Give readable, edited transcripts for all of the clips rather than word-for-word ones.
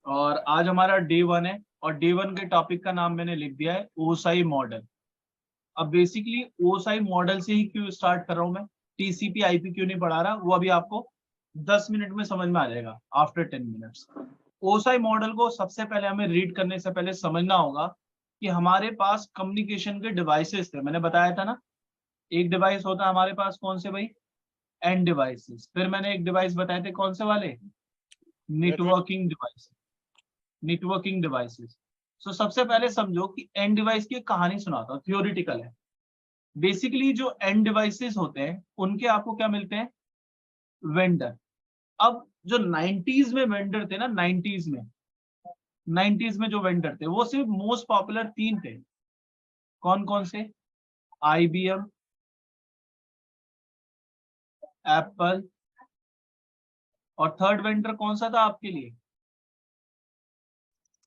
और आज हमारा डे 1 है और डे 1 के टॉपिक का नाम मैंने लिख दिया है ओसाई मॉडल। अब बेसिकली ओसाई मॉडल से ही क्यों स्टार्ट कर रहा हूं मैं, टीसीपी आईपी क्यों नहीं पढ़ा रहा, वो अभी आपको 10 मिनट में समझ में आ जाएगा, आफ्टर 10 मिनट्स। ओसाई मॉडल को सबसे पहले हमें रीड करने से पहले समझना होगा कि हमारे पास कम्युनिकेशन के डिवाइसेस थे। मैंने बताया था ना, एक डिवाइस होता है हमारे पास, कौन से भाई, एंड डिवाइसेस। फिर मैंने एक डिवाइस बताए थे, कौन से वाले, नेटवर्किंग डिवाइस, नेटवर्किंग डिवाइसेस। सो सबसे पहले समझो कि एंड डिवाइस की एक कहानी सुनाता हूं, थियोरिटिकल है। बेसिकली जो एंड डिवाइसेस होते हैं उनके आपको क्या मिलते हैं, वेंडर। अब जो 90s में वेंडर थे ना, 90s में जो वेंडर थे वो सिर्फ मोस्ट पॉपुलर 3 थे। कौन कौन से, आईबीएम, एप्पल, और थर्ड वेंडर कौन सा था आपके लिए,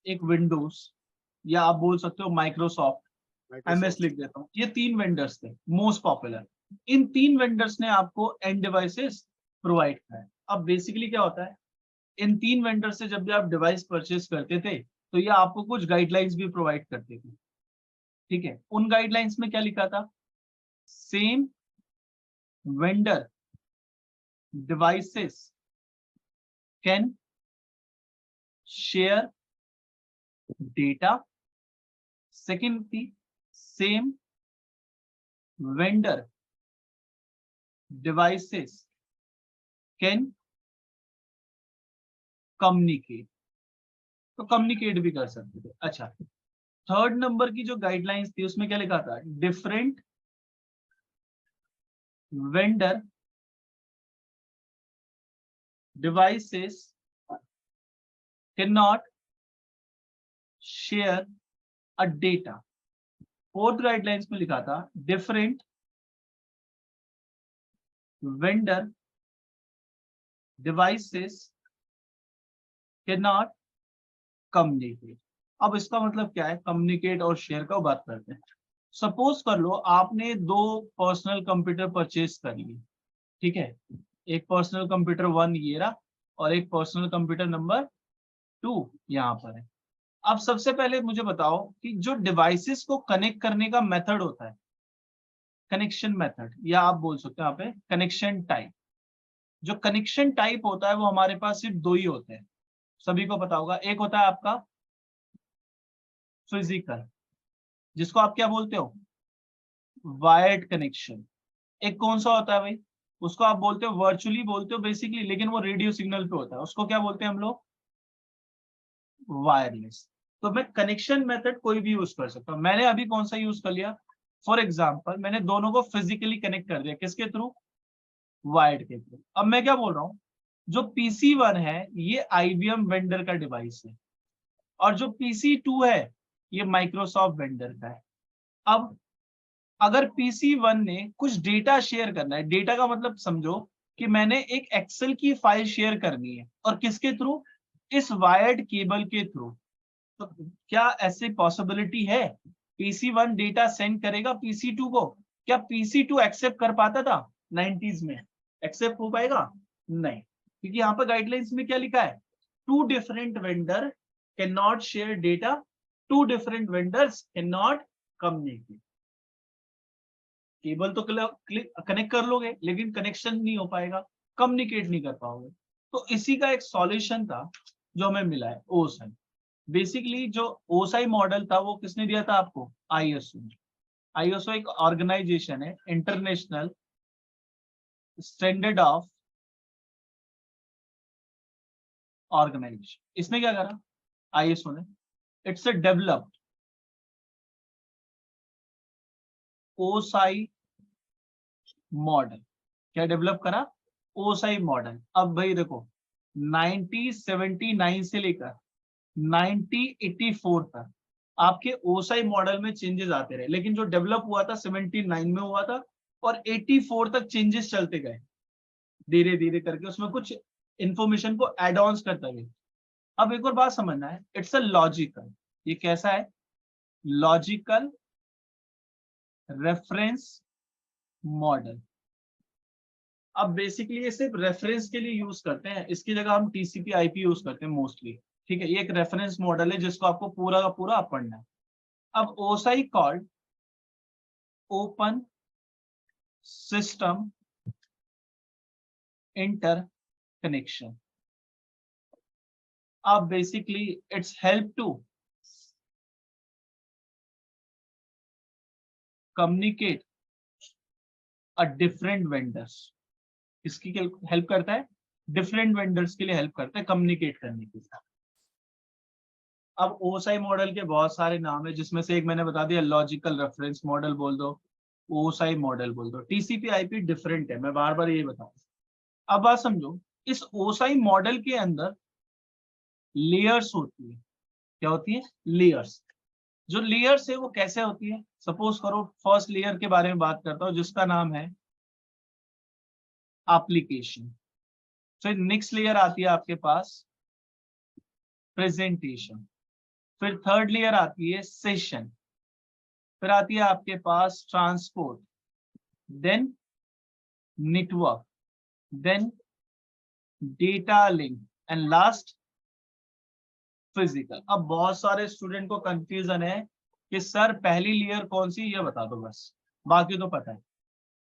एक विंडोज, या आप बोल सकते हो माइक्रोसॉफ्ट। एमएस लिख देता हूँ। ये 3 वेंडर्स थे मोस्ट पॉपुलर। इन 3 वेंडर्स ने आपको एंड डिवाइसेस प्रोवाइड किया है। अब बेसिकली क्या होता है, इन 3 वेंडर से जब भी आप डिवाइस परचेस करते थे तो ये आपको कुछ गाइडलाइंस भी प्रोवाइड करते थे। ठीक है, उन गाइडलाइंस में क्या लिखा था, same vendor devices can share data. Second थी, same vendor devices can communicate. तो कम्युनिकेट भी कर सकते थे। अच्छा, थर्ड नंबर की जो गाइडलाइंस थी उसमें क्या लिखा था, different vendor devices can not share a data. Fourth guidelines में लिखा था, different vendor devices can not communicate. अब इसका मतलब क्या है, कम्युनिकेट और शेयर का बात करते हैं। सपोज कर लो आपने 2 पर्सनल कंप्यूटर परचेज कर लिए। ठीक है, एक पर्सनल कंप्यूटर 1 ये रहा और एक पर्सनल कंप्यूटर नंबर 2 यहाँ पर है। अब सबसे पहले मुझे बताओ कि जो डिवाइसेस को कनेक्ट करने का मेथड होता है, कनेक्शन मेथड, या आप बोल सकते हो यहाँ पे कनेक्शन टाइप। जो कनेक्शन टाइप होता है वो हमारे पास सिर्फ 2 ही होते हैं, सभी को पता होगा। एक होता है आपका फिजिकल, जिसको आप क्या बोलते हो, वायर्ड कनेक्शन। एक कौन सा होता है भाई, उसको आप बोलते हो वर्चुअली बोलते हो बेसिकली, लेकिन वो रेडियो सिग्नल पे होता है, उसको क्या बोलते हैं हम लोग, वायरलेस। तो मैं कनेक्शन मेथड कोई भी यूज कर सकता हूँ। मैंने अभी कौन सा यूज कर लिया, फॉर एग्जाम्पल मैंने दोनों को फिजिकली कनेक्ट कर दिया, किसके थ्रू, वायर्ड के थ्रू। अब मैं क्या बोल रहा हूँ, जो PC1 है ये IBM वेंडर का डिवाइस है, और जो PC2 है ये माइक्रोसॉफ्ट वेंडर का है। अब अगर PC1 ने कुछ डेटा शेयर करना है, डेटा का मतलब समझो कि मैंने एक एक्सेल की फाइल शेयर करनी है, और किसके थ्रू, इस वायर्ड केबल के थ्रू। तो क्या ऐसी पॉसिबिलिटी है, PC1 डेटा सेंड करेगा PC2 को, क्या PC2 एक्सेप्ट कर पाता था 90s में, एक्सेप्ट हो पाएगा, नहीं, क्योंकि यहाँ पर गाइडलाइंस में क्या लिखा है, 2 different vendor can not share data, 2 different vendors can not communicate. Cable तो कनेक्ट कर लोगे लेकिन कनेक्शन नहीं हो पाएगा, कम्युनिकेट नहीं कर पाओगे। तो इसी का एक सॉल्यूशन था जो हमें मिला है, ओसाई। बेसिकली जो ओसाई मॉडल था वो किसने दिया था आपको, आईएसओ। आईएसओ एक ऑर्गेनाइजेशन है, इंटरनेशनल स्टैंडर्ड ऑफ ऑर्गेनाइजेशन। इसने क्या करा आईएसओ ने, it's a developed OSI model. क्या डेवलप करा, ओसाई मॉडल। अब भाई देखो 1979 से लेकर 1984 तक आपके ओसाई मॉडल में चेंजेस आते रहे, लेकिन जो डेवलप हुआ था 79 में हुआ था, और 84 तक चेंजेस चलते गए धीरे धीरे करके, उसमें कुछ इंफॉर्मेशन को एड ऑन्स करता गया। अब एक और बात समझना है, इट्स अ लॉजिकल, ये कैसा है, लॉजिकल रेफरेंस मॉडल। अब बेसिकली ये सिर्फ रेफरेंस के लिए यूज करते हैं, इसकी जगह हम TCP IP यूज करते हैं मोस्टली। ठीक है, ये एक रेफरेंस मॉडल है जिसको आपको पूरा का पूरा पढ़ना है। अब OSI called open system interconnection. Basically, it's help to communicate a different vendors. इसकी हेल्प करता है, डिफरेंट वेंडर्स के लिए हेल्प करता है कम्युनिकेट करने के लिए। अब ओसाई मॉडल के बहुत सारे नाम है, जिसमें से एक मैंने बता दिया, लॉजिकल रेफरेंस मॉडल बोल दो, ओसाई मॉडल बोल दो। टीसीपी आईपी डिफरेंट है, मैं बार बार ये बताऊं। अब बात समझो, इस ओसाई मॉडल के अंदर लेयर्स होती है। क्या होती है? लेयर्स। जो लेयर्स है वो कैसे होती है? सपोज करो फर्स्ट लेयर के बारे में बात करता हूं, जिसका नाम है एप्लीकेशन। फिर नेक्स्ट लेयर आती है आपके पास प्रेजेंटेशन। फिर थर्ड लेयर आती है सेशन। फिर आती है आपके पास transport, then network, then data link and last physical. अब बहुत सारे स्टूडेंट को कंफ्यूजन है कि सर पहली लेयर कौन सी, ये बता दो बस, बाकी तो पता है।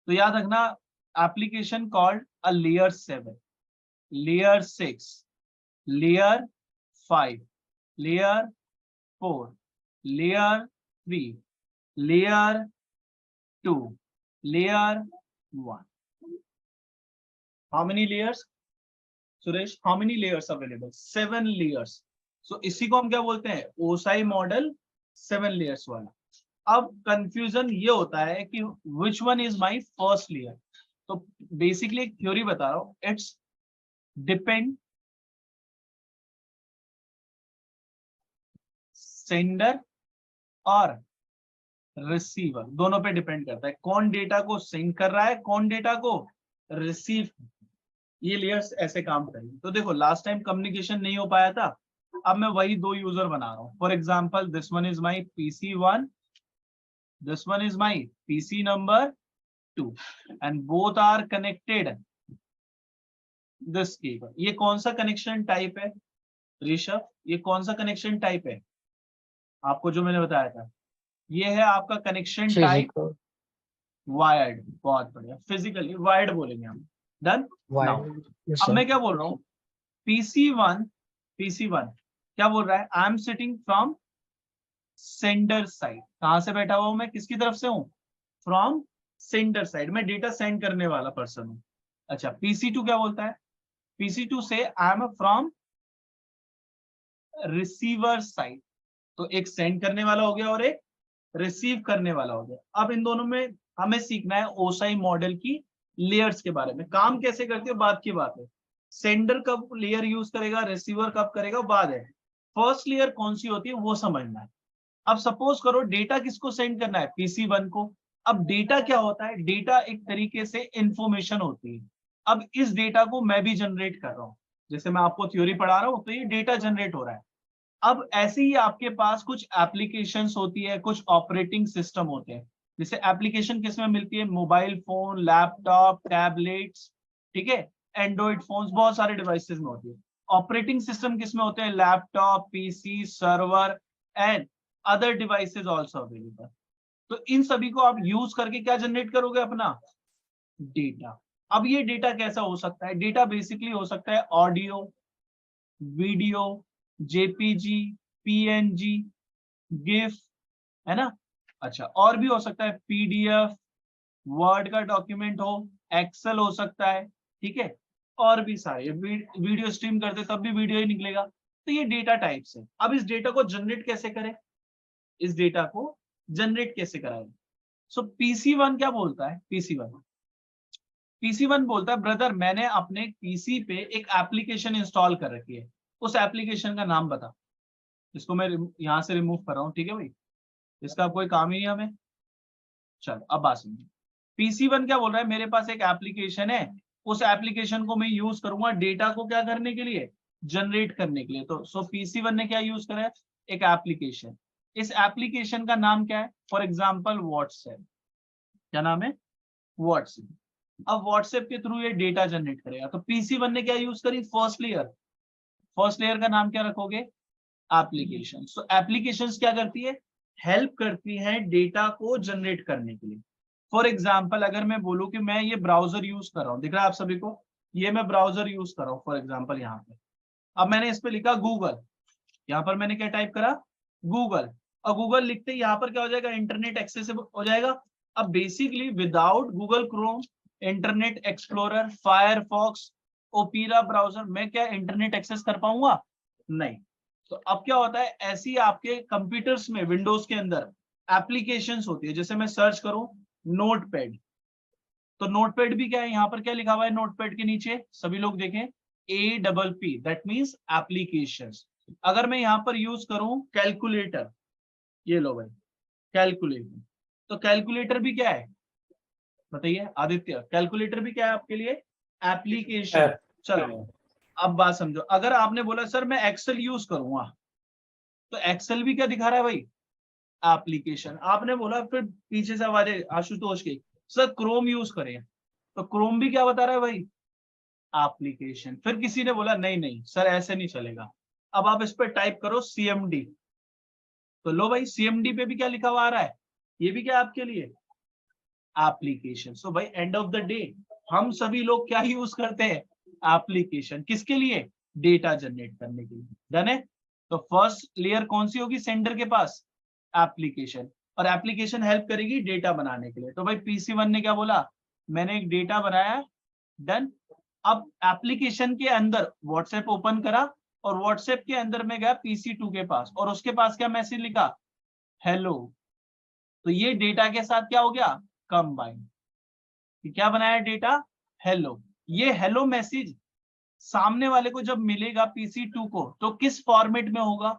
तो याद रखना, application called a layer 7, layer 6, layer 5, layer 4, layer 3, layer 2, layer 1। How many layers Suresh? How many layers available? 7 layers. So इसी को हम क्या बोलते हैं? ओसाई मॉडल 7 लेयर्स वाला। अब कंफ्यूजन ये होता है कि विच one is my first layer. तो बेसिकली एक थ्योरी बता रहा हूं, इट्स डिपेंड सेंडर और रिसीवर, दोनों पे डिपेंड करता है कौन डेटा को सेंड कर रहा है, कौन डेटा को रिसीव। ये लेयर्स ऐसे काम करेंगे। तो देखो लास्ट टाइम कम्युनिकेशन नहीं हो पाया था, अब मैं वही दो यूजर बना रहा हूं। For example this one is my PC1, this one is my PC number 2 and both are connected this cable. ये कौन सा कनेक्शन टाइप है ऋषभ? ये कौन सा कनेक्शन टाइप है आपको जो मैंने बताया था? ये है आपका कनेक्शन टाइप वायर्ड। बहुत बढ़िया, फिजिकली वायर्ड बोलेंगे हम। डन। नाउ अब मैं क्या बोल रहा हूँ, PC1 क्या बोल रहा है? I am sitting from sender side. कहां से बैठा हुआ हूं मैं? किसकी तरफ से हूं? From sender side. मैं डेटा सेंड करने वाला पर्सन हूं। अच्छा, PC2 क्या बोलता है? PC2 से I am from receiver side. तो एक सेंड करने वाला हो गया और एक रिसीव करने वाला हो गया। अब इन दोनों में हमें सीखना है ओसाई मॉडल की लेयर्स के बारे में। काम कैसे करते हो बात की बात है, सेंडर कब लेयर यूज करेगा, रिसीवर कब करेगा, बाद है। फर्स्ट लेयर कौन सी होती है वो समझना है। अब सपोज करो डेटा किसको सेंड करना है? PC1 को। अब डेटा क्या होता है? डेटा एक तरीके से इंफॉर्मेशन होती है। अब इस डेटा को मैं भी जनरेट कर रहा हूं, जैसे मैं आपको थ्योरी पढ़ा रहा हूं तो ये डेटा जनरेट हो रहा है। अब ऐसे ही आपके पास कुछ एप्लीकेशंस होती है, कुछ ऑपरेटिंग सिस्टम होते हैं। जैसे एप्लीकेशन किसमें मिलती है? मोबाइल फोन, लैपटॉप, टैबलेट्स, ठीक है, एंड्रॉइड फोन्स, बहुत सारे डिवाइसेस में होती है। ऑपरेटिंग सिस्टम किसमें होते हैं? Laptop, PC, server and other devices also available. तो इन सभी को आप यूज करके क्या जनरेट करोगे? अपना डेटा। अब ये डेटा कैसा हो सकता है? डेटा बेसिकली हो सकता है audio, video, JPG, PNG, GIF, है ना। अच्छा, और भी हो सकता है PDF, वर्ड का डॉक्यूमेंट हो, एक्सेल हो सकता है, ठीक है, और भी सारे। वीडियो स्ट्रीम करते तब भी वीडियो ही निकलेगा। तो ये डेटा टाइप्स है। अब इस डेटा को जनरेट कैसे करें? इस डेटा को जनरेट कैसे कराएं? सो PC1 क्या बोलता है? PC1 बोलता है ब्रदर मैंने अपने PC पे एक एप्लीकेशन इंस्टॉल कर रखी है, उस एप्लीकेशन का नाम बता। इसको मैं यहां से रिमूव कर रहा हूं, ठीक है भाई, इसका कोई काम ही नहीं हमें। चलो अब बात सुनिए। PC1 क्या बोल रहा है? मेरे पास एक एप्लीकेशन है, उस एप्लीकेशन को मैं यूज करूंगा डेटा को क्या करने के लिए? जनरेट करने के लिए। तो सो PC1 ने क्या यूज करा है? एक एप्लीकेशन। इस एप्लीकेशन का नाम क्या है? For example WhatsApp. क्या नाम है? व्हाट्सएप। अब व्हाट्सएप के थ्रू ये डेटा जनरेट करेगा। तो PC1 ने क्या यूज करी? First layer. फर्स्ट लेयर का नाम क्या रखोगे? एप्लीकेशन। सो एप्लीकेशंस क्या करती है? हेल्प करती है डेटा को जनरेट करने के लिए। फॉर एग्जाम्पल अगर मैं बोलूं कि मैं ये ब्राउजर यूज कर रहा हूँ, दिख रहा है आप सभी को, ये मैं ब्राउजर यूज कर रहा हूँ फॉर एग्जाम्पल यहाँ पे। अब मैंने इस पे लिखा गूगल, यहाँ पर मैंने क्या टाइप करा? गूगल। और गूगल लिखते ही यहाँ पर क्या हो जाएगा? इंटरनेट एक्सेसिबल हो जाएगा। अब basically without Google Chrome, internet explorer, Firefox, opera browser, मैं क्या इंटरनेट एक्सेस कर पाऊंगा? नहीं। तो अब क्या होता है, ऐसी आपके कंप्यूटर्स में विंडोज के अंदर एप्लीकेशंस होती है। जैसे मैं सर्च करूं नोटपैड, तो नोटपैड भी क्या है? यहाँ पर क्या लिखा हुआ है नोटपैड के नीचे? सभी लोग देखें, APP, दैट मीन्स एप्लीकेशंस। अगर मैं यहाँ पर यूज करूं कैलकुलेटर, ये लो भाई कैलकुलेटर, तो कैलकुलेटर भी क्या है? बताइए आदित्य, कैलकुलेटर भी क्या है आपके लिए? एप्लीकेशन। चलो अब बात समझो, अगर आपने बोला सर मैं एक्सेल यूज करूंगा, तो एक्सेल भी क्या दिखा रहा है भाई? एप्लीकेशन। आपने बोला फिर पीछे से आवाज है आशुतोष की, सर क्रोम यूज करें, तो क्रोम भी क्या बता रहा है भाई? एप्लीकेशन। फिर किसी ने बोला नहीं नहीं सर ऐसे नहीं चलेगा, अब आप इस पर टाइप करो CMD, तो लो भाई CMD पे भी क्या लिखा हुआ आ रहा है? ये भी क्या आपके लिए? एप्लीकेशन। सो भाई एंड ऑफ द डे हम सभी लोग क्या यूज करते हैं? एप्लीकेशन। किसके लिए? डेटा जनरेट करने के लिए। डन है? तो फर्स्ट लेयर कौन सी होगी सेंडर के पास? एप्लीकेशन। और एप्लीकेशन हेल्प करेगी डेटा बनाने के लिए। तो भाई PC1 ने क्या बोला? मैंने एक डेटा बनाया। डन। अब एप्लीकेशन के अंदर व्हाट्सएप ओपन करा, और व्हाट्सएप के अंदर में गया PC2 के पास, और उसके पास क्या मैसेज लिखा? हेलो। तो ये डेटा के साथ क्या हो गया? कंबाइन। क्या बनाया डेटा? हेलो। ये हेलो मैसेज सामने वाले को जब मिलेगा PC2 को, तो किस फॉर्मेट में होगा?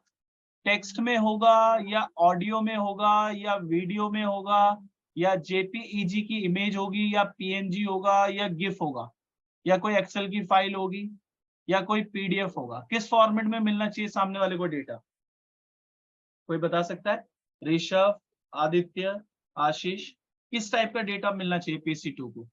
टेक्स्ट में होगा, या ऑडियो में होगा, या वीडियो में होगा, या JPEG की इमेज होगी, या PNG होगा, या गिफ होगा, या कोई एक्सेल की फाइल होगी, या कोई PDF होगा? किस फॉर्मेट में मिलना चाहिए सामने वाले को डेटा? कोई बता सकता है? ऋषभ, आदित्य, आशीष, किस टाइप का डेटा मिलना चाहिए PC2 को?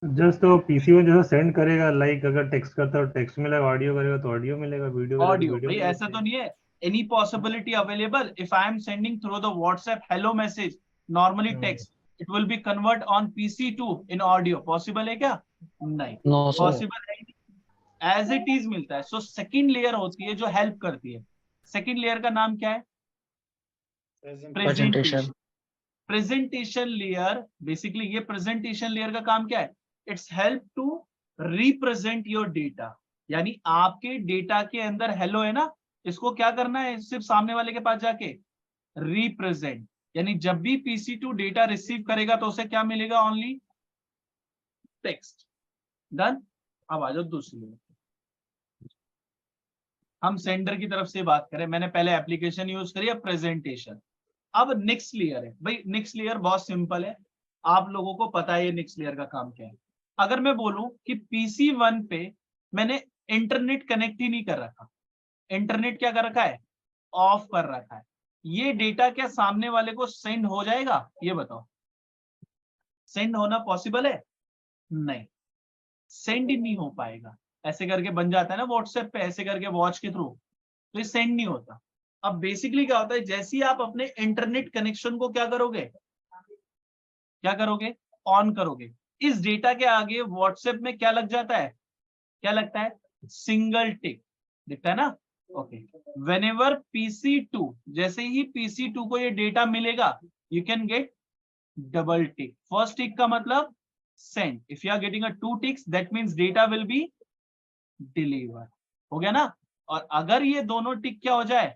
जस्ट तो PC1 जैसा सेंड करेगा, लाइक अगर टेक्स्ट करता है तो टेक्स्ट मिलेगा, ऑडियो करेगा तो ऑडियो मिलेगा, वीडियो करेगा तो ऑडियो। वीडियो भाई मिलेगा। ऐसा तो नहीं है any possibility available if I am sending through the WhatsApp hello message, normally text, it will be convert on PC2 in audio? Possible है क्या? नहीं नो सर। पॉसिबल है, एज इट इज मिलता है। सो सेकंड लेयर होती है जो help करती है। सेकंड लेयर का नाम क्या है? Presentation. Presentation. Presentation layer, basically ये प्रेजेंटेशन लेयर का काम क्या है? It's help to represent your data. यानी आपके डेटा के अंदर हेलो है ना, इसको क्या करना है? सिर्फ सामने वाले के पास जाके रिप्रेजेंट। यानी जब भी PC2 डेटा रिसीव करेगा तो उसे क्या मिलेगा? Only text. डन। अब आ जाओ दूसरी लेयर। हम सेंडर की तरफ से बात करें, मैंने पहले एप्लीकेशन यूज करी, अब प्रेजेंटेशन। अब नेक्स्ट लेयर है भाई, नेक्स्ट लेयर बहुत सिंपल है, आप लोगों को पता है ये नेक्स्ट लेयर का काम क्या है। अगर मैं बोलूं कि PC1 पे मैंने इंटरनेट कनेक्ट ही नहीं कर रखा, इंटरनेट क्या कर रखा है? ऑफ कर रखा है, ये डेटा क्या सामने वाले को सेंड हो जाएगा? ये बताओ, सेंड होना पॉसिबल है? नहीं, सेंड ही नहीं हो पाएगा। ऐसे करके बन जाता है ना व्हाट्सएप पे, ऐसे करके वॉच के थ्रू, तो ये सेंड नहीं होता। अब बेसिकली क्या होता है, जैसे ही आप अपने इंटरनेट कनेक्शन को क्या करोगे? क्या करोगे? ऑन करोगे, इस डेटा के आगे व्हाट्सएप में क्या लग जाता है? क्या लगता है? सिंगल टिक दिखता है ना? ओके। व्हेनेवर PC2, जैसे ही PC2 को ये डेटा मिलेगा, you can get double tick. First tick का मतलब send, if you are getting a 2 ticks that means data will be deliver. हो गया ना? और अगर ये दोनों टिक क्या हो जाए,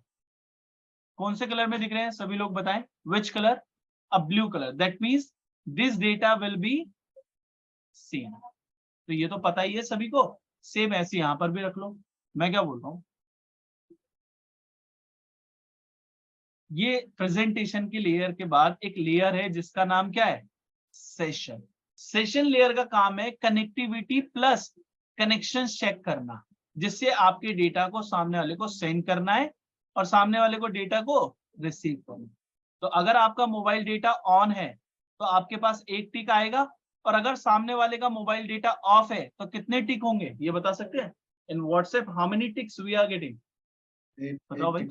कौन से कलर में दिख रहे हैं सभी लोग बताएं? Which colour? A blue colour, that means this data will be seen. तो ये तो पता ही है सभी को, सेम ऐसे यहां पर भी रख लो। मैं क्या बोल रहा हूं, ये प्रेजेंटेशन की लेयर के बाद एक लेयर है जिसका नाम क्या है? सेशन। सेशन लेयर का काम है कनेक्टिविटी प्लस कनेक्शन चेक करना, जिससे आपके डेटा को सामने वाले को सेंड करना है और सामने वाले को डेटा को रिसीव करना। तो अगर आपका मोबाइल डेटा ऑन है तो आपके पास एक टिक आएगा, और अगर सामने वाले का मोबाइल डेटा ऑफ है तो कितने टिक होंगे? ये बता सकते हैं? In WhatsApp how many ticks we are getting? बताओ भाई।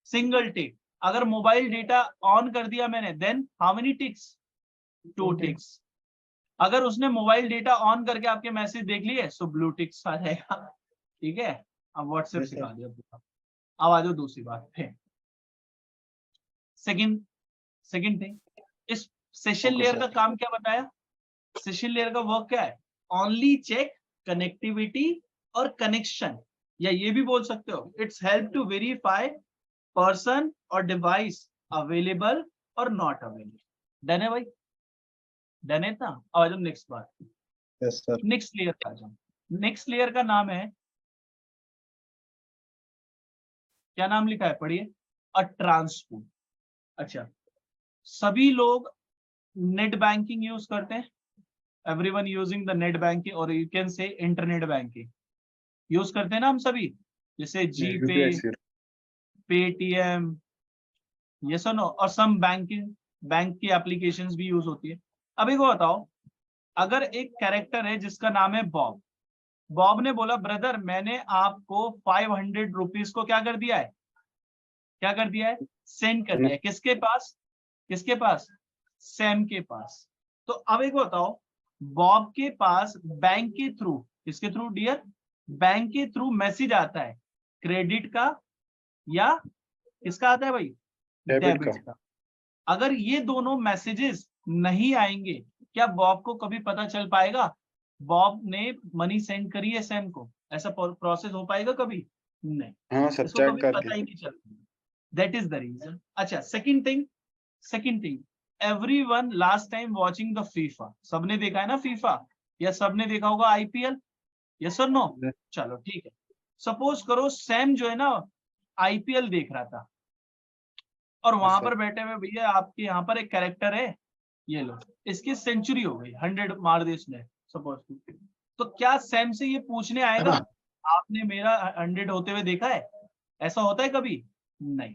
Single tick. अगर मोबाइल डेटा ऑन कर दिया मैंने, then how many ticks? 2 ticks. अगर उसने मोबाइल डेटा ऑन करके आपके मैसेज देख लिए, सो ब्लू टिक्स आ जाएगा। ठीक है, अब व्हाट्सएप सिखा दिया। अब आ जाओ दूसरी बात पे। सेकंड थिंग, इस सेशन लेयर का काम क्या बताया? सेशन लेयर का वर्क क्या है? ओनली चेक कनेक्टिविटी और कनेक्शन, या ये भी बोल सकते हो it's help to verify person और डिवाइस अवेलेबल और नॉट अवेलेबल। डन है भाई? डन है ना? अब आ जाओ नेक्स्ट बात। Yes sir. नेक्स्ट लेयर का जाओ। नेक्स्ट लेयर का नाम है, क्या नाम लिखा है पढ़िए? A transport. अच्छा, सभी लोग नेट बैंकिंग यूज करते हैं। Everyone using the net banking, और you can say internet banking use करते हैं ना हम सभी, जैसे जीपे, पेटीएम, ये सुनो, और सम बैंक की एप्लीकेशंस भी यूज होती है। अभी को बताओ, अगर एक कैरेक्टर है जिसका नाम है बॉब। बॉब ने बोला ब्रदर मैंने आपको 500 रुपीज को क्या कर दिया है? क्या कर दिया है? सेंड कर दिया है। किसके पास? किसके पास? सैम के पास। तो अब एक बताओ, बॉब के पास बैंक के थ्रू, किसके थ्रू डियर? बैंक के थ्रू मैसेज आता है, क्रेडिट का या किसका आता है भाई? डेबिट का। अगर ये दोनों मैसेजेस नहीं आएंगे, क्या बॉब को कभी पता चल पाएगा बॉब ने मनी सेंड करी है सैम को? ऐसा प्रोसेस हो पाएगा कभी? नहीं। हाँ सर, इसको चेक कभी करके। पता ही नहीं चलता। That is the reason. अच्छा, second thing, everyone last time watching the FIFA. सबने देखा है ना फीफा, या सबने देखा होगा आईपीएल? यस और नो? चलो ठीक है। सपोज करो सैम जो है ना आईपीएल देख रहा था, और वहां पर बैठे हुए भैया आपके यहाँ पर एक कैरेक्टर है, ये लो, इसकी सेंचुरी हो गई, 100 मार दी इसने सपोज। तो क्या सैम से ये पूछने आएगा आपने मेरा 100 होते हुए देखा है? ऐसा होता है कभी? नहीं।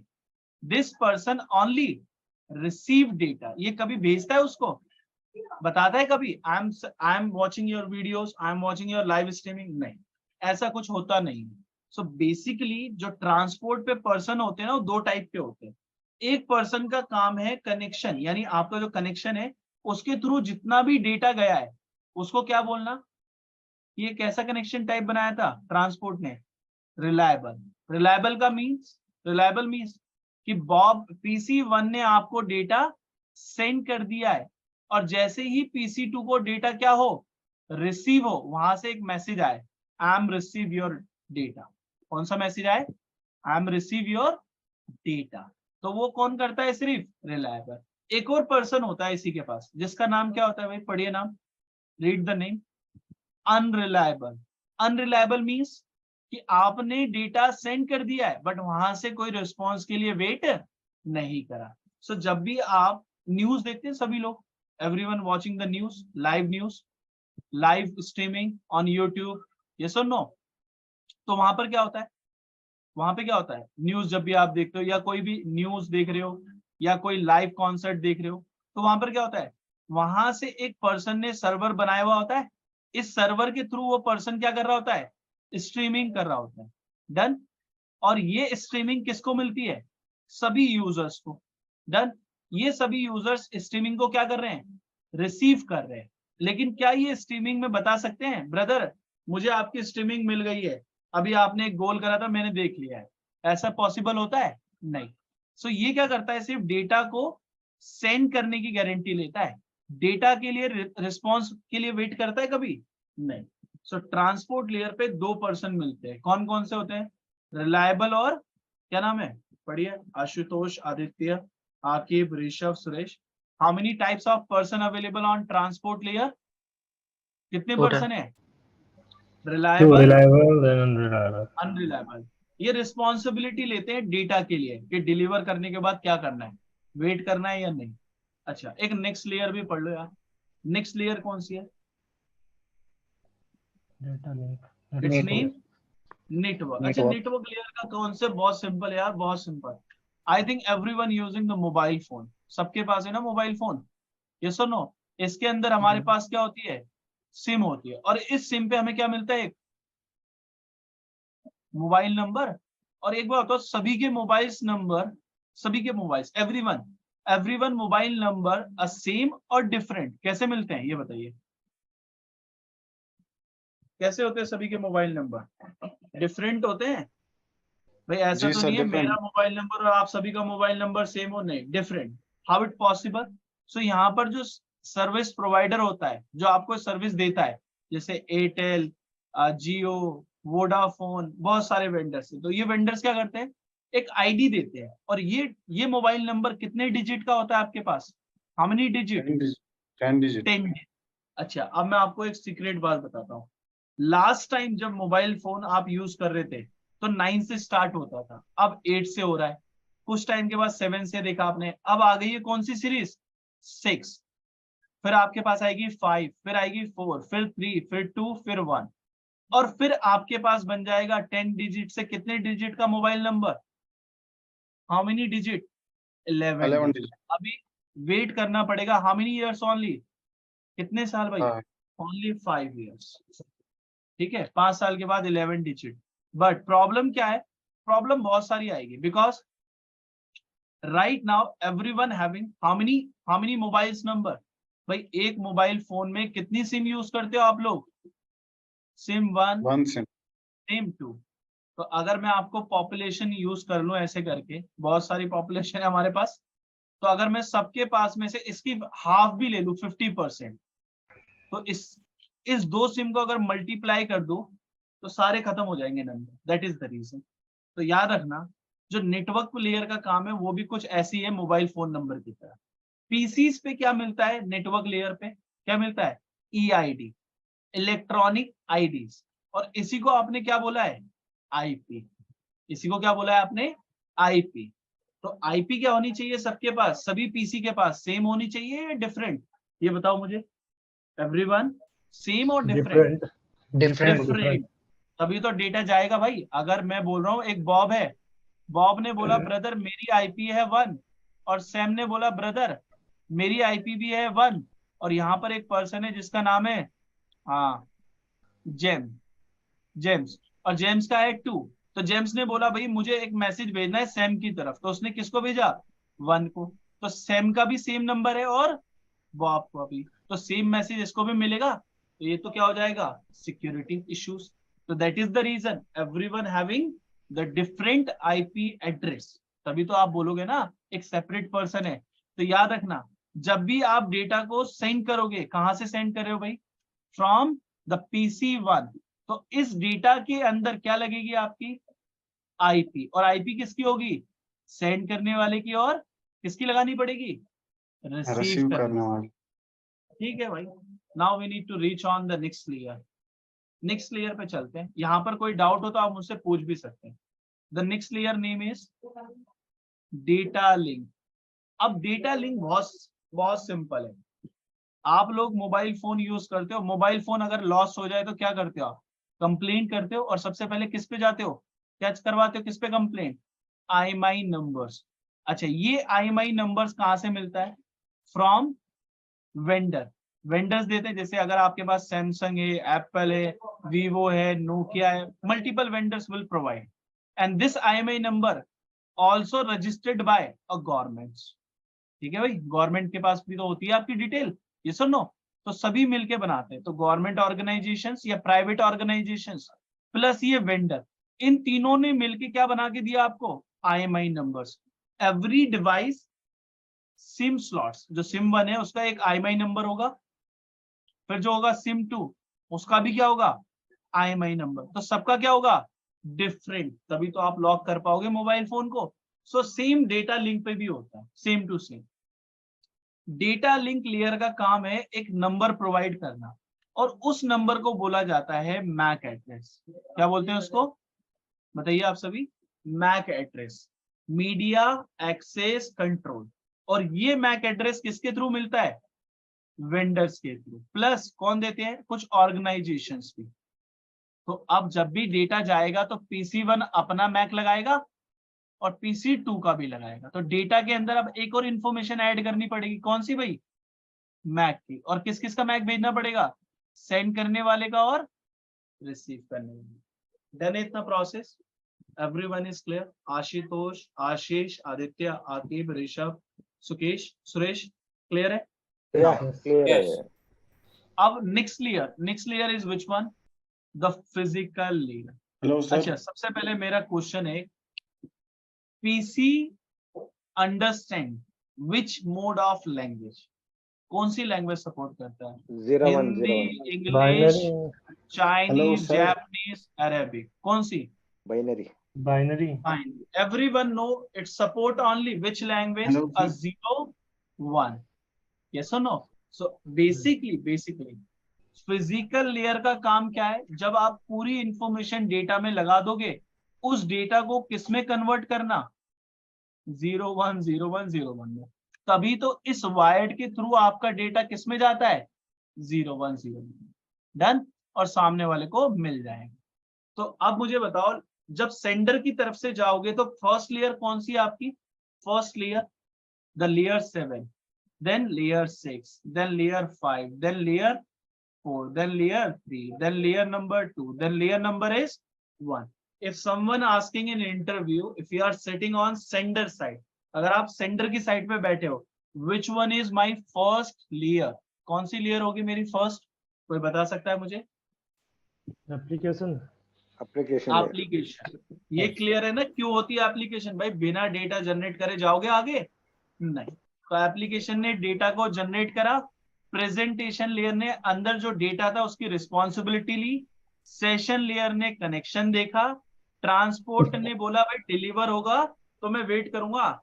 This person only receive data. ये कभी भेजता है उसको? बताता है कभी I am watching your videos, I am watching your live streaming? नहीं, ऐसा कुछ होता नहीं। सो बेसिकली जो ट्रांसपोर्ट पे पर्सन होते हैं ना, वो 2 टाइप के होते हैं। एक पर्सन का काम है कनेक्शन, यानी आपका जो कनेक्शन है उसके थ्रू जितना भी डेटा गया है उसको क्या बोलना? ये कैसा कनेक्शन टाइप बनाया था ट्रांसपोर्ट ने? रिलायबल। रिलायबल मीन्स कि बॉब PC1 ने आपको डेटा सेंड कर दिया है, और जैसे ही PC2 को डेटा क्या हो, रिसीव हो, वहां से एक मैसेज आए, I am receive your data. कौन सा मैसेज आए? I am receive your data. तो वो कौन करता है? सिर्फ रिलायबल। एक और पर्सन होता है इसी के पास, जिसका नाम क्या होता है भाई? पढ़िए नाम, read the name. Unreliable. Unreliable means कि आपने डेटा सेंड कर दिया है बट वहां से कोई रिस्पॉन्स के लिए वेट नहीं करा। सो जब भी आप न्यूज देखते हैं, सभी लोग, everyone watching the news, live streaming on YouTube, yes और नो? तो वहां पर क्या होता है? वहां पे क्या होता है? न्यूज जब भी आप देखते हो, या कोई भी न्यूज देख रहे हो, या कोई लाइव कॉन्सर्ट देख रहे हो, तो वहां पर क्या होता है? वहां से एक पर्सन ने सर्वर बनाया हुआ होता है, इस सर्वर के थ्रू वो पर्सन क्या कर रहा होता है? स्ट्रीमिंग कर रहा होता है। डन। और ये स्ट्रीमिंग किसको मिलती है? सभी यूजर्स को। डन। ये सभी यूजर्स स्ट्रीमिंग को क्या कर रहे हैं? रिसीव कर रहे हैं। लेकिन क्या ये स्ट्रीमिंग में बता सकते हैं ब्रदर मुझे आपकी स्ट्रीमिंग मिल गई है, अभी आपने एक गोल करा था मैंने देख लिया है? ऐसा पॉसिबल होता है? नहीं। सो ये क्या करता है? सिर्फ डेटा को सेंड करने की गारंटी लेता है, डेटा के लिए रिस्पॉन्स के लिए वेट करता है कभी? नहीं। सो ट्रांसपोर्ट लेयर पे 2 पर्सन मिलते हैं। कौन कौन से होते हैं? रिलायबल और क्या नाम है? पढ़िए, Ashutosh, Aditya, Aqib, Rishabh, Suresh. How many types of person available on transport layer? कितने पर्सन है? Reliable, unreliable. ये रिस्पॉन्सिबिलिटी लेते हैं डेटा के लिए कि डिलीवर करने के बाद क्या करना है, वेट करना है या नहीं। अच्छा, एक नेक्स्ट लेयर भी पढ़ लो यार। नेक्स्ट लेयर कौन सी है? It's mean network. अच्छा, नेटवर्क लेयर का कॉन्सेप्ट बहुत सिंपल है यार, बहुत simple. I think everyone using the mobile phone. सबके पास है ना मोबाइल फोन? यस और नो? इसके अंदर हमारे पास क्या होती है? सिम होती है, और इस सिम पे हमें क्या मिलता है? मोबाइल नंबर, और एक बार बताओ सभी के मोबाइल्स नंबर, सभी के मोबाइल्स, एवरीवन मोबाइल नंबर अ सेम और डिफरेंट कैसे मिलते हैं ये बताइए, कैसे होते हैं सभी के मोबाइल नंबर, डिफरेंट होते हैं भाई, ऐसा जी तो सर, नहीं है डिफरेंट। मेरा मोबाइल नंबर और आप सभी का मोबाइल नंबर सेम हो, नहीं, डिफरेंट, हाउ इट पॉसिबल। सो यहाँ पर जो सर्विस प्रोवाइडर होता है जो आपको सर्विस देता है, जैसे एयरटेल, जियो, वोडाफोन, बहुत सारे वेंडर्स हैं, तो ये वेंडर्स क्या करते हैं, एक आईडी देते हैं, और ये मोबाइल नंबर कितने डिजिट का होता है आपके पास, हाउ मेनी डिजिट, 10 डिजिट। 10। अच्छा, अब मैं आपको एक सीक्रेट बात बताता हूँ, लास्ट टाइम जब मोबाइल फोन आप यूज कर रहे थे तो 9 से स्टार्ट होता था, अब 8 से हो रहा है, कुछ टाइम के बाद 7 से देखा आपने, अब आ गई है कौन सी सीरीज, 6, फिर आपके पास आएगी 5, फिर आएगी 4, फिर 3, फिर 2, फिर 1, और फिर आपके पास बन जाएगा 10 डिजिट से कितने डिजिट का mobile number, how many digit, 11 11 digit. Digit. अभी वेट करना पड़ेगा, हाउ मेनी ईयर्स ओनली, कितने साल भाई, हाँ, ओनली 5 ईयर्स, ठीक है, 5 साल के बाद 11 डिजिट। बट प्रॉब्लम क्या है, प्रॉब्लम बहुत सारी आएगी, because right now everyone having how many mobiles number, भाई एक मोबाइल फोन में कितनी सिम यूज करते हो आप लोग, सिम 1, 1 सिम। सिम 2। तो अगर मैं आपको पॉपुलेशन यूज कर लूं ऐसे करके, बहुत सारी पॉपुलेशन है हमारे पास, तो अगर मैं सबके पास में से इसकी हाफ भी ले लूं 50%, तो इस दो सिम को अगर मल्टीप्लाई कर दूं तो सारे खत्म हो जाएंगे number, that is the reason. तो याद रखना, जो नेटवर्क लेयर का काम है वो भी कुछ ऐसी है मोबाइल फोन नंबर की तरह। पीसीस पे क्या मिलता है, नेटवर्क लेयर पे क्या मिलता है, ईआईडी, इलेक्ट्रॉनिक आईडीज, और इसी को आपने क्या बोला है, आईपी, इसी को क्या बोला है आपने, आईपी। तो आईपी क्या होनी चाहिए सबके पास, सभी पीसी के पास सेम होनी चाहिए या डिफरेंट, ये बताओ मुझे, एवरीवन सेम और different, different, different, different. Different, तभी तो डेटा जाएगा भाई। अगर मैं बोल रहा हूँ एक बॉब है, बॉब ने बोला ब्रदर मेरी आईपी है 1, और सैम ने बोला ब्रदर मेरी आईपी भी है 1, और यहाँ पर एक पर्सन है जिसका नाम है, हाँ, जेम्स, और जेम्स का है 2, तो जेम्स ने बोला भाई मुझे एक मैसेज भेजना है सैम की तरफ, तो उसने किसको भेजा, 1 को, तो सैम का भी सेम नंबर है और बॉब को भी, तो सेम मैसेज इसको भी मिलेगा, तो ये तो क्या हो जाएगा, सिक्योरिटी इश्यूज। तो that is the reason everyone having the different IP address, तभी तो आप बोलोगे ना एक सेपरेट पर्सन है। तो याद रखना, जब भी आप डेटा को सेंड करोगे, कहां से सेंड कर रहे हो भाई, फ्रॉम द PC1, तो इस डेटा के अंदर क्या लगेगी आपकी, आईपी, और आईपी किसकी होगी, सेंड करने वाले की, और किसकी लगानी पड़ेगी, रिसीव रिसीव करने, करने वाले। ठीक है भाई। Now we need to reach on the next layer, next layer पे चलते हैं, यहां पर कोई डाउट हो तो आप मुझसे पूछ भी सकते हैं। The next layer name is data link. अब डेटा लिंक बहुत बहुत सिंपल है, आप लोग मोबाइल फोन यूज करते हो, मोबाइल फोन अगर लॉस हो जाए तो क्या करते हो आप, कंप्लेन करते हो, और सबसे पहले किस पे जाते हो, क्या करवाते हो, किस पे कंप्लेन, IMEI नंबर्स। अच्छा, ये IMEI नंबर्स कहां से मिलता है, फ्रॉम वेंडर, वेंडर्स देते हैं, जैसे अगर आपके पास सैमसंग है, एप्पल है, वीवो है, नोकिया है, multiple vendors will provide, and this IMEI number also registered bye a government, ठीक है भाई, गवर्नमेंट के पास भी तो होती है आपकी डिटेल, ये सुनो, तो सभी मिलके बनाते हैं, तो गवर्नमेंट ऑर्गेनाइजेशंस या प्राइवेट ऑर्गेनाइजेशंस प्लस ये वेंडर, इन तीनों ने मिलके क्या बना के दिया आपको, IMEI numbers. Every device SIM slots, जो सिम 1 है उसका एक IMEI नंबर होगा, फिर जो होगा सिम 2 उसका भी क्या होगा, IMEI नंबर, तो सबका क्या होगा, डिफरेंट, तभी तो आप लॉक कर पाओगे मोबाइल फोन को। सो सेम डेटा लिंक पे भी होता है, same to same. Data link layer का काम है एक नंबर प्रोवाइड करना, और उस नंबर को बोला जाता है मैक एड्रेस। क्या बोलते हैं उसको, बताइए आप सभी, MAC address, media access control. और ये मैक एड्रेस किसके थ्रू मिलता है, वेंडर्स के थ्रू, प्लस कौन देते हैं, कुछ ऑर्गेनाइजेशंस भी। तो अब जब भी डेटा जाएगा तो PC1 अपना मैक लगाएगा और PC2 का भी लगाएगा, तो डेटा के अंदर अब एक और इंफॉर्मेशन ऐड करनी पड़ेगी, कौन सी भाई, मैक की, और किस किस का मैक भेजना पड़ेगा, सेंड करने वाले का और रिसीव करने वाले। डन है इतना process. Everyone is clear? Ashutosh, Ashish, Aditya, Atib, Rishabh, Sukesh, Suresh, clear है? Yeah, Yes. clear. Yes. अब next layer is which one? The physical layer. Hello sir. अच्छा, सबसे पहले मेरा क्वेश्चन है, PC understand which mode of language? कौन सी लैंग्वेज सपोर्ट करता है? 0101. Hindi, English, binary Chinese, Hello, sir. Japanese, Arabic? कौन सी? Binary. Binary Fine. Everyone know it support only which language? Hello, A sir. 0, 1. Yes or no? So basically physical layer का काम क्या है? जब आप पूरी इंफॉर्मेशन डेटा में लगा दोगे, उस डेटा को किस में कन्वर्ट करना? 010101 में। तभी तो इस वायर्ड के थ्रू आपका डेटा किस में जाता है? 010 में। डन? और सामने वाले को मिल जाएगा। तो अब मुझे बताओ, जब सेंडर की तरफ से जाओगे तो फर्स्ट लेयर कौन सी है आपकी? First layer the layer 7, then layer 6, then layer 5, then layer 4, then layer 3, then layer number 2, then layer number is 1. If someone asking in interview, if you are sitting on sender side, अगर आप sender की side पे बैठे हो, which one is my first layer? कौन सी layer होगी मेरी फर्स्ट? कोई बता सकता है मुझे? Application Application layer. एप्लीकेशन। ये क्लियर है ना क्यों होती है एप्लीकेशन? भाई बिना डेटा जनरेट करे जाओगे आगे? नहीं। तो एप्लीकेशन ने डेटा को जनरेट करा, प्रेजेंटेशन लेयर ने अंदर जो डेटा था उसकी रिस्पॉन्सिबिलिटी ली, सेशन लेयर ने कनेक्शन देखा, ट्रांसपोर्ट ने बोला भाई डिलीवर होगा तो मैं वेट करूंगा,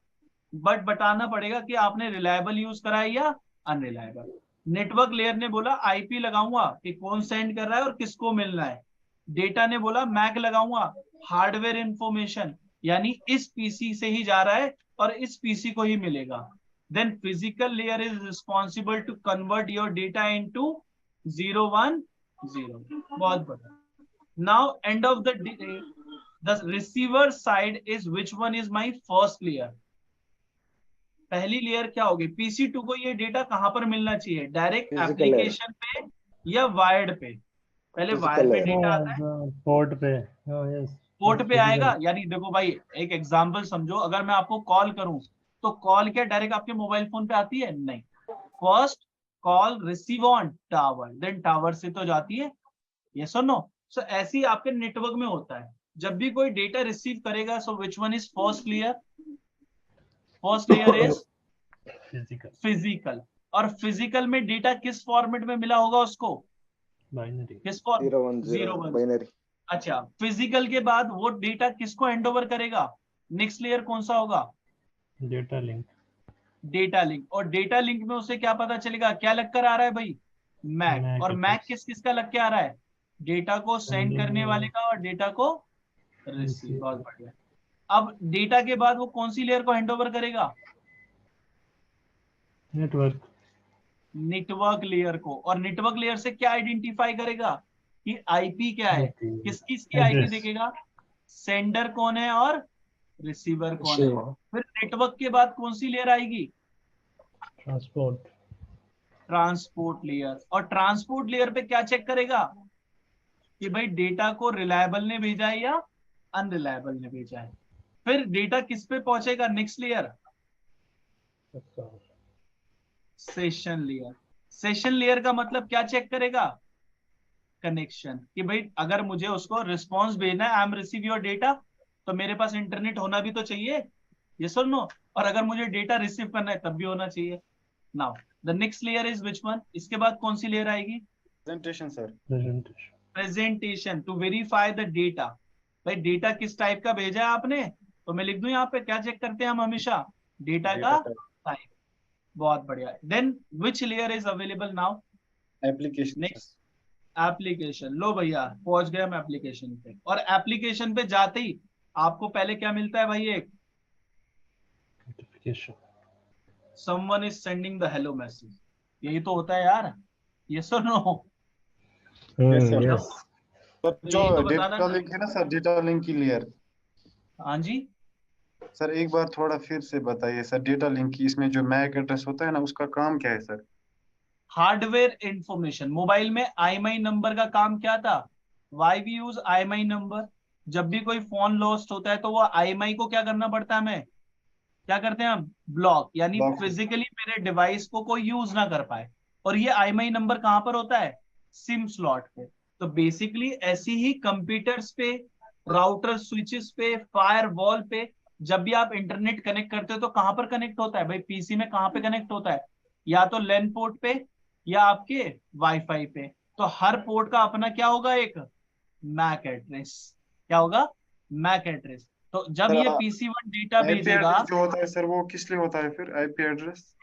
बट बताना पड़ेगा कि आपने रिलायबल यूज करा है या अनरिलायबल। नेटवर्क लेयर ने बोला आईपी लगाऊंगा कि कौन सेंड कर रहा है और किसको मिलना है। डेटा ने बोला मैक लगाऊंगा, हार्डवेयर इंफॉर्मेशन, यानी इस पीसी से ही जा रहा है और इस पीसी को ही मिलेगा। Then physical layer is responsible to convert your data into 010. बहुत बढ़िया। Now end of the day, the receiver side is which one is my first layer? पहली लेयर क्या होगी? PC2 को ये डेटा कहां पर मिलना चाहिए? डायरेक्ट Physical एप्लीकेशन पे या वायर्ड पे? पहले Physical वायर पे layer. डेटा आता है, पोर्ट पे यस पोर्ट पे आएगा। यानी देखो भाई, एक एग्जांपल समझो, अगर मैं आपको कॉल करूं तो कॉल क्या डायरेक्ट आपके मोबाइल फोन पे आती है? नहीं। First call receive on tower, then tower से तो जाती है। यस और नो? सो ऐसे ही आपके नेटवर्क में होता है, जब भी कोई डेटा रिसीव करेगा, so which one is first layer? First layer is physical physical. और फिजिकल में डेटा किस फॉर्मेट में मिला होगा उसको? बाइनरी किस फॉर्मेट? 010. Binary. अच्छा, फिजिकल के बाद वो डेटा किसको हैंड ओवर करेगा? नेक्स्ट लेयर कौन सा होगा? Data link data link. और डेटा लिंक में उसे क्या पता चलेगा क्या लग कर आ रहा है भाई? मैक। मैक और है मैक कुछ। किस किस का लग के आ रहा है? डेटा को सेंड Sending करने वाले का और डेटा को रिसीव। Receive। बहुत बढ़िया। अब डेटा के बाद वो कौन सी लेयर को हैंड ओवर करेगा? नेटवर्क नेटवर्क लेयर को। और नेटवर्क लेयर से क्या आइडेंटिफाई करेगा कि आईपी क्या है? किसकी इसकी आईपी Address। देखेगा? सेंडर कौन है और रिसीवर कौन है। Receiver। फिर नेटवर्क के बाद कौन सी लेयर आएगी? Transport transport layer. और ट्रांसपोर्ट लेयर पे क्या चेक करेगा कि भाई डेटा को रिलायबल ने भेजा है या अनरिलायबल ने भेजा है। फिर डेटा किस पे पहुंचेगा? Next layer session layer. Session layer का मतलब क्या चेक करेगा? कनेक्शन, कि भाई अगर मुझे उसको रिस्पॉन्स भेजना है, I am receive your data, तो मेरे पास इंटरनेट होना भी तो चाहिए। यस और नो? और अगर मुझे डेटा रिसीव करना है तब भी होना चाहिए। Now the next layer is which one? इसके बाद कौन सी लेयर आएगी? Presentation sir. Presentation presentation to verify the data. भाई डेटा किस टाइप का भेजा है आपने, तो मैं लिख दूं यहाँ पे क्या चेक करते हैं हम हमेशा? डेटा का टाइप। बहुत बढ़िया। Then which layer is available now? Application. Next application. लो भैया पहुंच गए हम एप्लीकेशन पे। और एप्लीकेशन पे जाते ही आपको पहले क्या मिलता है भाई? एक notification someone is sending the hello message। यही तो होता है यार। yes or no? Yes, sir। Yes sir जो यही तो बताना डेटा ना। लिंक है ना सर, डेटा लिंक की लेयर। हाँ जी। सर एक बार थोड़ा फिर से बताइए सर, डेटा लिंक की इसमें जो मैक एड्रेस होता है ना, उसका काम क्या है सर? Hardware information. मोबाइल में IMEI नंबर का काम क्या था? Why we use IMEI number? जब भी कोई फोन लॉस्ट होता है तो वो IMEI को क्या करना पड़ता है, हमें क्या करते हैं हम, ब्लॉक, यानी Block. फिजिकली मेरे डिवाइस को कोई यूज ना कर पाए। और ये IMEI नंबर कहां पर होता है, सिम स्लॉट पे। तो बेसिकली ऐसी ही कंप्यूटर्स पे, राउटर स्विचेस पे, फायरवॉल पे, जब भी आप इंटरनेट कनेक्ट करते हो तो कहां पर कनेक्ट होता है भाई, पीसी में कहां पे कनेक्ट होता है, या तो लैन पोर्ट पे या आपके वाईफाई पे। तो हर पोर्ट का अपना क्या होगा, एक मैक एड्रेस। क्या होगा, मैक एड्रेस। तो जब ये सर PC1 डेटा आईपी भेजेगा, एड्रेस जो होता है सर वो किस लिए होता है फिर IP address?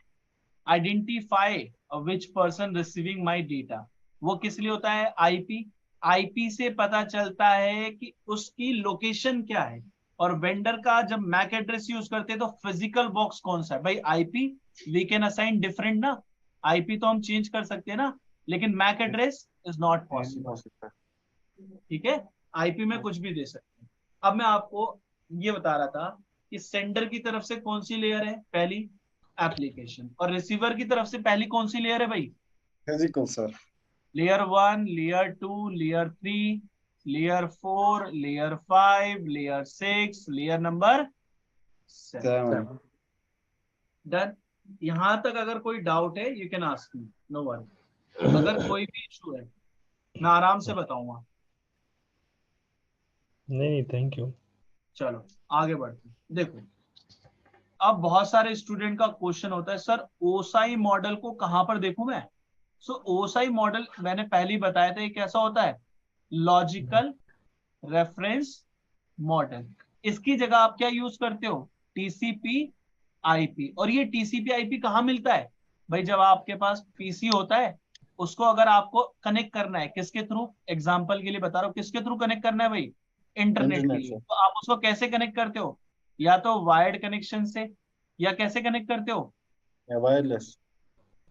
Identify which person receiving my data. वो किस लिए होता है, आईपी। आईपी से पता चलता है कि उसकी लोकेशन क्या है। और वेंडर का जब मैक एड्रेस यूज करते हैं तो फिजिकल बॉक्स कौन सा है भाई, IP we can assign different ना, आईपी तो हम चेंज कर सकते हैं ना, लेकिन मैक एड्रेस इज नॉट हो पॉसिबल। सकता है। ठीक है, आईपी में कुछ भी दे सकते हैं। अब मैं आपको ये बता रहा था कि सेंडर की तरफ से कौन सी लेयर है, पहली एप्लीकेशन, और रिसीवर की तरफ से पहली कौन सी लेयर है भाई, physical sir. Layer 1, layer 2, layer 3, layer 4, layer 5, layer 6, layer number 7। Done. यहां तक अगर कोई डाउट है you can ask me, no worry. अगर कोई भी इशू है मैं आराम से बताऊंगा। नहीं नहीं, थैंक यू। चलो आगे बढ़ते हैं। देखो, अब बहुत सारे स्टूडेंट का क्वेश्चन होता है, सर ओसाई मॉडल को कहां पर देखूं मैं। सो ओसाई मॉडल मैंने पहले ही बताया था, ये कैसा होता है, लॉजिकल रेफरेंस मॉडल। इसकी जगह आप क्या यूज करते हो, टीसीपी आईपी। और ये टीसीपी आईपी कहाँ मिलता है भाई, जब आपके पास पीसी होता है, उसको अगर आपको कनेक्ट करना है किसके थ्रू, एग्जांपल के लिए बता रहा हूँ, किसके थ्रू कनेक्ट करना है भाई, इंटरनेट के इंटरनेट लिए, सर। तो आप उसको कैसे कनेक्ट करते हो, या तो वायर्ड कनेक्शन से, या कैसे कनेक्ट करते हो, या वायरलेस।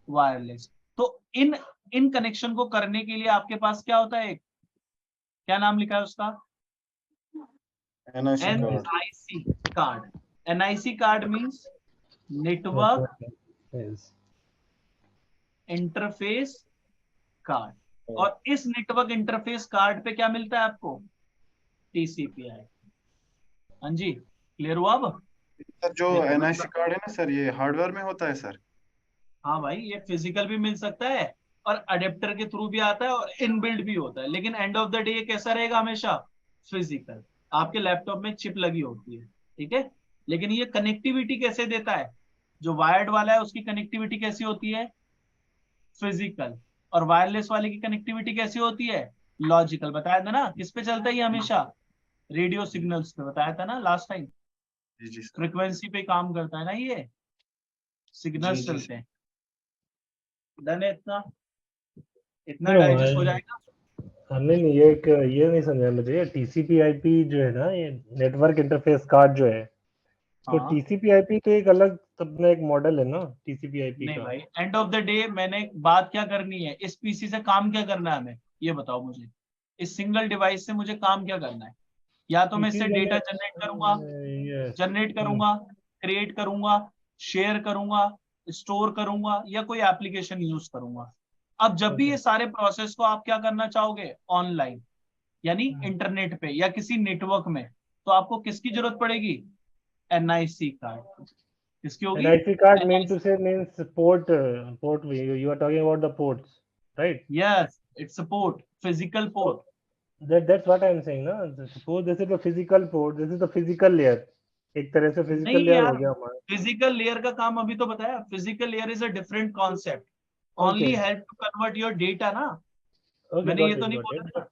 वायरलेस। तो इन इन कनेक्शन को करने के लिए आपके पास क्या होता है, क्या नाम लिखा है उसका, NIC card. NIC card. NIC card means network yes. Interface card. और इस नेटवर्क इंटरफेस कार्ड पे क्या मिलता है आपको, TCP/IP। हाँ जी, क्लियर हुआ अब। सर जो देखो, एनआईसी कार्ड है ना सर ये हार्डवेयर में होता है सर? हाँ भाई, ये फिजिकल भी मिल सकता है और अडेप्टर के थ्रू भी आता है और इनबिल्ट भी होता है, लेकिन एंड ऑफ द डे ये कैसा रहेगा, हमेशा फिजिकल। आपके लैपटॉप में चिप लगी होती है, ठीक है, लेकिन ये कनेक्टिविटी कैसे देता है, जो वायर्ड वाला है उसकी कनेक्टिविटी कैसी होती है, फिजिकल। और वायरलेस वाले की कनेक्टिविटी कैसी होती है, लॉजिकल। बताया था ना किस पे चलता है ये हमेशा, रेडियो सिग्नल्स पे, बताया था ना लास्ट टाइम, जी जी सर। फ्रिक्वेंसी पे काम करता है ना ये, जी सिग्नल्स जी चलते हैं। डन है इतना, इतना नहीं डाइजेस्ट हो जाएगा। नहीं नहीं, ये नहीं समझा मुझे, टीसीपी आईपी जो है ना, ये नेटवर्क इंटरफेस कार्ड जो है, तो हाँ, टीसीपी आईपी तो एक अलग अपना एक मॉडल है ना टीसीपी आईपी नहीं का। भाई, एंड ऑफ द डे मैंने बात क्या करनी है, इस पीसी से काम क्या करना है हमें, ये बताओ मुझे, इस सिंगल डिवाइस से मुझे काम क्या करना है। या तो मैं पीसी इससे डेटा यस। जनरेट करूंगा, क्रिएट करूंगा, शेयर करूंगा, स्टोर करूंगा, या कोई एप्लीकेशन यूज करूंगा। अब जब भी ओके। ये सारे प्रोसेस को आप क्या करना चाहोगे, ऑनलाइन, यानी इंटरनेट पे या किसी नेटवर्क में, तो आपको किसकी जरूरत पड़ेगी, NIC कार्ड। किसकी होगी, NIC card mean to NIC। से means port you are talking about the ports, right? Yes, it's port, physical port. That's what I'm saying ना, suppose this is the physical port, this is the physical layer, एक तरह से नहीं physical layer हो यार, गया हमारा। Physical layer का काम अभी तो बताया, physical layer is a different concept, only Okay, help to convert your data ना, okay, मैंने ये got तो it, नहीं got बोला it. ना।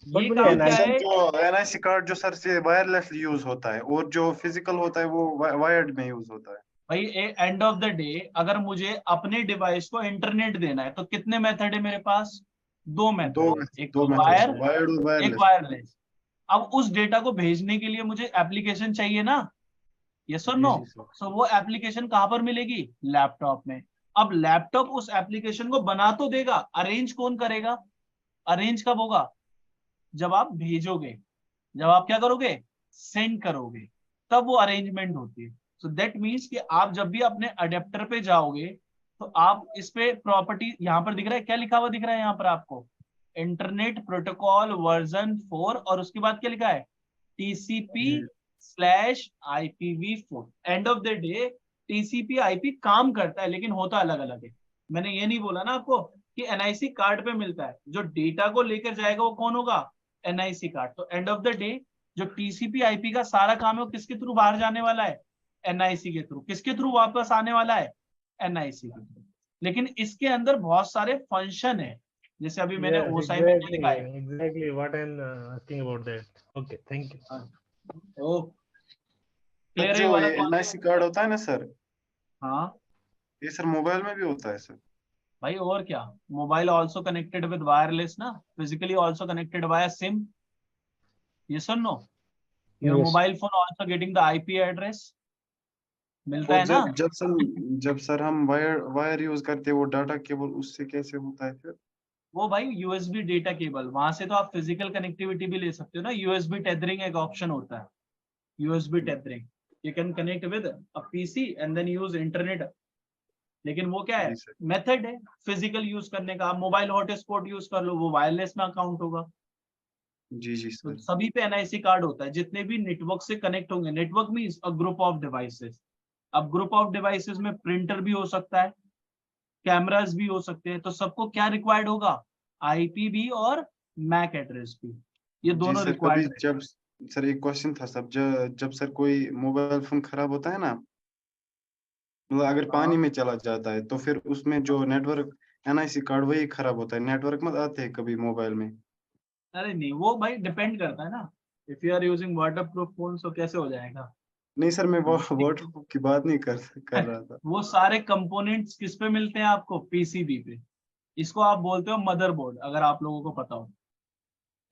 But ये मुझे काम क्या सर है, जो एनआईसी कार्ड जो सर से वायरलेस यूज होता है और जो फिजिकल होता है वो वायर्ड में यूज होता है। भाई एंड ऑफ द डे अगर मुझे अपने डिवाइस को इंटरनेट देना है तो कितने मेथड है मेरे पास, दो दो मेथड है, एक दो तो मेथड वायर, से वायर्ड और एक वायरलेस। वायरलेस। अब उस डेटा को भेजने के लिए मुझे एप्लीकेशन चाहिए ना, यस और जी नो। जी सर। सो वो एप्लीकेशन कहां पर मिलेगी, लैपटॉप में। अब लैपटॉप उस एप्लीकेशन को बना तो देगा, अरेंज कौन करेगा, अरेंज कब होगा, जब आप भेजोगे, जब आप क्या करोगे, सेंड करोगे, तब वो अरेंजमेंट होती है। सो दैट मीन्स कि आप जब भी अपने अडेप्टर पे जाओगे तो आप इस पे प्रॉपर्टी, यहां पर दिख रहा है क्या लिखा हुआ दिख रहा है यहाँ पर आपको, इंटरनेट प्रोटोकॉल वर्जन 4 और उसके बाद क्या लिखा है TCP/IPv4। End of the day TCP/IP काम करता है लेकिन होता अलग अलग है। मैंने ये नहीं बोला ना आपको कि NIC कार्ड पे मिलता है, जो डेटा को लेकर जाएगा वो कौन होगा, NIC कार्ड। तो एंड ऑफ द डे जो TCP/IP का सारा काम है वो किसके थ्रू बाहर जाने वाला है, NIC के थ्रू। किसके थ्रू वापस आने वाला है, NIC के थ्रू। लेकिन इसके अंदर बहुत सारे फंक्शन है, जैसे अभी मैंने Yes, OSI में exactly, लिखा है। exactly what I'm asking about that. Okay, thank you. Oh sir clear है ये जो वाला ये कॉन्सेप्ट? NIC कार्ड होता है ना सर, हाँ ये सर मोबाइल में भी होता है सर? भाई, और क्या, mobile also connected with wireless ना, physically also connected via SIM. Yes और no? Your Yes. Mobile phone also getting the IP address, मिलता और है ना। जब सर हम वायर यूज करते हैं वो डाटा केबल, उससे कैसे होता है फिर? वो भाई USB डेटा केबल, वहां से तो आप फिजिकल कनेक्टिविटी भी ले सकते हो ना। USB टेथरिंग एक ऑप्शन होता है, USB tethering. You can connect with a PC and then use internet. लेकिन वो क्या है, जी सर। मेथड है फिजिकल यूज करने का। आप मोबाइल हॉटस्पॉट यूज कर लो, वो वायरलेस में अकाउंट होगा। जी जी तो सर। सभी पे NIC कार्ड होता है, जितने भी नेटवर्क से कनेक्ट होंगे। Network means a group of devices. अब ग्रुप ऑफ डिवाइसेस में प्रिंटर भी हो सकता है, कैमरास भी हो सकते हैं। तो सबको क्या रिक्वायर्ड होगा, IP भी और MAC एड्रेस भी, ये जी दोनों सर, कभी रिक्वायर्ड। जब सर एक क्वेश्चन था सब, जब सर कोई मोबाइल फोन खराब होता है ना, मतलब अगर पानी हाँ में चला जाता है तो फिर उसमें जो नेटवर्क NIC कार्ड वही खराब होता है, नेटवर्क मत आते हैं कभी मोबाइल में? अरे नहीं, वो भाई डिपेंड करता है ना। If you are using waterproof phone तो कैसे हो जाएगा। नहीं सर, मैं वाटरप्रूफ की बात नहीं कर रहा था। वो सारे कंपोनेंट्स किस पे मिलते हैं आपको, PCB पे। इसको आप बोलते हो मदरबोर्ड, अगर आप लोगों को पता हो।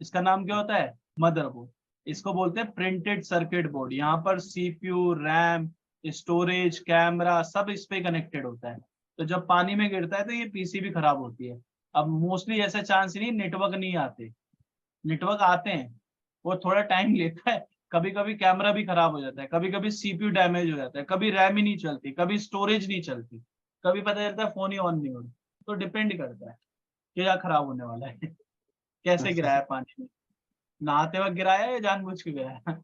इसका नाम क्या होता है, मदरबोर्ड। इसको बोलते हैं प्रिंटेड सर्किट बोर्ड। यहाँ पर CPU, रैम, स्टोरेज, कैमरा सब इस पे कनेक्टेड होता है। तो जब पानी में गिरता है तो ये PCB खराब होती है। अब मोस्टली ऐसा चांस ही नहीं नेटवर्क नहीं आते, नेटवर्क आते हैं, वो थोड़ा टाइम लेता है। कभी कभी कैमरा भी खराब हो जाता है, कभी कभी CPU डैमेज हो जाता है, कभी रैम ही नहीं चलती, कभी स्टोरेज नहीं चलती, कभी पता चलता है फोन ही ऑन नहीं हो रहा। तो डिपेंड करता है कि क्या खराब होने वाला है। कैसे अच्छा गिराया सर। पानी में, नहाते वक्त गिराया या जानबूझ के गिराया।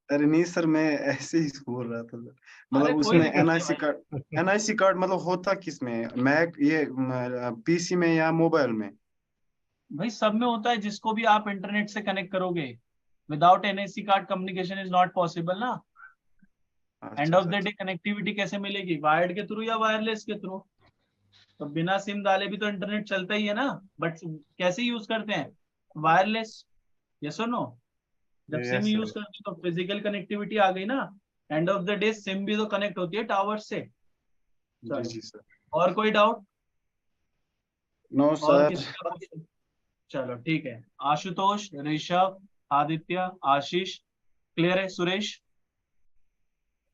अरे नहीं सर, मैं ऐसे ही बोल रहा था सर। अरे मतलब कोई उसमें दिक्कत नहीं NIC कार्ड, NIC कार्ड मतलब होता किस में, मैक ये PC में या मोबाइल में? भाई सब में होता है, जिसको भी आप इंटरनेट से कनेक्ट करोगे। Without NIC card communication is not possible ना। एंड अच्छा ऑफ अच्छा द डे अच्छा। कनेक्टिविटी कैसे मिलेगी, वायर्ड के थ्रू या वायरलेस के थ्रू। तो बिना सिम डाले भी तो इंटरनेट चलता ही है ना, बट कैसे यूज करते हैं, वायरलेस। यस और नो? जब सिम यस यूज सर। करते हैं तो फिजिकल कनेक्टिविटी आ गई ना। End of the day SIM भी तो कनेक्ट होती है टावर से। जी चलो, जी सर। और कोई डाउट, नो और सर। किसी का क्वेश्चन? चलो ठीक है, आशुतोष, ऋषभ, आदित्य, आशीष, क्लियर है? सुरेश,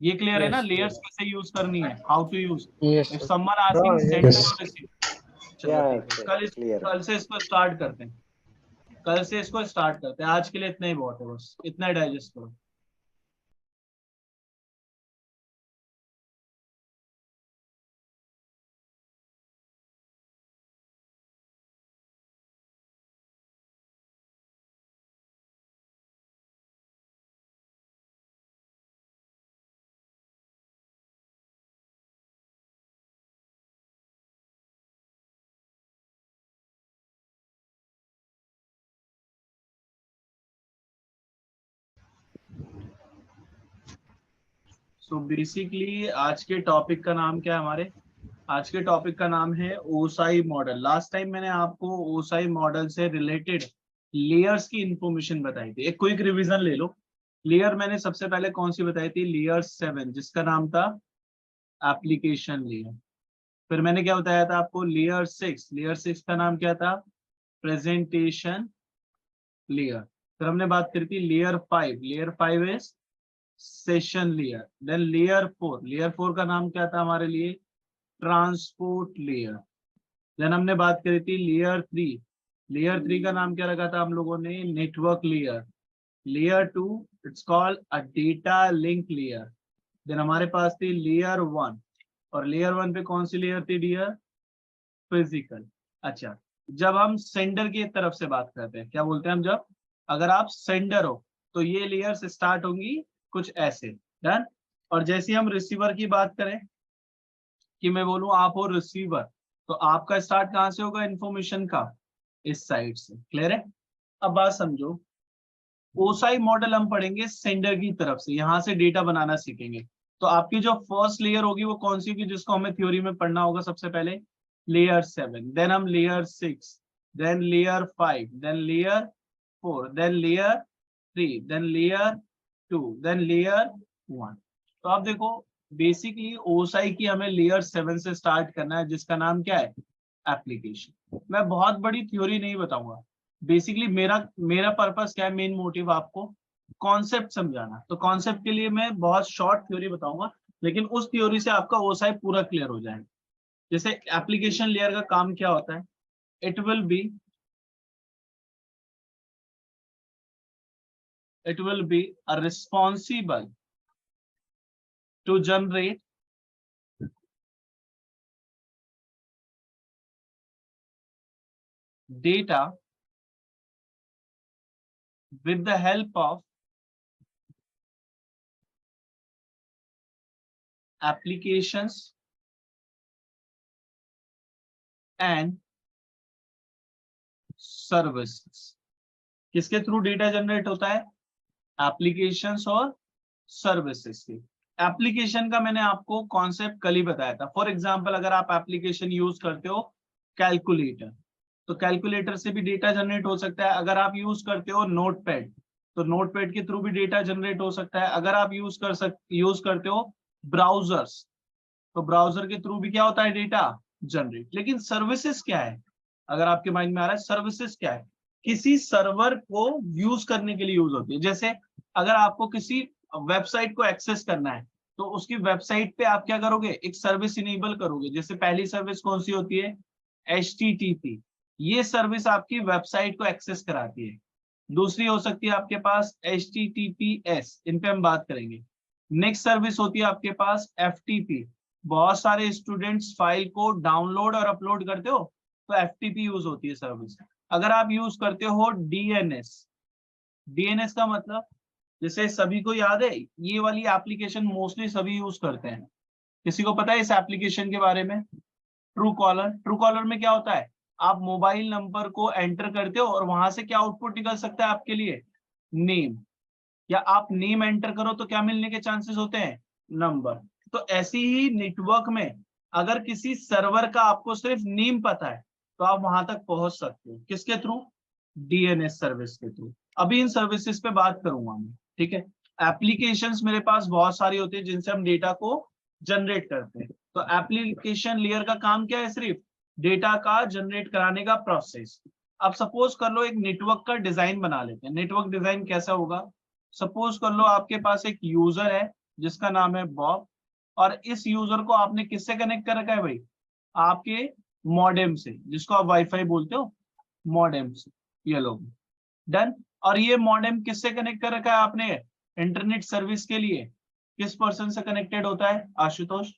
ये क्लियर है ना, Yes, लेयर्स yes. कैसे यूज करनी है, how to use. Yes, if sir. Someone Oh, asking send yes. और रिसीव। चलो Yeah, ठीक है, it's clear. कल से इसको स्टार्ट करते हैं। कल से इसको स्टार्ट करते हैं, आज के लिए इतना ही बहुत है, बस इतना ही डाइजेस्ट करो। सो बेसिकली आज के टॉपिक का नाम क्या है हमारे, आज के टॉपिक का नाम है ओसाई मॉडल। लास्ट टाइम मैंने आपको ओसाई मॉडल से रिलेटेड लेयर्स की इंफॉर्मेशन बताई थी। एक क्विक रिवीजन ले लो। लेयर मैंने सबसे पहले कौन सी बताई थी, लेयर 7, जिसका नाम था एप्लीकेशन लेयर। फिर मैंने क्या बताया था आपको, लेयर 6, लेयर 6 का नाम क्या था, प्रेजेंटेशन लेयर। फिर हमने बात करी थी layer 5, layer 5 is session layer. Then layer 4, layer 4 का नाम क्या था हमारे लिए, ट्रांसपोर्ट लेयर। देन हमने बात करी थी लेयर 3, लेयर 3 का नाम क्या रखा था हम लोगों ने, network layer. Layer 2 it's called a data link layer. Then हमारे पास थी लेयर 1, और लेयर 1 पे कौन सी लेयर थी डियर, फिजिकल। अच्छा, जब हम सेंडर की तरफ से बात करते हैं, क्या बोलते हैं हम, जब अगर आप सेंडर हो तो ये लेयर्स स्टार्ट होंगी कुछ ऐसे, डन। और जैसे हम रिसीवर की बात करें कि मैं बोलूं आप हो रिसीवर, तो आपका स्टार्ट कहां से होगा इन्फॉर्मेशन का, इस साइड से। क्लियर है? अब बात समझो, ओसाई मॉडल हम पढ़ेंगे सेंडर की तरफ से, यहां से डेटा बनाना सीखेंगे। तो आपकी जो फर्स्ट लेयर होगी वो कौन सी होगी, जिसको हमें थ्योरी में पढ़ना होगा सबसे पहले, लेयर 7, देन हम layer 6, then layer 5, then layer 4, then layer 3, then layer 2, then layer 1। तो आप देखो बेसिकली ओसाई की हमें लेयर 7 से स्टार्ट करना है, जिसका नाम क्या है, एप्लीकेशन। मैं बहुत बड़ी थ्योरी नहीं बताऊंगा, बेसिकली मेरा मेरा पर्पस क्या है, मेन मोटिव आपको कॉन्सेप्ट समझाना। तो कॉन्सेप्ट के लिए मैं बहुत शॉर्ट थ्योरी बताऊंगा, लेकिन उस थ्योरी से आपका ओसाई पूरा क्लियर हो जाएगा। जैसे एप्लीकेशन लेयर का काम क्या होता है, it will be responsible to generate data with the help of applications and services। किसके थ्रू डेटा जनरेट होता है, एप्लीकेशंस और सर्विसेज के। एप्लीकेशन का मैंने आपको कॉन्सेप्ट कल ही बताया था। फॉर एग्जांपल अगर आप एप्लीकेशन यूज करते हो कैलकुलेटर, तो कैलकुलेटर से भी डेटा जनरेट हो सकता है। अगर आप यूज करते हो नोटपैड, तो नोटपैड के थ्रू भी डेटा जनरेट हो सकता है। अगर आप यूज करते हो ब्राउजर्स, तो ब्राउजर के थ्रू भी क्या होता है, डेटा जनरेट। लेकिन सर्विसेज क्या है, अगर आपके माइंड में आ रहा है सर्विसेज क्या है, किसी सर्वर को यूज करने के लिए यूज होती है। जैसे अगर आपको किसी वेबसाइट को एक्सेस करना है, तो उसकी वेबसाइट पे आप क्या करोगे, एक सर्विस इनेबल करोगे। जैसे पहली सर्विस कौन सी होती है, HTTP, ये सर्विस आपकी वेबसाइट को एक्सेस कराती है। दूसरी हो सकती है आपके पास HTTPS, इन पे हम बात करेंगे। नेक्स्ट सर्विस होती है आपके पास FTP, बहुत सारे स्टूडेंट्स फाइल को डाउनलोड और अपलोड करते हो, तो FTP यूज होती है सर्विस। अगर आप यूज करते हो DNS का मतलब, जैसे सभी को याद है ये वाली एप्लीकेशन मोस्टली सभी यूज करते हैं। किसी को पता है इस एप्लीकेशन के बारे में, ट्रू कॉलर में क्या होता है, आप मोबाइल नंबर को एंटर करते हो और वहां से क्या आउटपुट निकल सकता है आपके लिए, नेम, या आप नेम एंटर करो तो क्या मिलने के चांसेस होते हैं, नंबर। तो ऐसे ही नेटवर्क में अगर किसी सर्वर का आपको सिर्फ नेम पता है, तो आप वहां तक पहुंच सकते हो, किसके थ्रू, DNS सर्विस के थ्रू। अभी इन सर्विसेज पे बात करूंगा मैं, ठीक है। एप्लीकेशंस मेरे पास बहुत सारी होती है जिनसे हम डेटा को जनरेट करते हैं। तो एप्लीकेशन लेयर का काम क्या है, सिर्फ डेटा का जनरेट कराने का प्रोसेस। अब सपोज कर लो एक नेटवर्क का डिजाइन बना लेते हैं। नेटवर्क डिजाइन कैसा होगा, सपोज कर लो आपके पास एक यूजर है जिसका नाम है बॉब, और इस यूजर को आपने किससे कनेक्ट कर रखा है भाई, आपके मॉडेम से, जिसको आप वाईफाई बोलते हो, मॉडेम से, ये लोग, डन। और ये मॉडेम किससे कनेक्ट कर रखा है आपने, इंटरनेट सर्विस के लिए। किस पर्सन से कनेक्टेड होता है Ashutosh,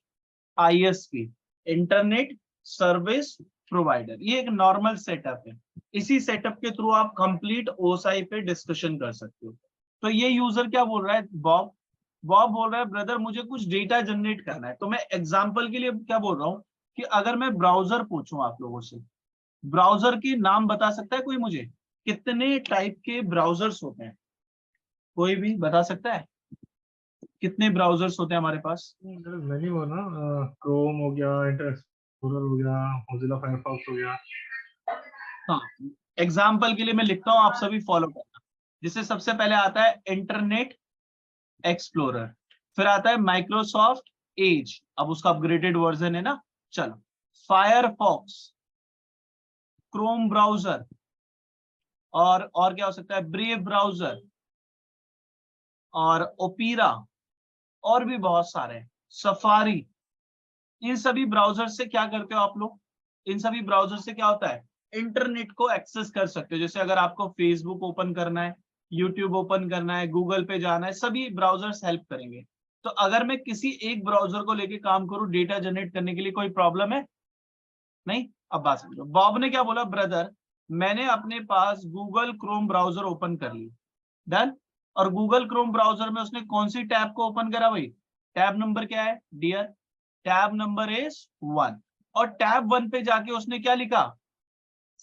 ISP, internet service provider. ये एक नॉर्मल सेटअप है। इसी सेटअप के थ्रू आप कंप्लीट ओसाई पे डिस्कशन कर सकते हो। तो ये यूजर क्या बोल रहा है, बॉब बोल रहा है ब्रदर मुझे कुछ डेटा जनरेट करना है। तो मैं एग्जांपल के लिए क्या बोल रहा हूँ कि अगर मैं ब्राउजर पूछूं आप लोगों से, ब्राउजर के नाम बता सकता है कोई मुझे, कितने टाइप के ब्राउजर्स होते हैं, कोई भी बता सकता है कितने ब्राउजर्स होते हैं हमारे पास? मैंने वो ना क्रोम हो गया, इंटरनेट एक्सप्लोरर हो गया, मोजिला फायरफॉक्स हो गया। हाँ, एग्जाम्पल के लिए मैं लिखता हूँ, आप सभी फॉलो करना। जिससे सबसे पहले आता है इंटरनेट एक्सप्लोरर, फिर आता है माइक्रोसॉफ्ट एज, अब उसका अपग्रेडेड वर्जन है ना, चलो, फायरफॉक्स, क्रोम ब्राउजर, और क्या हो सकता है, ब्रेव ब्राउजर, और ओपेरा, और भी बहुत सारे, सफारी। इन सभी ब्राउजर से क्या करते हो आप लोग, इन सभी ब्राउजर से क्या होता है, इंटरनेट को एक्सेस कर सकते हो। जैसे अगर आपको फेसबुक ओपन करना है, यूट्यूब ओपन करना है, गूगल पे जाना है, सभी ब्राउजर्स हेल्प करेंगे। तो अगर मैं किसी एक ब्राउजर को लेके काम करूं डेटा जनरेट करने के लिए, कोई प्रॉब्लम है? नहीं। अब बात समझो, बॉब ने क्या बोला, ब्रदर मैंने अपने पास गूगल क्रोम ब्राउजर ओपन कर ली, डन। और गूगल क्रोम ब्राउजर में उसने कौन सी टैब को ओपन करा भाई, टैब नंबर क्या है डियर, टैब नंबर इज 1, और टैब 1 पे जाके उसने क्या लिखा,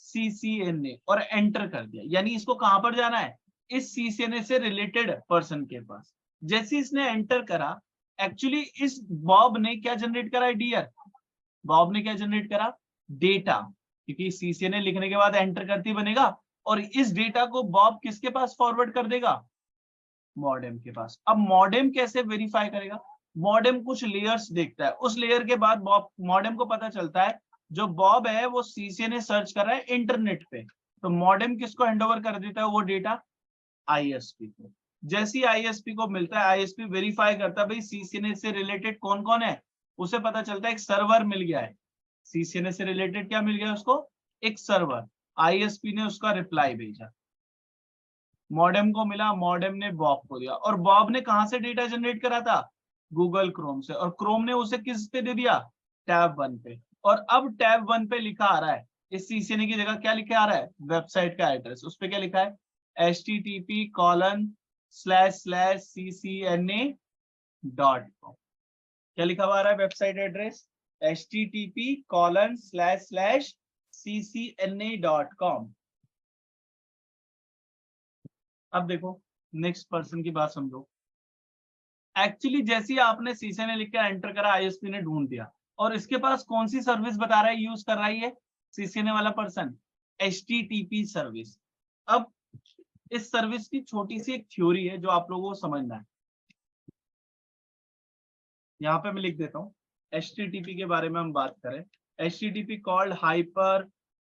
CCNA, और एंटर कर दिया। यानी इसको कहां पर जाना है, इस CCNA से रिलेटेड पर्सन के पास। जैसे इसने एंटर करा, एक्चुअली इस बॉब ने क्या जनरेट करा है डियर, बॉब ने क्या जनरेट करा, डेटा, क्योंकि CCNA लिखने के बाद एंटर करती बनेगा, और इस डेटा को बॉब किसके पास फॉरवर्ड कर देगा, मॉडेम के पास। अब मॉडेम कैसे वेरीफाई करेगा, मॉडेम कुछ लेयर्स देखता है, उस लेयर के बाद बॉब, मॉडेम को पता चलता है जो बॉब है वो CCNA सर्च कर रहा है इंटरनेट पे, तो मॉडेम किसको हैंडओवर कर देता है वो डेटा, ISP को। जैसे ही ISP को मिलता है, ISP वेरीफाई करता है भाई CCNA से रिलेटेड कौन कौन है, उसे पता चलता है एक सर्वर मिल गया है, CCNA से रिलेटेड क्या मिल गया उसको, एक सर्वर। ISP ने उसका रिप्लाई भेजा, मॉडेम को मिला, मॉडेम ने बॉब को दिया, और बॉब ने कहां से डेटा जनरेट करा था, गूगल क्रोम से, और क्रोम ने उसे किस पे दे दिया, टैब 1 पे। और अब टैब 1 पे लिखा आ रहा है, इस CCNA की जगह क्या लिखा आ रहा है, वेबसाइट का एड्रेस, उस पे क्या लिखा है, http://ccna.com। क्या लिखा हुआ आ रहा है वेबसाइट एड्रेस, http://ccna.com। अब देखो नेक्स्ट पर्सन की बात समझो, एक्चुअली जैसे ही आपने CCNA लिख के एंटर करा, ISP ने ढूंढ दिया, और इसके पास कौन सी सर्विस बता रहा है यूज कर रही है CCNA वाला पर्सन, HTTP सर्विस। अब इस सर्विस की छोटी सी एक थ्योरी है जो आप लोगों को समझना है, यहाँ पे मैं लिख देता हूँ। HTTP के बारे में हम बात करें, HTTP called hyper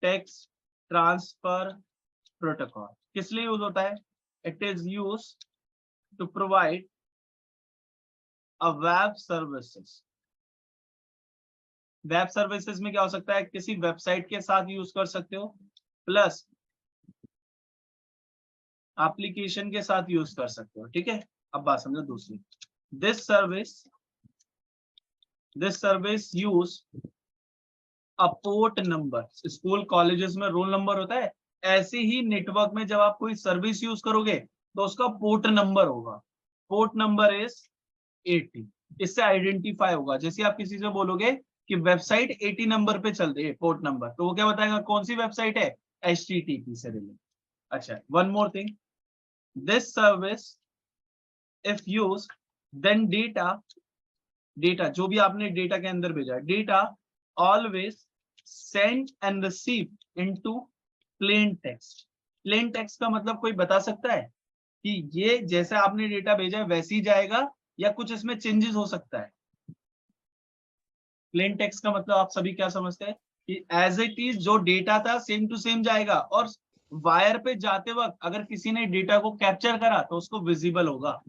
text transfer protocol, किस लिए यूज होता है, it is use to provide a web services. Web services में क्या हो सकता है, किसी वेबसाइट के साथ यूज कर सकते हो, प्लस एप्लीकेशन के साथ यूज कर सकते हो, ठीक है। अब बात समझो दूसरी, this service use a port number. School colleges में रोल नंबर होता है, ऐसे ही नेटवर्क में जब आप कोई सर्विस यूज करोगे तो उसका पोर्ट नंबर होगा, पोर्ट नंबर इज 80, इससे आइडेंटिफाई होगा। जैसे आप किसी से बोलोगे कि वेबसाइट 80 नंबर पे चल रही है, पोर्ट नंबर, तो वो क्या बताएगा कौन सी वेबसाइट है, HTTP से रिलेटेड। अच्छा, one more thing, this service if use then data जो भी आपने डेटा के अंदर भेजा, data always send and receive into plain text. Plain text का मतलब कोई बता सकता है कि ये जैसे आपने डेटा भेजा है वैसे ही जाएगा, या कुछ इसमें चेंजेस हो सकता है। प्लेन टेक्स्ट का मतलब आप सभी क्या समझते हैं कि एज इट इज जो डेटा था सेम टू सेम जाएगा, और वायर पे जाते वक्त अगर किसी ने डेटा को कैप्चर करा तो उसको विजिबल होगा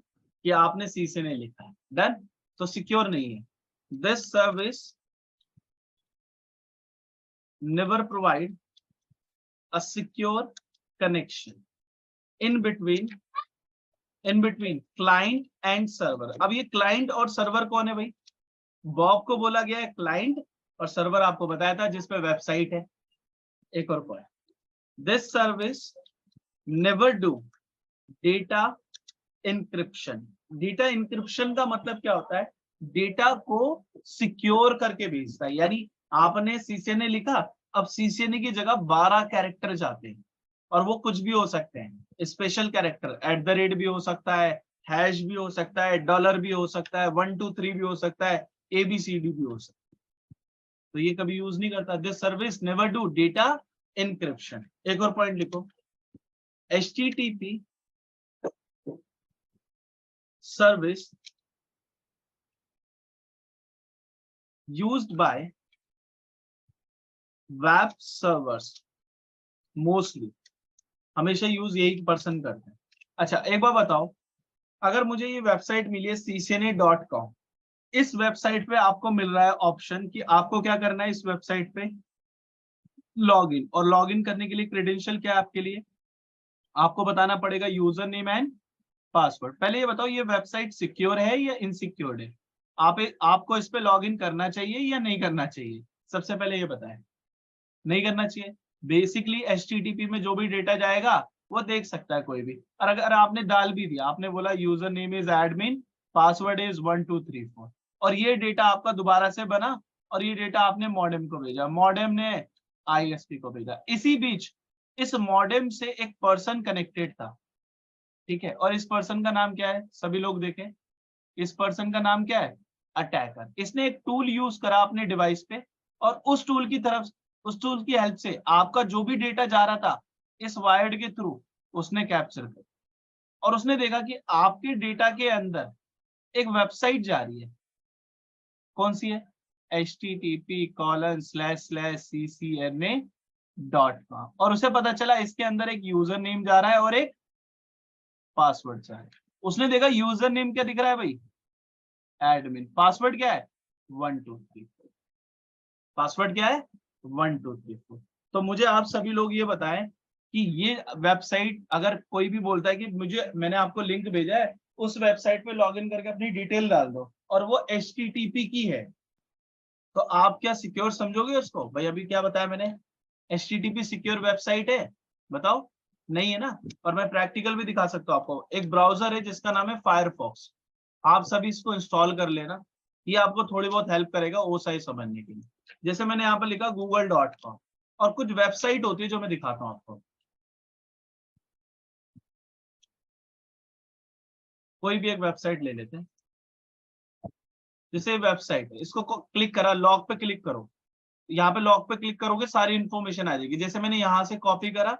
कि आपने CCNA लिखा है, डन। तो सिक्योर नहीं है। This service never provide a secure connection in between client and server. अब ये क्लाइंट और सर्वर कौन है भाई, बॉब को बोला गया है क्लाइंट, और सर्वर आपको बताया था जिसपे वेबसाइट है। एक और point, this service never do data encryption. Data encryption का मतलब क्या होता है, डेटा को सिक्योर करके भेजता है। यानी आपने CCNA लिखा, अब CCNA की जगह 12 कैरेक्टर जाते हैं, और वो कुछ भी हो सकते हैं, स्पेशल कैरेक्टर @ भी हो सकता है, हैश भी हो सकता है, डॉलर भी हो सकता है, 1 2 3 भी हो सकता है, ABCD भी हो सकता है, तो ये कभी यूज नहीं करता। This service never do data encryption. एक और पॉइंट लिखो, HTTP service used by web servers mostly, हमेशा यूज यही पर्सन करते हैं। अच्छा एक बार बताओ, अगर मुझे ये वेबसाइट मिली है CCNA.com, इस वेबसाइट पे आपको मिल रहा है ऑप्शन कि आपको क्या करना है, इस वेबसाइट पे लॉगिन, और लॉगिन करने के लिए क्रेडेंशियल क्या है आपके लिए, आपको बताना पड़ेगा यूजर नेम एंड पासवर्ड। पहले ये बताओ ये वेबसाइट सिक्योर है या इनसिक्योर्ड है, आपको इस पे लॉगिन करना चाहिए या नहीं करना चाहिए, सबसे पहले ये बताएं। नहीं करना चाहिए। बेसिकली HTTP में जो भी डेटा जाएगा वो देख सकता है कोई भी। और अगर आपने डाल भी दिया, आपने बोला user name is admin, password is 1234, और ये डेटा आपका दोबारा से बना और ये डेटा आपने मॉडेम को भेजा, मॉडेम ने ISP को भेजा, इसी बीच इस मॉडेम से एक पर्सन कनेक्टेड था, ठीक है, और इस पर्सन का नाम क्या है, सभी लोग देखें, इस पर्सन का नाम क्या है, अटैकर। इसने एक टूल यूज करा अपने डिवाइस पे, और उस टूल की हेल्प से आपका जो भी डेटा जा रहा था इस वायर्ड के थ्रू उसने कैप्चर कर, और उसने देखा कि आपके डेटा के अंदर एक वेबसाइट जा रही है। कौन सी है? http://ccna.com, और उसे पता चला इसके अंदर एक यूजर नेम जा रहा है और एक पासवर्ड जा रहा है। उसने देखा यूजर नेम क्या दिख रहा है भाई, एडमिन, पासवर्ड क्या है 1234, पासवर्ड क्या है 1234। तो मुझे आप सभी लोग ये बताएं कि ये वेबसाइट, अगर कोई भी बोलता है कि मैंने आपको लिंक भेजा है, उस वेबसाइट पे लॉगिन करके अपनी डिटेल डाल दो, और वो HTTP की है, तो आप क्या सिक्योर समझोगे उसको? भाई अभी क्या बताया मैंने, HTTP सिक्योर वेबसाइट है? बताओ, नहीं है ना। और मैं प्रैक्टिकल भी दिखा सकता हूँ आपको। एक ब्राउजर है जिसका नाम है फायरफॉक्स, आप सभी इसको इंस्टॉल कर लेना, ये आपको थोड़ी बहुत हेल्प करेगा OSI समझने के लिए। जैसे मैंने यहाँ पर लिखा google.com, और कुछ वेबसाइट होती है जो मैं दिखाता हूँ आपको। कोई भी एक वेबसाइट ले लेते हैं, जैसे वेबसाइट है, इसको क्लिक करा, लॉग पे क्लिक करो, यहाँ पे लॉग पे क्लिक करोगे सारी इंफॉर्मेशन आ जाएगी। जैसे मैंने यहाँ से कॉपी करा,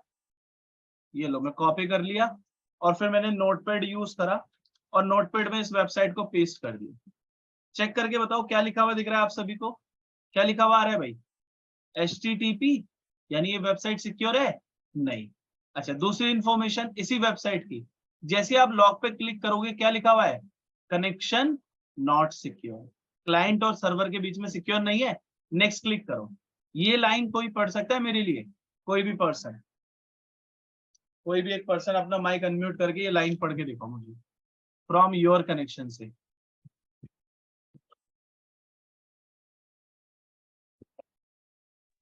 ये लो मैं कॉपी कर लिया, और फिर मैंने नोटपैड यूज करा और नोटपैड में इस वेबसाइट को पेस्ट कर दिया। चेक करके बताओ क्या लिखा हुआ दिख रहा है आप सभी को, क्या लिखा हुआ आ रहा है भाई, HTTP, यानी ये वेबसाइट सिक्योर है? नहीं। अच्छा, दूसरी इंफॉर्मेशन इसी वेबसाइट की, जैसे आप लॉग पे क्लिक करोगे क्या लिखा हुआ है, कनेक्शन नॉट सिक्योर, क्लाइंट और सर्वर के बीच में सिक्योर नहीं है। नेक्स्ट क्लिक करो, ये लाइन कोई पढ़ सकता है मेरे लिए? कोई भी पर्सन, कोई भी एक पर्सन अपना माइक अनम्यूट करके ये लाइन पढ़ के दिखाओ मुझे, फ्रॉम योर कनेक्शन से।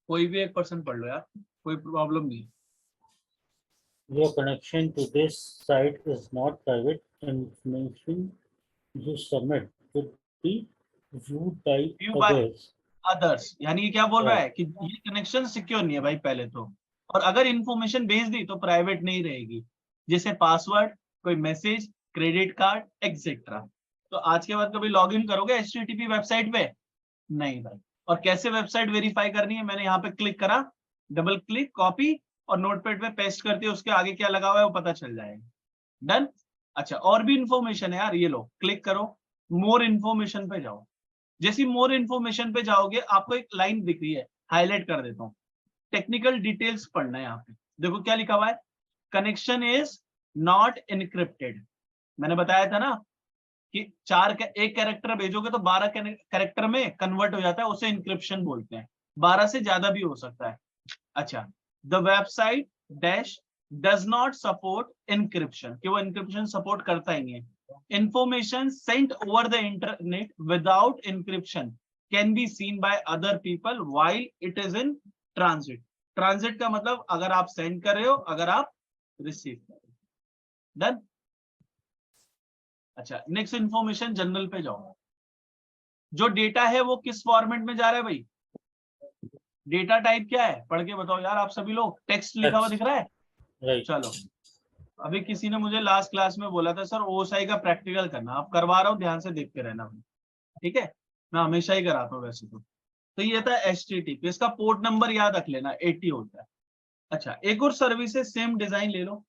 कोई भी एक पर्सन पढ़ लो यार, कोई प्रॉब्लम नहीं। Your connection to this site is not private. Information you submit could be viewed by others. Others, यानी ये क्या बोल रहा है कि ये कनेक्शन सिक्योर नहीं है भाई पहले तो, और अगर इंफॉर्मेशन भेज दी तो प्राइवेट नहीं रहेगी, जैसे पासवर्ड, कोई मैसेज, क्रेडिट कार्ड एक्सेट्रा। तो आज के बाद कभी लॉगिन करोगे HTTP वेबसाइट पे? नहीं भाई। और कैसे वेबसाइट वेरीफाई करनी है, मैंने यहाँ पे क्लिक करा, डबल क्लिक, कॉपी, और नोटपैड पे पेस्ट करते उसके आगे क्या लगा हुआ है वो पता चल जाएगा। डन। अच्छा, और भी इंफॉर्मेशन है यार, ये लो क्लिक करो, मोर इन्फॉर्मेशन पे जाओ। जैसी मोर इन्फॉर्मेशन पे जाओगे आपको एक लाइन दिख रही है, हाईलाइट कर देता हूँ, टेक्निकल डिटेल्स पढ़ना है यहाँ पे। देखो क्या लिखा हुआ है, कनेक्शन इज नॉट इनक्रिप्टेड। मैंने बताया था ना कि एक कैरेक्टर भेजोगे तो 12 कैरेक्टर में कन्वर्ट हो जाता है, उसे इंक्रिप्शन बोलते हैं, 12 से ज्यादा भी हो सकता है। अच्छा, the website dash does not support encryption, कि वो इंक्रिप्शन सपोर्ट करता ही नहीं है। Information sent over the internet without encryption can be seen by other people while it is in transit. Transit का मतलब अगर आप सेंड कर रहे हो, अगर आप रिसीव कर रहे हो। डन। अच्छा, नेक्स्ट इंफॉर्मेशन जनरल पे जाओ। जो डेटा है वो किस फॉर्मेट में जा रहा है भाई, डेटा टाइप क्या है, पढ़ के बताओ यार आप सभी लोग। टेक्स्ट लिखा हुआ दिख रहा है? Right. चलो, अभी किसी ने मुझे लास्ट क्लास में बोला था सर OSI का प्रैक्टिकल करना, आप करवा रहा हूँ, ध्यान से देखते रहना भाई, ठीक है, मैं हमेशा ही कराता हूँ वैसे तो ये था HTTP, इसका पोर्ट नंबर याद रख लेना 80 होता है। अच्छा, एक और सर्विसेज सेम डिजाइन ले लो,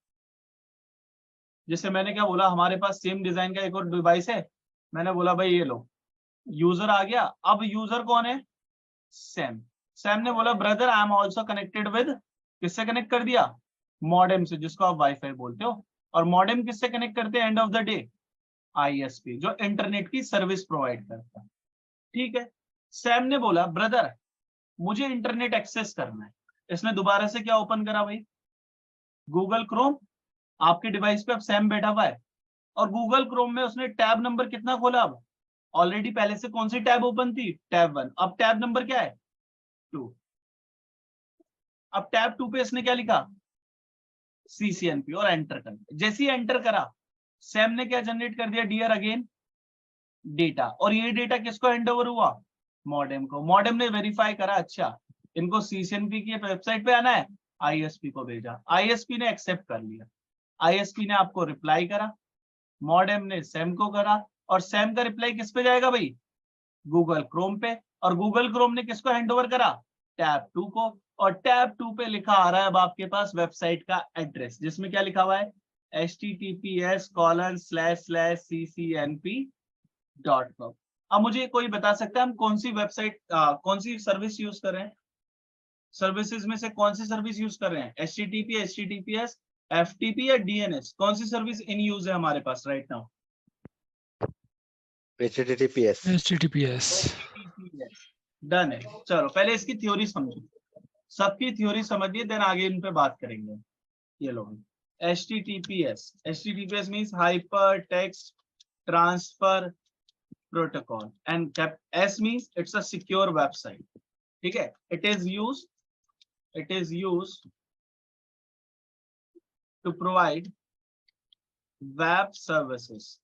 जैसे मैंने क्या बोला, हमारे पास सेम डिजाइन का एक और डिवाइस है, मैंने बोला भाई ये लो, यूजर आ गया। अब यूजर कौन है, सैम। सैम ने बोला brother I am also connected with, किससे कनेक्ट कर दिया, मॉडेम से, जिसको आप वाईफाई बोलते हो। और मॉडेम किससे कनेक्ट करते हैं end of the day, ISP, जो इंटरनेट की सर्विस प्रोवाइड करता है, ठीक है। सैम ने बोला ब्रदर मुझे इंटरनेट एक्सेस करना है, इसने दोबारा से क्या ओपन करा भाई, गूगल क्रोम। आपके डिवाइस पे अब सैम बैठा हुआ है, और गूगल क्रोम में उसने टैब नंबर कितना खोला, अब ऑलरेडी पहले से कौन सी टैब ओपन थी, टैब 1, अब टैब नंबर क्या है 2। अब टैब 2 पे इसने क्या लिखा, CCNP, और एंटर कर दिया। जैसे ही एंटर करा, सैम ने क्या जनरेट कर दिया, डियर अगेन डेटा, और ये डेटा किसको हैंड ओवर हुआ, मॉडेम को। मॉडेम ने वेरीफाई करा, अच्छा इनको CCNP की वेबसाइट पे आना है, ISP को भेजा, ISP ने एक्सेप्ट कर लिया, ISP ने आपको रिप्लाई करा, मॉडेम ने सैम को करा, और सैम का रिप्लाई किस पे जाएगा भाई, गूगल क्रोम पे, और गूगल क्रोम ने किसको हैंड ओवर करा, टैब 2 को, और टैब 2 पे लिखा आ रहा है अब आपके पास वेबसाइट का एड्रेस, जिसमें क्या लिखा हुआ है, https://ccnp.com। अब मुझे कोई बता सकता है हम कौन सी वेबसाइट कौन सी सर्विस यूज कर रहे हैं, सर्विसेज में से कौन सी सर्विस यूज कर रहे हैं, HTTP, HTTPS, FTP या DNS, कौन सी सर्विस इन यूज है हमारे पास राइट नाउ, HTTPS। डन है। चलो पहले इसकी थ्योरी समझो, सबकी थ्योरी समझिए, देन आगे इन पे बात करेंगे। ये लोग HTTPS means hyper text transfer protocol, and S means it's a secure website, ठीक है। It is used to provide web services,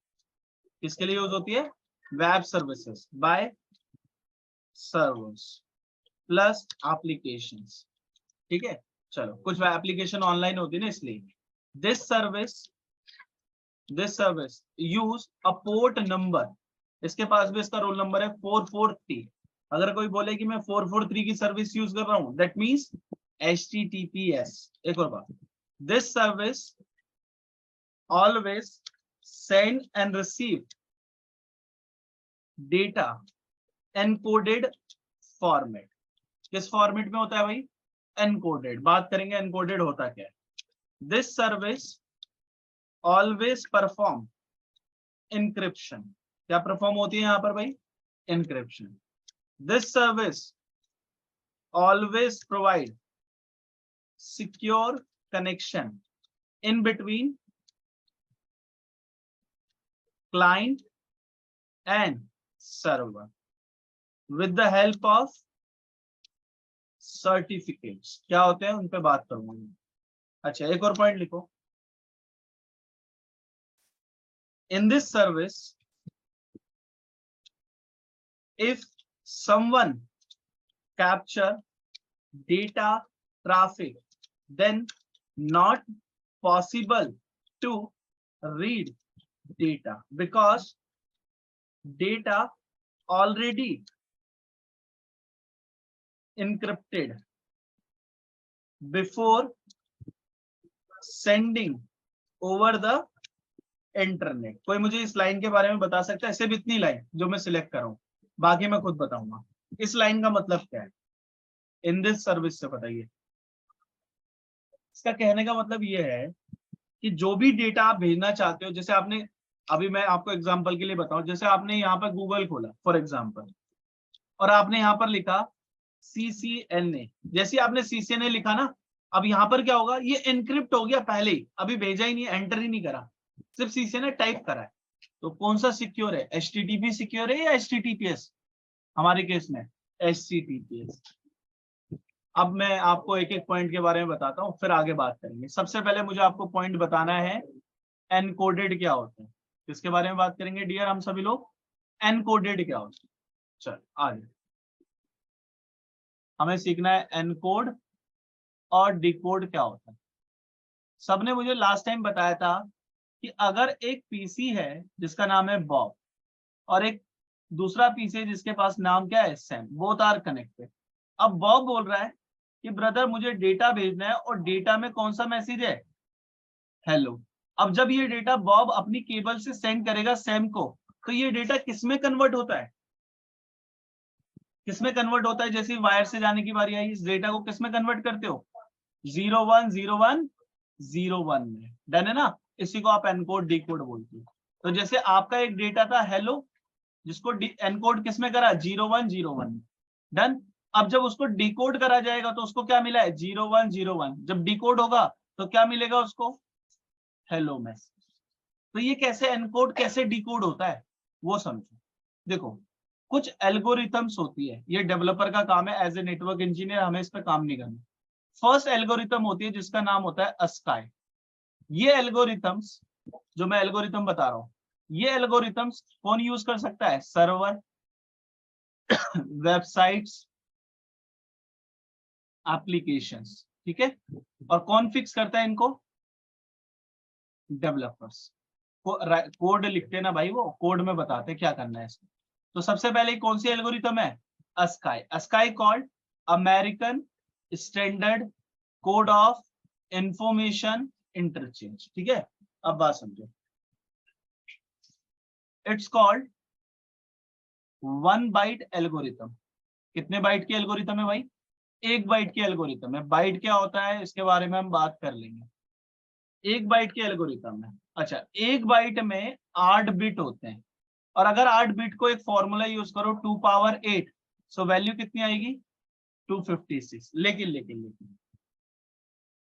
किसके लिए यूज होती है, web services by servers plus applications, ठीक है। चलो कुछ एप्लीकेशन ऑनलाइन होती है ना, इसलिए this service use a port number, इसके पास भी इसका रोल नंबर है 443। अगर कोई बोले कि मैं 443 की सर्विस यूज कर रहा हूं, दैट मींस HTTPS। एक और बात, this service always send and receive data encoded format, किस फॉर्मेट में होता है भाई, एनकोडेड। बात करेंगे एनकोडेड होता क्या है। This service always perform encryption, क्या परफॉर्म होती है यहां पर भाई, encryption. This service always provide secure connection in between client and server with the help of certificates, क्या होते हैं उन पे बात करूंगा। अच्छा एक और पॉइंट लिखो, in this service if someone capture data traffic then not possible to read data because data already encrypted before sending over the internet. कोई मुझे इस लाइन के बारे में बता सकता है, सिर्फ इतनी लाइन जो मैं सिलेक्ट कर रहा हूं, बाकी मैं खुद बताऊंगा। इस लाइन का मतलब क्या है, इन दिस सर्विस से बताइए। इसका कहने का मतलब ये है कि जो भी डेटा आप भेजना चाहते हो, जैसे आपने अभी मैं आपको एग्जांपल के लिए बताऊं, जैसे आपने यहाँ पर गूगल खोला फॉर एग्जांपल, और आपने यहाँ पर लिखा CCNA, जैसे आपने CCNA लिखा ना, अब यहाँ पर क्या होगा, ये एनक्रिप्ट हो गया पहले ही, अभी भेजा ही नहीं, एंटर ही नहीं करा, सिर्फ CCNA टाइप करा है। तो कौन सा सिक्योर है, HTTP सिक्योर है या HTTPS, हमारे केस में HTTPS। अब मैं आपको एक एक पॉइंट के बारे में बताता हूँ, फिर आगे बात करेंगे। सबसे पहले मुझे आपको पॉइंट बताना है एनकोडेड क्या होता है, किसके बारे में बात करेंगे डियर हम सभी लोग, एनकोडेड क्या होता है। चल आगे हमें सीखना है एनकोड और डिकोड क्या होता है। सबने मुझे लास्ट टाइम बताया था कि अगर एक पीसी है जिसका नाम है बॉब और एक दूसरा पीसी है जिसके पास नाम क्या है, सैम, बोथ आर कनेक्टेड। अब बॉब बोल रहा है कि ब्रदर मुझे डेटा भेजना है, और डेटा में कौन सा मैसेज है, हेलो। अब जब ये डेटा बॉब अपनी केबल से सेंड करेगा सैम को, तो ये डेटा किसमें कन्वर्ट होता है, किसमें कन्वर्ट होता है, जैसे वायर से जाने की बारी आई, इस डेटा को किसमें कन्वर्ट करते हो, 010101 में। डन है ना, इसी को आप एनकोड डिकोड बोलते हो। तो जैसे आपका एक डेटा था हेलो, जिसको एनकोड किसमें करा, 0101 में। डन। अब जब उसको डिकोड करा जाएगा तो उसको क्या मिला है, 0101। जब डिकोड होगा तो क्या मिलेगा उसको, हेलो मैसेज। तो ये कैसे एनकोड कैसे डिकोड होता है वो समझो। देखो कुछ एल्गोरिथम्स होती है, ये डेवलपर का काम है, एज ए नेटवर्क इंजीनियर हमें इस पर काम नहीं करना। फर्स्ट एल्गोरिथम होती है जिसका नाम होता है ASCII। ये एल्गोरिथम्स जो मैं एल्गोरिथम बता रहा हूं, ये एल्गोरिथम्स कौन यूज कर सकता है? सर्वर, वेबसाइट्स, एप्लीकेशंस, ठीक है। और कौन फिक्स करता है इनको? डेवलपर्स। कोड लिखते हैं ना भाई, वो कोड में बताते हैं क्या करना है इसको। तो सबसे पहले कौन सी एल्गोरिथम है? ASCII। ASCII called American standard code of information interchange, ठीक है। अब बात समझो, इट्स कॉल्ड 1 बाइट एल्गोरिथम। कितने बाइट की एल्गोरिथम है भाई? 1 बाइट की एल्गोरिथम है। बाइट क्या होता है इसके बारे में हम बात कर लेंगे। 1 बाइट की एल्गोरिथम है। अच्छा, 1 बाइट में 8 बिट होते हैं, और अगर 8 बिट को एक फॉर्मूला यूज करो 2 पावर 8, सो वैल्यू कितनी आएगी? 256।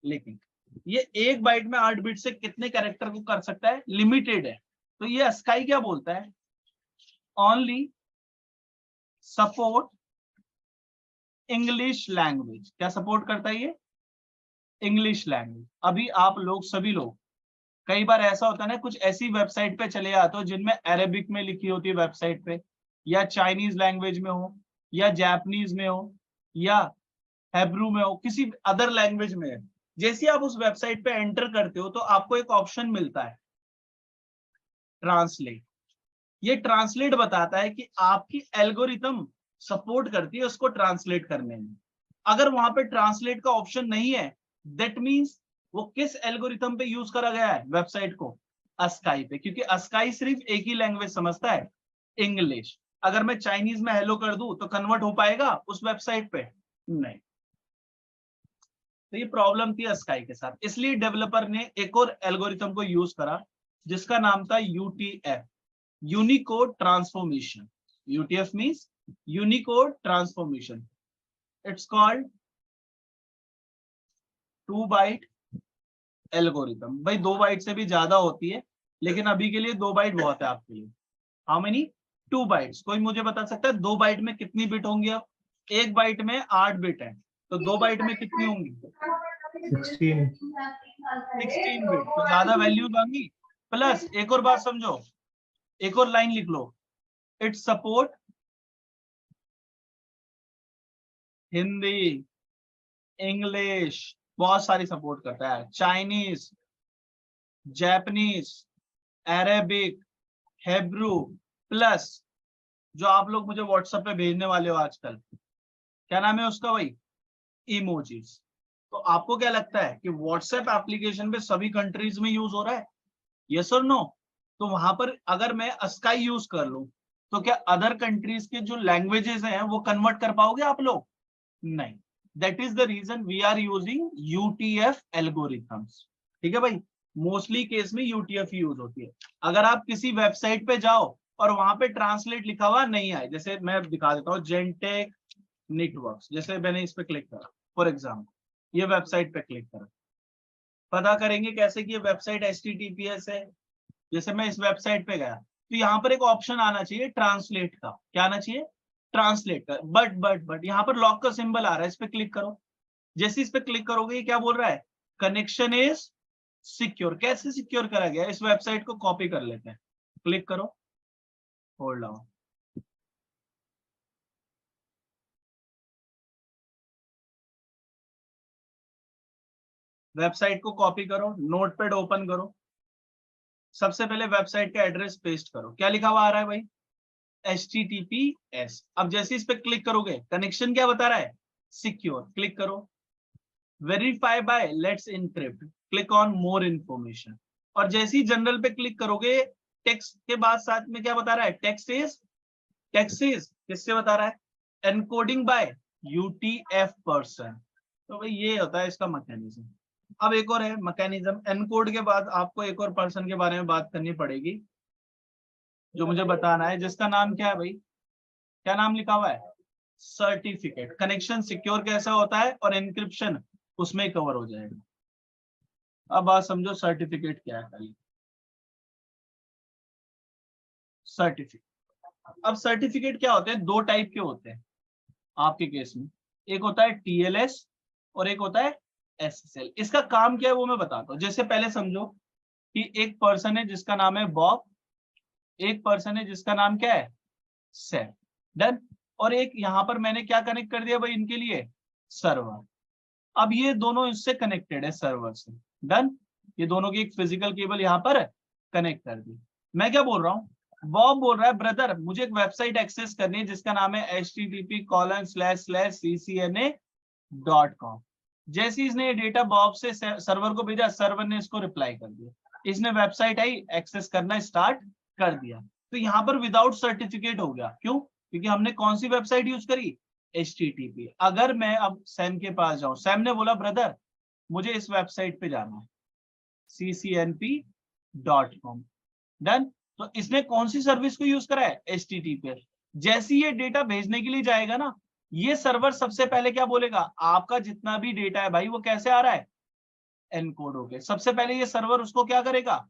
लेकिन ये 1 बाइट में 8 बिट से कितने कैरेक्टर को कर सकता है? लिमिटेड है। तो ये ASCII क्या बोलता है? Only support English language. क्या सपोर्ट करता है ये? English language. अभी आप लोग सभी लोग, कई बार ऐसा होता है ना, कुछ ऐसी वेबसाइट पे चले जाते हो जिनमें अरेबिक में लिखी होती है वेबसाइट पे, या चाइनीज लैंग्वेज में हो, या जापानीज में हो, या हेब्रू में हो, किसी अदर लैंग्वेज में है। जैसे आप उस वेबसाइट पे एंटर करते हो तो आपको एक ऑप्शन मिलता है ट्रांसलेट। ये ट्रांसलेट बताता है कि आपकी एल्गोरिथम सपोर्ट करती है उसको ट्रांसलेट करने में। अगर वहां पे ट्रांसलेट का ऑप्शन नहीं है, दैट मींस वो किस एल्गोरिथम पे यूज करा गया है वेबसाइट को? ASCII पे, क्योंकि ASCII सिर्फ एक ही लैंग्वेज समझता है, इंग्लिश। अगर मैं चाइनीज में हेलो कर दूं तो कन्वर्ट हो पाएगा उस वेबसाइट पे? नहीं। तो ये प्रॉब्लम थी ASCII के साथ, इसलिए डेवलपर ने एक और एल्गोरिथम को यूज करा जिसका नाम था UTF, Unicode transformation. UTF means Unicode transformation. It's called 2 byte algorithm. भाई 2 बाइट से भी ज्यादा होती है, लेकिन अभी के लिए 2 बाइट बहुत है आपके लिए। How many? 2 बाइट्स। कोई मुझे बता सकता है 2 बाइट में कितनी बिट होंगी? अब 1 बाइट में 8 बिट है, तो 2 बाइट में कितनी होंगी? 16 बिट। तो ज्यादा वैल्यूज आएंगी। प्लस एक और बात समझो, एक और लाइन लिख लो, इट सपोर्ट हिंदी, इंग्लिश, बहुत सारी सपोर्ट करता है, Chinese, Japanese, Arabic, Hebrew, plus जो आप लोग मुझे व्हाट्सएप पे भेजने वाले हो आजकल, क्या नाम है उसका भाई? इमोजीज। तो आपको क्या लगता है कि व्हाट्सएप एप्लीकेशन पे सभी कंट्रीज में यूज हो रहा है? यस और नो? तो वहां पर अगर मैं ASCII यूज कर लूं तो क्या अदर कंट्रीज के जो लैंग्वेजेस हैं वो कन्वर्ट कर पाओगे आप लोग? नहीं। That is the reason we are using UTF algorithms, ठीक है भाई। मोस्टली केस में UTF यूज होती है। अगर आप किसी वेबसाइट पे जाओ और वहां पे ट्रांसलेट लिखा हुआ नहीं आए, जैसे मैं दिखा देता हूँ, जेनटेक नेटवर्क्स, जैसे मैंने इस पे क्लिक करा फॉर एग्जाम्पल, ये वेबसाइट पे क्लिक करा, पता करेंगे कैसे कि ये वेबसाइट HTTPS है। जैसे मैं इस वेबसाइट पे गया तो यहाँ पर एक ऑप्शन आना चाहिए ट्रांसलेट का। क्या आना चाहिए? ट्रांसलेट का। बट यहाँ पर लॉक का सिंबल आ रहा है, इस पे क्लिक करो। जैसे इस पे क्लिक करोगे ये क्या बोल रहा है? Connection is secure. कैसे सिक्योर करा गया? इस वेबसाइट को कॉपी कर लेते हैं, क्लिक करो, होल्ड ऑन। वेबसाइट को कॉपी करो, नोटपैड ओपन करो, सबसे पहले वेबसाइट का एड्रेस पेस्ट करो। क्या लिखा हुआ आ रहा है भाई? HTTPS। अब जैसे इस पे क्लिक करोगे, कनेक्शन क्या बता रहा है? सिक्योर। क्लिक करो, verify by let's encrypt, click on more information. और जैसे ही जनरल पे क्लिक करोगे, टेक्स्ट के बाद साथ में क्या बता रहा है? टेक्स्ट इज किससे बता रहा है? Encoding by UTF person. तो भाई ये होता है इसका मैकेनिज्म। अब एक और है मैकेनिज्म, एनकोड के बाद आपको एक और पर्सन के बारे में बात करनी पड़ेगी जो मुझे बताना है, जिसका नाम क्या है भाई? क्या नाम लिखा हुआ है? सर्टिफिकेट। कनेक्शन सिक्योर कैसा होता है और एनक्रिप्शन उसमें कवर हो जाएगा। अब बात समझो सर्टिफिकेट क्या है। खाली सर्टिफिकेट। अब सर्टिफिकेट क्या होते हैं? 2 टाइप के होते हैं आपके केस में। एक होता है TLS और एक होता है SSL। इसका काम क्या है वो मैं बताता हूँ। जैसे पहले समझो कि एक पर्सन है जिसका नाम है बॉब, एक पर्सन है जिसका नाम क्या है सैम, डन। और एक यहाँ पर मैंने क्या कनेक्ट कर दिया भाई इनके लिए, सर्वर। अब ये दोनों इससे कनेक्टेड है सर्वर से, डन। ये दोनों की एक फिजिकल केबल यहाँ पर कनेक्ट कर दी। मैं क्या बोल रहा हूँ, बॉब बोल रहा है ब्रदर मुझे एक वेबसाइट एक्सेस करनी है जिसका नाम है http://ccna.com। जैसे इसने ये डेटा बॉब से सर्वर को भेजा, सर्वर ने इसको रिप्लाई कर दिया, इसने वेबसाइट आई एक्सेस करना स्टार्ट कर दिया। तो यहाँ पर विदाउट सर्टिफिकेट हो गया, क्यों? क्योंकि हमने कौन सी वेबसाइट यूज करी, HTTP। अगर मैं अब सैम के पास जाऊं, सैम ने बोला ब्रदर मुझे इस वेबसाइट पे जाना है ccnp.com, डन। तो इसने कौन सी सर्विस को यूज करा है, HTTP। जैसे ये डेटा भेजने के लिए जाएगा ना, ये सर्वर सबसे पहले क्या बोलेगा, आपका जितना भी डेटा है भाई वो कैसे आ रहा है, एनकोड होके। सबसे पहले ये सर्वर उसको क्या करेगा,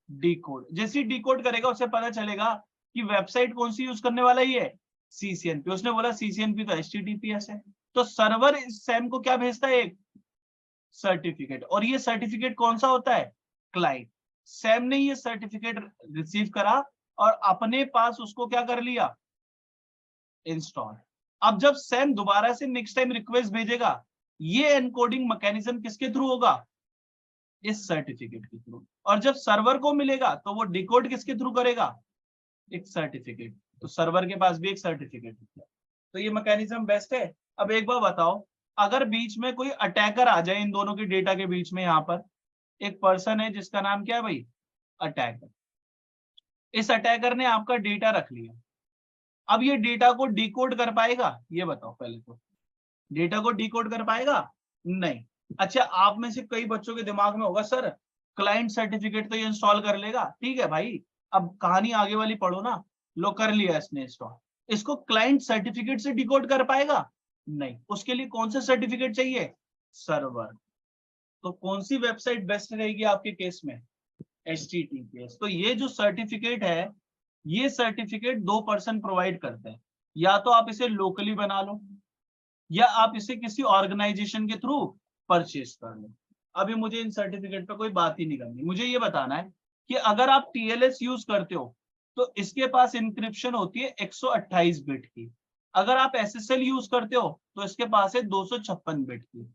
डिकोड। जैसे डिकोड करेगा उसे पता चलेगा कि वेबसाइट कौन सी यूज करने वाला ही है, CCNP। उसने बोला CCNP तो HTTPS है। तो सर्वर सैम को क्या भेजता है, एक सर्टिफिकेट। और ये सर्टिफिकेट कौन सा होता है, क्लाइंट। सैम ने ये सर्टिफिकेट रिसीव करा और अपने पास उसको क्या कर लिया, इंस्टॉल। अब जब सैम दोबारा से नेक्स्ट टाइम रिक्वेस्ट भेजेगा, ये एनकोडिंग मैकेनिज्म किसके थ्रू होगा, इस सर्टिफिकेट के थ्रू। और जब सर्वर को मिलेगा तो वो डिकोड किसके थ्रू करेगा, एक सर्टिफिकेट। तो सर्वर के पास भी एक सर्टिफिकेट है। तो ये मैकेनिज्म बेस्ट है। अब एक बार बताओ, अगर बीच में कोई अटैकर आ जाए इन दोनों के डेटा के बीच में, यहाँ पर एक पर्सन है जिसका नाम क्या है भाई, अटैकर। इस अटैकर ने आपका डेटा रख लिया। अब ये डेटा को डिकोड कर पाएगा, ये बताओ पहले तो, डेटा को डिकोड कर पाएगा, नहीं। अच्छा, आप में से कई बच्चों के दिमाग में होगा सर क्लाइंट सर्टिफिकेट तो ये इंस्टॉल कर लेगा, ठीक है भाई। अब कहानी आगे वाली पढ़ो ना, लो कर लिया इसने इंस्टॉल, इसको क्लाइंट सर्टिफिकेट से डिकोड कर पाएगा, नहीं। उसके लिए कौन सा सर्टिफिकेट चाहिए, सर्वर। तो कौन सी वेबसाइट बेस्ट रहेगी आपके केस में, HTTPS। तो ये जो सर्टिफिकेट है, ये सर्टिफिकेट 2 पर्सन प्रोवाइड करते हैं। या तो आप इसे लोकली बना लो, या आप इसे किसी ऑर्गेनाइजेशन के थ्रू परचेज कर लो। अभी मुझे इन सर्टिफिकेट पे कोई बात ही नहीं करनी, मुझे ये बताना है कि अगर आप TLS यूज करते हो तो इसके पास इंक्रिप्शन होती है 128 बिट की। अगर आप SSL यूज करते हो तो इसके पास है 256 बिट की।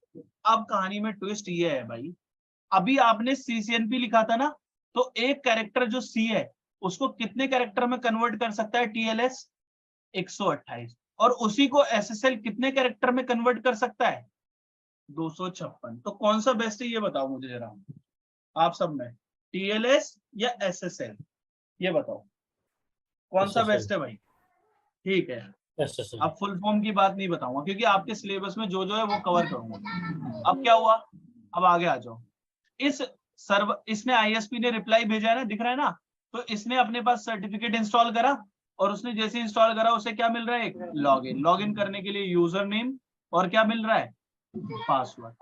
अब कहानी में ट्विस्ट ये है भाई, अभी आपने CCNP लिखा था ना, तो एक कैरेक्टर जो C है उसको कितने कैरेक्टर में कन्वर्ट कर सकता है TLS, 128। और उसी को SSL कितने कैरेक्टर में कन्वर्ट कर सकता है, 256। तो कौन सा बेस्ट है ये बताओ मुझे जरा, आप सब में TLS या SSL, ये बताओ कौन सा बेस्ट है भाई। ठीक है, अब फुल फॉर्म की बात नहीं बताऊंगा क्योंकि आपके सिलेबस में जो जो है वो कवर करूंगा। अब क्या हुआ, अब आगे आ जाओ। इस सर्वर, इसने ISP ने रिप्लाई भेजा है ना, दिख रहा है ना। तो इसने अपने पास सर्टिफिकेट इंस्टॉल करा और उसने जैसे इंस्टॉल करा उसे क्या मिल रहा है, एक लॉगिन। लॉगिन करने के लिए यूजर नेम और क्या मिल रहा है, पासवर्ड।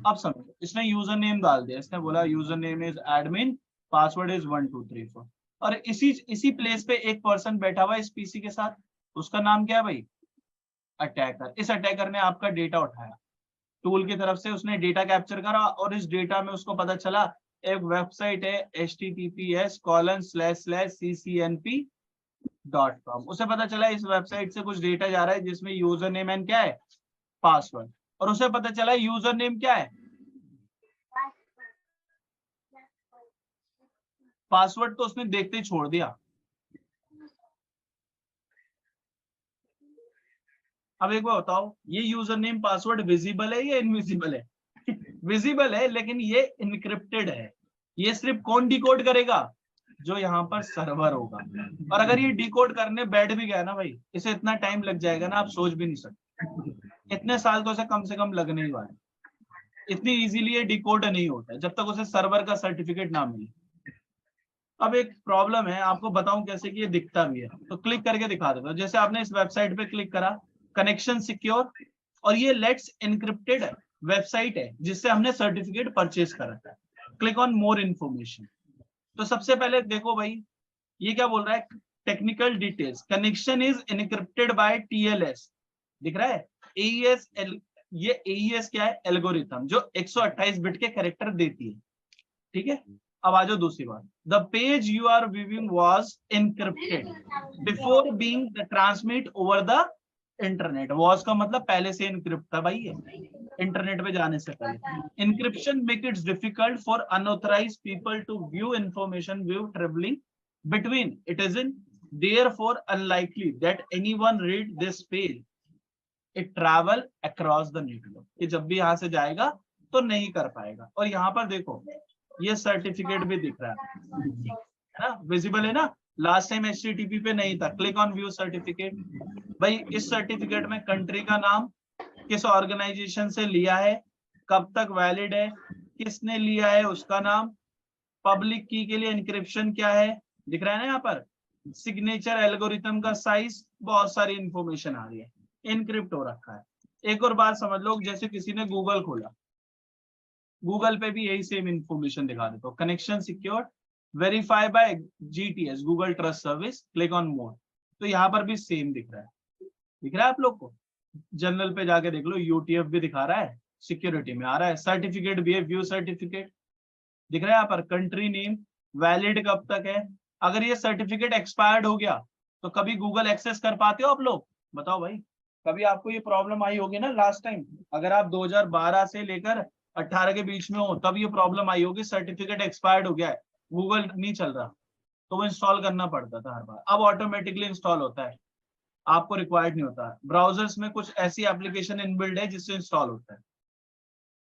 अब समझो, इसने यूजर नेम डाल दिया, इसने बोला user name is admin, password is 1234। और इसी प्लेस पे एक पर्सन बैठा हुआ है इस PC के साथ, उसका नाम क्या है भाई, अटैकर। इस अटैकर ने आपका डेटा उठाया, टूल की तरफ से उसने डेटा कैप्चर करा और इस डेटा में उसको पता चला एक वेबसाइट है https://ccnp.com। उसे पता चला इस वेबसाइट से कुछ डेटा जा रहा है जिसमें यूजर नेम एंड क्या है, पासवर्ड। और उसे पता चला यूजर नेम क्या है, पासवर्ड तो उसने देखते ही छोड़ दिया। अब एक बार बताओ, ये यूजर नेम पासवर्ड विजिबल है या इनविजिबल है? विजिबल है, लेकिन ये इनक्रिप्टेड है। ये सिर्फ कौन डिकोड करेगा, जो यहाँ पर सर्वर होगा। और अगर ये डिकोड करने बैठ भी गया ना भाई, इसे इतना टाइम लग जाएगा ना, आप सोच भी नहीं सकते। इतने साल तो इसे कम से कम लगने ही वाले। इतनी इजीली ये डिकोड नहीं होता है जब तक उसे सर्वर का सर्टिफिकेट ना मिले। अब एक प्रॉब्लम है, आपको बताऊं कैसे कि ये दिखता भी है, तो क्लिक करके दिखा देता हूं। जैसे आपने इस वेबसाइट पे क्लिक करा, कनेक्शन सिक्योर, और ये लेट्स एनक्रिप्टेड वेबसाइट है जिससे हमने सर्टिफिकेट परचेज करा था। Click on more information. तो सबसे पहले देखो भाई, ये क्या बोल रहा है, technical details, connection is encrypted by TLS, दिख रहा है AES ये AES क्या है, एल्गोरिथम, जो 128 बिट के कैरेक्टर देती है, ठीक है। अब आ जाओ दूसरी बात, the page you are viewing was encrypted before being transmit over the internet. Was का मतलब पहले से एनक्रिप्ट था भाई, ये इंटरनेट पे जाने से पहले। Encryption make it's difficult for unauthorized people to view information view travelling between. It isn't therefore unlikely that anyone read this page. It travel across the network. कि जब भी यहाँ से जाएगा तो नहीं कर पाएगा। और यहाँ पर देखो ये सर्टिफिकेट भी दिख रहा है ना, विजिबल है ना। लास्ट टाइम HTTP पे नहीं था। Click on view certificate. भाई इस सर्टिफिकेट में कंट्री का नाम, किस ऑर्गेनाइजेशन से लिया है, कब तक वैलिड है, किसने लिया है उसका नाम, पब्लिक की के लिए इंक्रिप्शन क्या है, दिख रहा है ना यहाँ पर, सिग्नेचर, एल्गोरिथम का साइज, बहुत सारी इंफॉर्मेशन आ रही है, इनक्रिप्ट हो रखा है। एक और बात समझ लो, जैसे किसी ने गूगल खोला, गूगल पे भी यही सेम इंफॉर्मेशन दिखा देता हूँ, connection secured, verify by GTS, Google trust service, click on more, तो यहाँ पर भी सेम दिख रहा है। दिख रहा है आप लोग को? जनरल पे जाके देख लो, UTF भी दिखा रहा है, सिक्योरिटी में आ रहा है, सर्टिफिकेट भी है, व्यू सर्टिफिकेट दिख रहा है यहाँ पर, कंट्री नेम, वैलिड कब तक है। अगर ये सर्टिफिकेट एक्सपायर्ड हो गया तो कभी गूगल एक्सेस कर पाते हो आप लोग? बताओ भाई, कभी आपको ये प्रॉब्लम आई होगी ना लास्ट टाइम, अगर आप 2012 से लेकर 18 के बीच में हो तब ये प्रॉब्लम आई होगी, सर्टिफिकेट एक्सपायर्ड हो गया है, गूगल नहीं चल रहा, तो वो इंस्टॉल करना पड़ता था हर बार। अब ऑटोमेटिकली इंस्टॉल होता है, आपको रिक्वायर्ड नहीं होता। ब्राउजर्स में कुछ ऐसी एप्लीकेशन इनबिल्ड है जिससे इंस्टॉल होता है।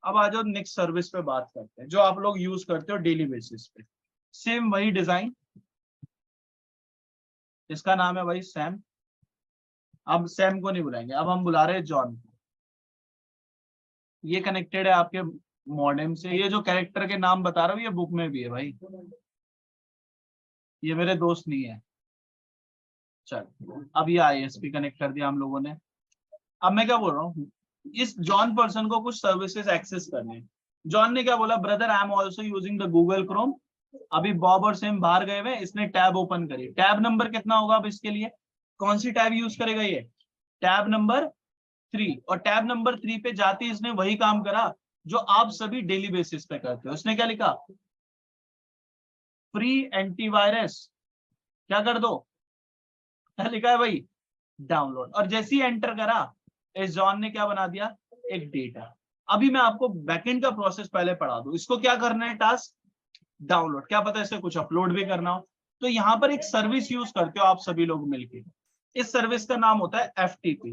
अब आ जाओ नेक्स्ट सर्विस पे बात करते हैं, जो आप लोग यूज करते हो डेली बेसिस पे। सेम वही डिजाइन, इसका नाम है भाई सैम। अब सैम को नहीं बुलाएंगे, अब हम बुला रहे हैं जॉन को। ये कनेक्टेड है आपके मॉडेम से। ये जो कैरेक्टर के नाम बता रहा हूँ ये बुक में भी है भाई, ये मेरे दोस्त नहीं है। चल अब ये ISP कनेक्ट कर दिया हम लोगों ने। अब मैं क्या बोल रहा हूँ, इस जॉन पर्सन को कुछ सर्विसेज एक्सेस करने हैं। जॉन ने क्या बोला, brother I am also using the Google Chrome. अभी बॉब और सेम बाहर गए हुए, इसने टैब ओपन करी। टैब नंबर कितना होगा अब इसके लिए, कौन सी टैब यूज करेगा ये, टैब नंबर 3। और टैब नंबर 3 पे जाते ही इसने वही काम करा जो आप सभी डेली बेसिस पे करते हो। इसने क्या लिखा, फ्री एंटीवायरस, क्या कर दो, क्या लिखा है भाई, डाउनलोड। और जैसे ही एंटर करा इस जॉन ने क्या बना दिया, एक डेटा। अभी मैं आपको बैकएंड का प्रोसेस पहले पढ़ा दूं, इसको क्या करना है, टास्क डाउनलोड, क्या पता इसे कुछ अपलोड भी करना हो। तो यहाँ पर एक सर्विस यूज करते हो आप सभी लोग मिलके, इस सर्विस का नाम होता है FTP।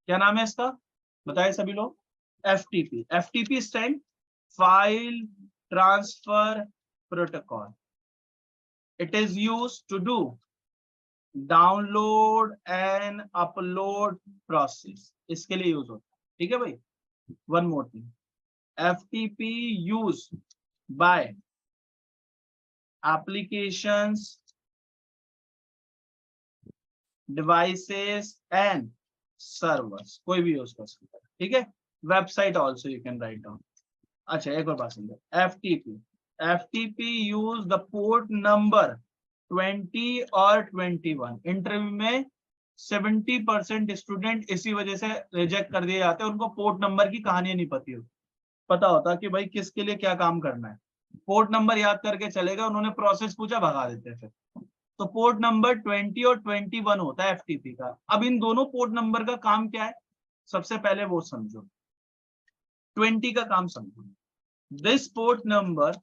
क्या नाम है इसका, बताए सभी लोग, FTP। FTP stand file transfer protocol. It is used to do download and upload process, इसके लिए यूज होता है, ठीक है भाई। One more thing, FTP use by applications, devices and servers, कोई भी यूज कर सकता है, ठीक है। Website also you can write down. अच्छा एक और बात समझो, FTP use the port number 20 और 21। इंटरव्यू में 70% स्टूडेंट इसी वजह से रिजेक्ट कर दिए जाते हैं, उनको पोर्ट नंबर की कहानी नहीं पता होता कि भाई किसके लिए क्या काम करना है। पोर्ट नंबर याद करके चलेगा, उन्होंने प्रोसेस पूछा भगा देते फिर। तो पोर्ट नंबर 20 और 21 होता है FTP का। अब इन दोनों पोर्ट नंबर का काम क्या है, सबसे पहले वो समझो। 20 का काम समझो, this port number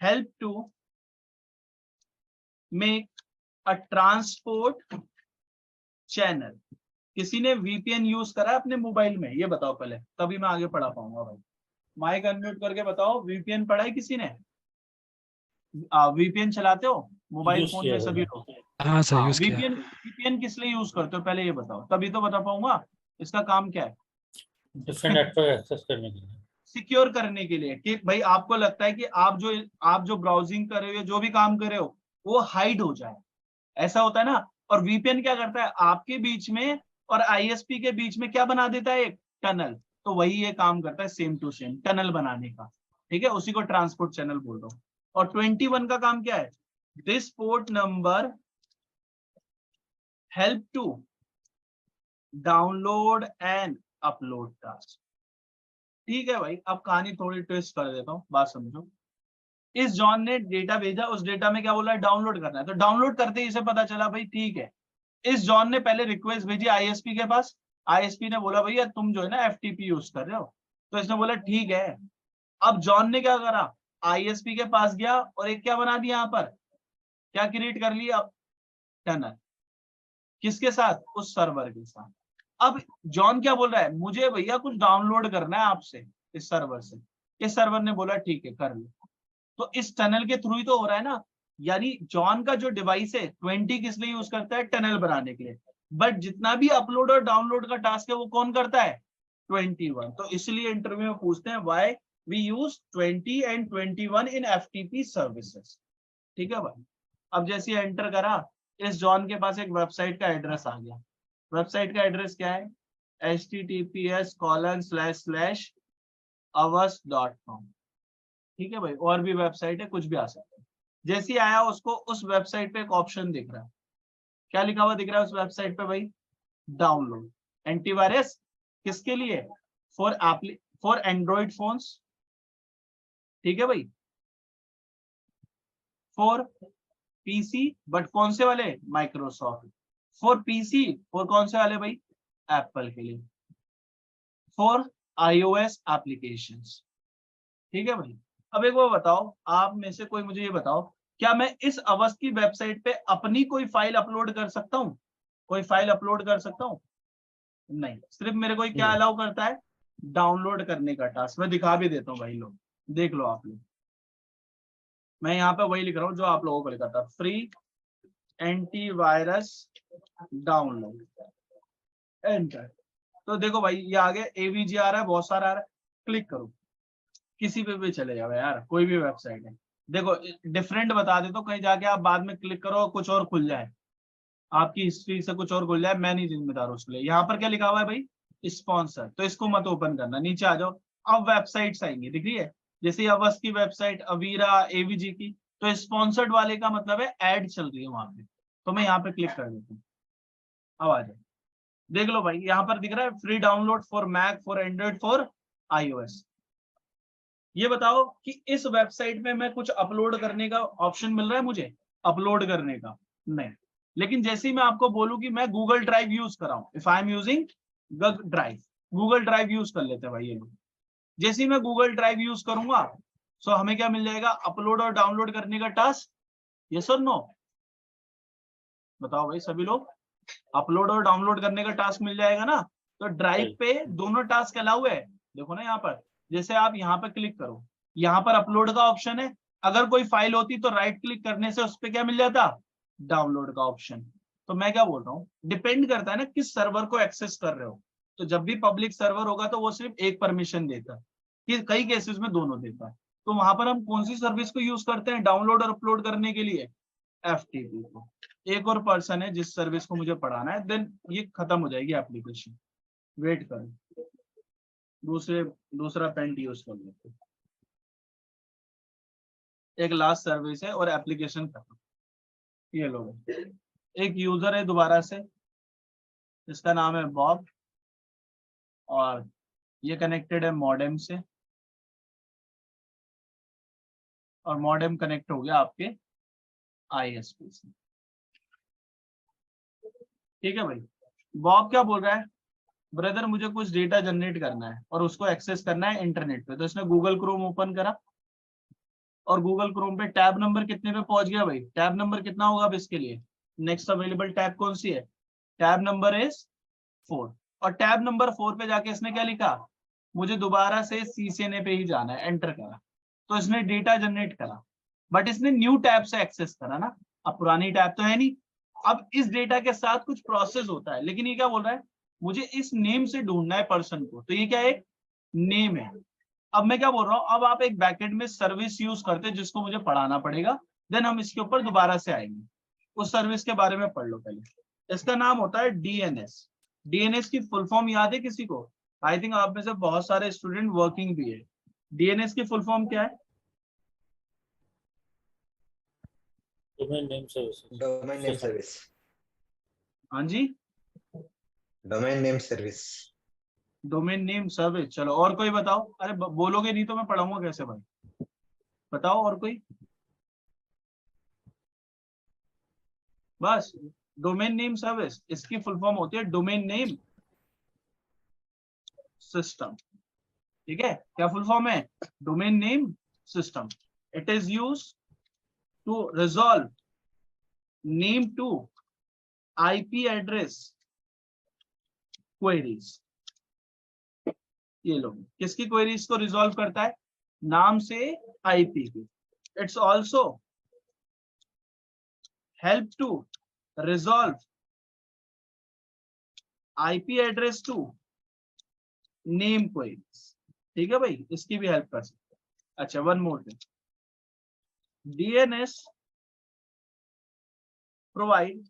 help to make a transport channel. किसी ने VPN यूज करा है अपने मोबाइल में, ये बताओ पहले, तभी मैं आगे पढ़ा पाऊंगा भाई। माइक अनम्यूट करके बताओ, VPN पढ़ा है किसी ने? VPN चलाते हो मोबाइल यूज फोन किया में है सभी मैंने। लोग? हाँ सर यूज किया है। VPN किस लिए यूज करते हो पहले ये बताओ, तभी तो बता पाऊंगा इसका काम क्या है। डिफरेंट नेटवर्क एक्सेस करने के लिए, सिक्योर करने के लिए, कि भाई आपको लगता है कि आप जो ब्राउजिंग कर रहे हो, जो भी काम कर रहे हो, वो हाइड हो जाए, ऐसा होता है ना। और VPN क्या करता है, आपके बीच में और ISP के बीच में क्या बना देता है, एक टनल। तो वही ये काम करता है, सेम टू सेम टनल बनाने का, ठीक है, उसी को ट्रांसपोर्ट चैनल बोल रहा हूँ। और 21 का काम क्या है, this port number help to download and upload task. ठीक है भाई, अब कहानी थोड़ी ट्विस्ट कर देता हूँ, बात समझो। इस जॉन ने डेटा भेजा, उस डेटा में क्या बोला है, डाउनलोड करना है। तो डाउनलोड करते ही इसे पता चला भाई ठीक है, इस जॉन ने पहले रिक्वेस्ट भेजी आईएसपी के पास, आईएसपी ने बोला भैया तुम जो है ना एफटीपी यूज कर रहे हो, तो इसने बोला ठीक है। अब जॉन ने क्या करा, आईएसपी के पास गया और एक क्या बना दिया, यहाँ पर क्या क्रिएट कर लिया, टनल। किसके साथ, उस सर्वर के साथ। अब जॉन क्या बोल रहा है, मुझे भैया कुछ डाउनलोड करना है आपसे इस सर्वर से। इस सर्वर ने बोला ठीक है कर लो। तो इस टनल के थ्रू ही तो हो रहा है ना, यानी जॉन का जो डिवाइस है 20 किस लिए यूज करता है, टनल बनाने के लिए, बट जितना भी अपलोड और डाउनलोड का टास्क है वो कौन करता है, 21। तो इसलिए इंटरव्यू में पूछते हैं why we use 20 and 21 in FTP services. ठीक है भाई, अब जैसे एंटर करा, इस जॉन के पास एक वेबसाइट का एड्रेस आ गया। वेबसाइट का एड्रेस क्या है, https://avas.com। ठीक है भाई, और भी वेबसाइट है, कुछ भी आ सकता है। जैसे ही आया उसको उस वेबसाइट पे एक ऑप्शन दिख रहा है, क्या लिखा हुआ दिख रहा है उस वेबसाइट पे भाई, डाउनलोड एंटीवायरस। किसके लिए, फॉर एंड्रॉइड फोन्स। ठीक है भाई, फॉर पीसी, बट कौन से वाले, माइक्रोसॉफ्ट। फॉर पीसी, फॉर कौन से वाले भाई, एप्पल के लिए। For iOS applications. ठीक है भाई, अब एक वो बताओ, आप में से कोई मुझे ये बताओ, क्या मैं इस अवस की वेबसाइट पे अपनी कोई फाइल अपलोड कर सकता हूँ, कोई फाइल अपलोड कर सकता हूँ, नहीं। सिर्फ मेरे को क्या अलाउ करता है, डाउनलोड करने का टास्क। मैं दिखा भी देता हूँ भाई, लोग देख लो आप लोग। मैं यहाँ पे वही लिख रहा हूँ जो आप लोगों को लिखा था, फ्री एंटीवायरस डाउनलोड, एंटर। तो देखो भाई ये आ गया, एवीजी आ रहा है, बहुत सारा आ रहा है। क्लिक करो, किसी पे भी चले जाओ यार, कोई भी वेबसाइट है। देखो डिफरेंट बता देता हूँ, कहीं जाके आप बाद में क्लिक करो और कुछ और खुल जाए, आपकी हिस्ट्री से कुछ और खुल जाए, मैं नहीं जिम्मेदार उसके लिए। यहाँ पर क्या लिखा हुआ है भाई, स्पॉन्सर, तो इसको मत ओपन करना, नीचे आ जाओ। अब वेबसाइट्स आएंगी, दिख रही है, जैसे अवस की वेबसाइट, अवीरा, एवीजी की, तो स्पॉन्सर्ड वाले का मतलब है एड चल रही है वहां पे। तो मैं यहाँ पे क्लिक कर देता हूँ, अब आ जाए, देख लो भाई यहाँ पर दिख रहा है, free download for Mac, for Android, for iOS. ये बताओ कि इस वेबसाइट में मैं कुछ अपलोड करने का ऑप्शन मिल रहा है मुझे, अपलोड करने का नहीं। लेकिन जैसे ही मैं आपको बोलूं कि मैं गूगल ड्राइव यूज कर रहा हूं, if I am using drive, Google drive use कर लेते हैं भाई ये लोग। जैसे ही मैं गूगल ड्राइव यूज करूंगा, सो हमें क्या मिल जाएगा, अपलोड और डाउनलोड करने का टास्क। यस और नो, बताओ भाई सभी लोग, अपलोड और डाउनलोड करने का टास्क मिल जाएगा ना। तो ड्राइव पे दोनों टास्क अलाउ है, देखो ना यहाँ पर। जैसे आप यहाँ पर क्लिक करो, यहाँ पर अपलोड का ऑप्शन है, अगर कोई फाइल होती तो राइट क्लिक करने से उस पर क्या मिल जाता, डाउनलोड का ऑप्शन। तो मैं क्या बोल रहा हूँ, डिपेंड करता है ना किस सर्वर को एक्सेस कर रहे हो। तो जब भी पब्लिक सर्वर होगा तो वो सिर्फ एक परमिशन देता है, कि कई केसेस में दोनों देता है। तो वहां पर हम कौन सी सर्विस को यूज करते हैं डाउनलोड और अपलोड करने के लिए, एफटीपी को। एक और पर्सन है जिस सर्विस को मुझे पढ़ाना है, देन ये खत्म हो जाएगी एप्लीकेशन। वेट करो, दूसरा पेंट यूज कर लेते, एक लास्ट सर्विस है और एप्लीकेशन खत्म। ये लोग, एक यूजर है दोबारा से, इसका नाम है बॉब, और ये कनेक्टेड है मॉडेम से, और मॉडेम कनेक्ट हो गया आपके आईएसपी से। ठीक है भाई, बॉब क्या बोल रहा है, ब्रदर मुझे कुछ डेटा जनरेट करना है और उसको एक्सेस करना है इंटरनेट पे। तो इसने गूगल क्रोम ओपन करा, और गूगल क्रोम पे टैब नंबर कितने पे पहुंच गया भाई, टैब नंबर कितना होगा अब इसके लिए, नेक्स्ट अवेलेबल टैब कौन सी है, टैब नंबर इज 4। और टैब नंबर 4 पे जाके इसने क्या लिखा, मुझे दोबारा से सीसीएनए पे ही जाना है, एंटर करा। तो इसने डेटा जनरेट करा, बट इसने न्यू टैब से एक्सेस करा ना, अब पुरानी टैब तो है नहीं। अब इस डेटा के साथ कुछ प्रोसेस होता है, लेकिन ये क्या बोल रहा है, मुझे इस नेम से ढूंढना है पर्सन को, तो ये क्या है, नेम है। अब मैं क्या बोल रहा हूँ, अब आप एक बैकएंड में सर्विस यूज करते हैं जिसको मुझे पढ़ाना पड़ेगा, देन हम इसके ऊपर दोबारा से आएंगे। उस सर्विस के बारे में पढ़ लो पहले। इसका नाम होता है डीएनएस। डीएनएस की फुल फॉर्म याद है किसी को, आई थिंक आप में से बहुत सारे स्टूडेंट वर्किंग भी है। डीएनएस की फुल फॉर्म क्या है, domain name service. Domain name service. हाँ जी, domain name service. Domain name service. चलो और कोई बताओ। अरे बोलोगे नहीं तो मैं पढ़ाऊंगा कैसे भाई, बताओ और कोई। बस डोमेन नेम सर्विस, इसकी फुल फॉर्म होती है डोमेन नेम सिस्टम। ठीक है, क्या फुल फॉर्म है? Domain name system. It is use to resolve name to IP address queries. ये लोग किसकी क्वेरीज को रिजॉल्व करता है? नाम से आईपी की। It's also help to resolve IP address to name queries. ठीक है भाई, इसकी भी हेल्प कर सकते हैं। अच्छा, one more thing, DNS provide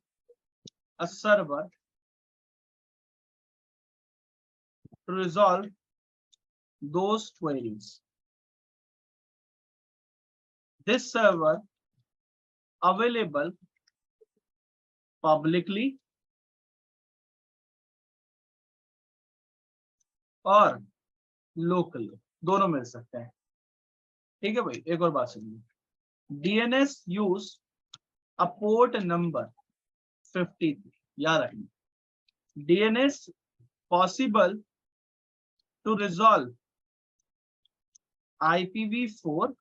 a server to resolve those queries. This server available publicly और locally, दोनों मिल सकते हैं। ठीक है भाई, एक और बात सुनिए, DNS use a port number 53, याद रखिए। DNS possible to resolve IPv4,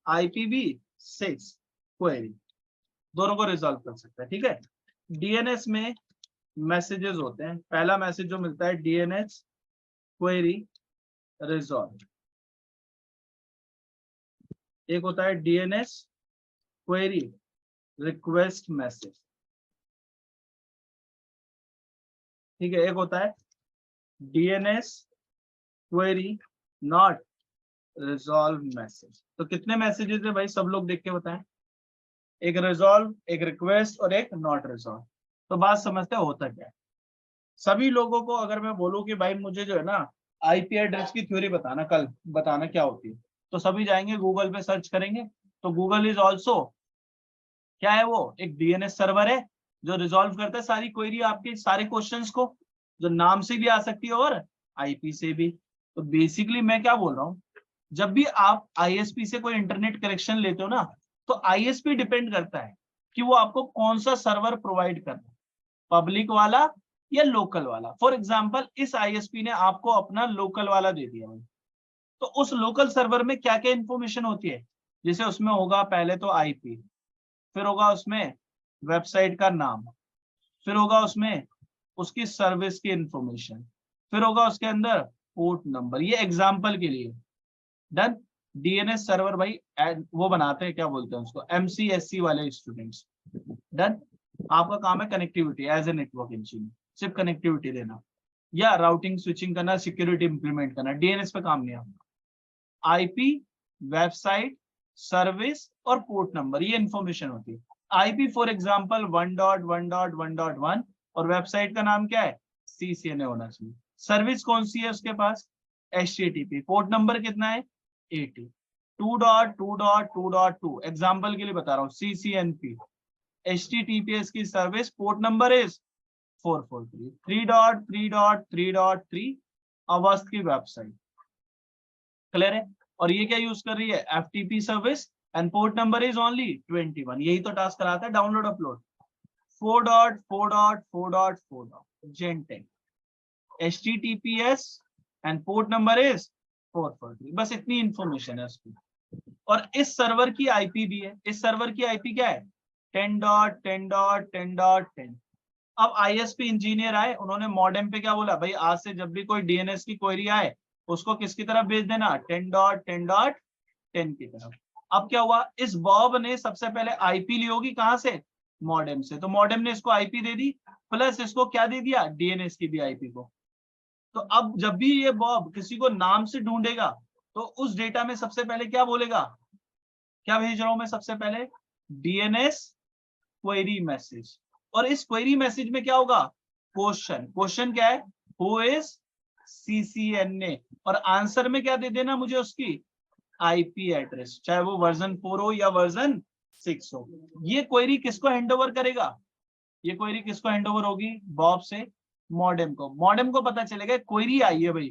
IPv6 query, दोनों को रिजॉल्व कर सकता है। ठीक है, डीएनएस में मैसेजेस होते हैं। पहला मैसेज जो मिलता है डीएनएस क्वेरी रिजॉल्व, एक होता है डीएनएस क्वेरी रिक्वेस्ट मैसेज। ठीक है, एक होता है DNS query not resolve message. तो कितने मैसेजेस है भाई, सब लोग देख के बताएं। एक रिजॉल्व, एक रिक्वेस्ट और एक नॉट रिजॉल्व। तो बात समझते होता क्या है। सभी लोगों को अगर मैं बोलूं कि भाई मुझे जो है ना आईपी एड्रेस की थ्योरी बताना, कल बताना क्या होती है, तो सभी जाएंगे गूगल पे सर्च करेंगे। तो गूगल इज ऑल्सो क्या है, वो एक डीएनएस सर्वर है जो रिजॉल्व करता है सारी क्वेरी, आपके सारे क्वेश्चंस को, जो नाम से भी आ सकती है और आईपी से भी। तो बेसिकली मैं क्या बोल रहा हूँ, जब भी आप आईएसपी से कोई इंटरनेट कनेक्शन लेते हो ना, तो आईएसपी डिपेंड करता है कि वो आपको कौन सा सर्वर प्रोवाइड कर रहा है, पब्लिक वाला या लोकल वाला। फॉर एग्जांपल इस आईएसपी ने आपको अपना लोकल वाला दे दिया है, तो उस लोकल सर्वर में क्या क्या इंफॉर्मेशन होती है, जैसे उसमें होगा पहले तो आईपी, फिर होगा उसमें वेबसाइट का नाम, फिर होगा उसमें उसकी सर्विस की इंफॉर्मेशन, फिर होगा उसके अंदर पोर्ट नंबर। ये एग्जांपल के लिए। डन। डीएनएस सर्वर भाई वो बनाते हैं, क्या बोलते हैं उसको, एमसीएससी वाले स्टूडेंट्स। डन। आपका काम है connectivity as a network engineer, सिर्फ कनेक्टिविटी देना या राउटिंग स्विचिंग करना, सिक्योरिटी इंप्लीमेंट करना, डीएनएस पे काम नहीं आपका। आईपी, वेबसाइट, सर्विस और पोर्ट नंबर, ये इंफॉर्मेशन होती है। आईपी फॉर एग्जांपल 1.1.1.1 और वेबसाइट का नाम क्या है, CCNA होना चाहिए। सर्विस कौन सी है उसके पास, HTTP। पोर्ट नंबर कितना है, 80। 2.2.2.2 एग्जांपल के लिए बता रहा हूँ, CCNP। HTTPS की सर्विस पोर्ट नंबर इज 443। 3.3.3.3 अवस्थ की वेबसाइट। क्लियर है। और ये क्या यूज कर रही है, FTP service, and port number is only 21। यही तो टास्क कराता है, download upload. 4.4.4.4 Gen10 HTTPS and port number is 443। बस इतनी इंफॉर्मेशन है उसकी। और इस सर्वर की आईपी भी है। इस सर्वर की आईपी क्या है, 10.10.10.10। अब आईएसपी इंजीनियर आए, उन्होंने मॉडेम पे क्या बोला, भाई आज से जब भी कोई डीएनएस की क्वेरी आए उसको किसकी तरफ भेज देना, 10.10.10 की तरफ। अब क्या हुआ, इस बॉब ने सबसे पहले आईपी ली होगी कहां से, मॉडेम से। तो मॉडेम ने इसको आईपी दे दी, प्लस इसको क्या दे दिया, डीएनएस की भी आईपी को। तो अब जब भी ये बॉब किसी को नाम से ढूंढेगा तो उस डेटा में सबसे पहले क्या बोलेगा, क्या भेज रहा हूं मैं सबसे पहले, डीएनएस क्वेरी मैसेज। और इस क्वेरी मैसेज में क्या होगा, क्वेश्चन। क्वेश्चन क्या है, हु इज CCNA। और आंसर में क्या दे देना मुझे, उसकी आईपी एड्रेस, चाहे वो वर्जन 4 हो या वर्जन 6 हो। ये क्वेरी किसको हैंड ओवर करेगा, ये क्वेरी किसको हैंड ओवर होगी? बॉब से मॉडेम को। मॉडेम को पता चलेगा क्वेरी आई है भाई,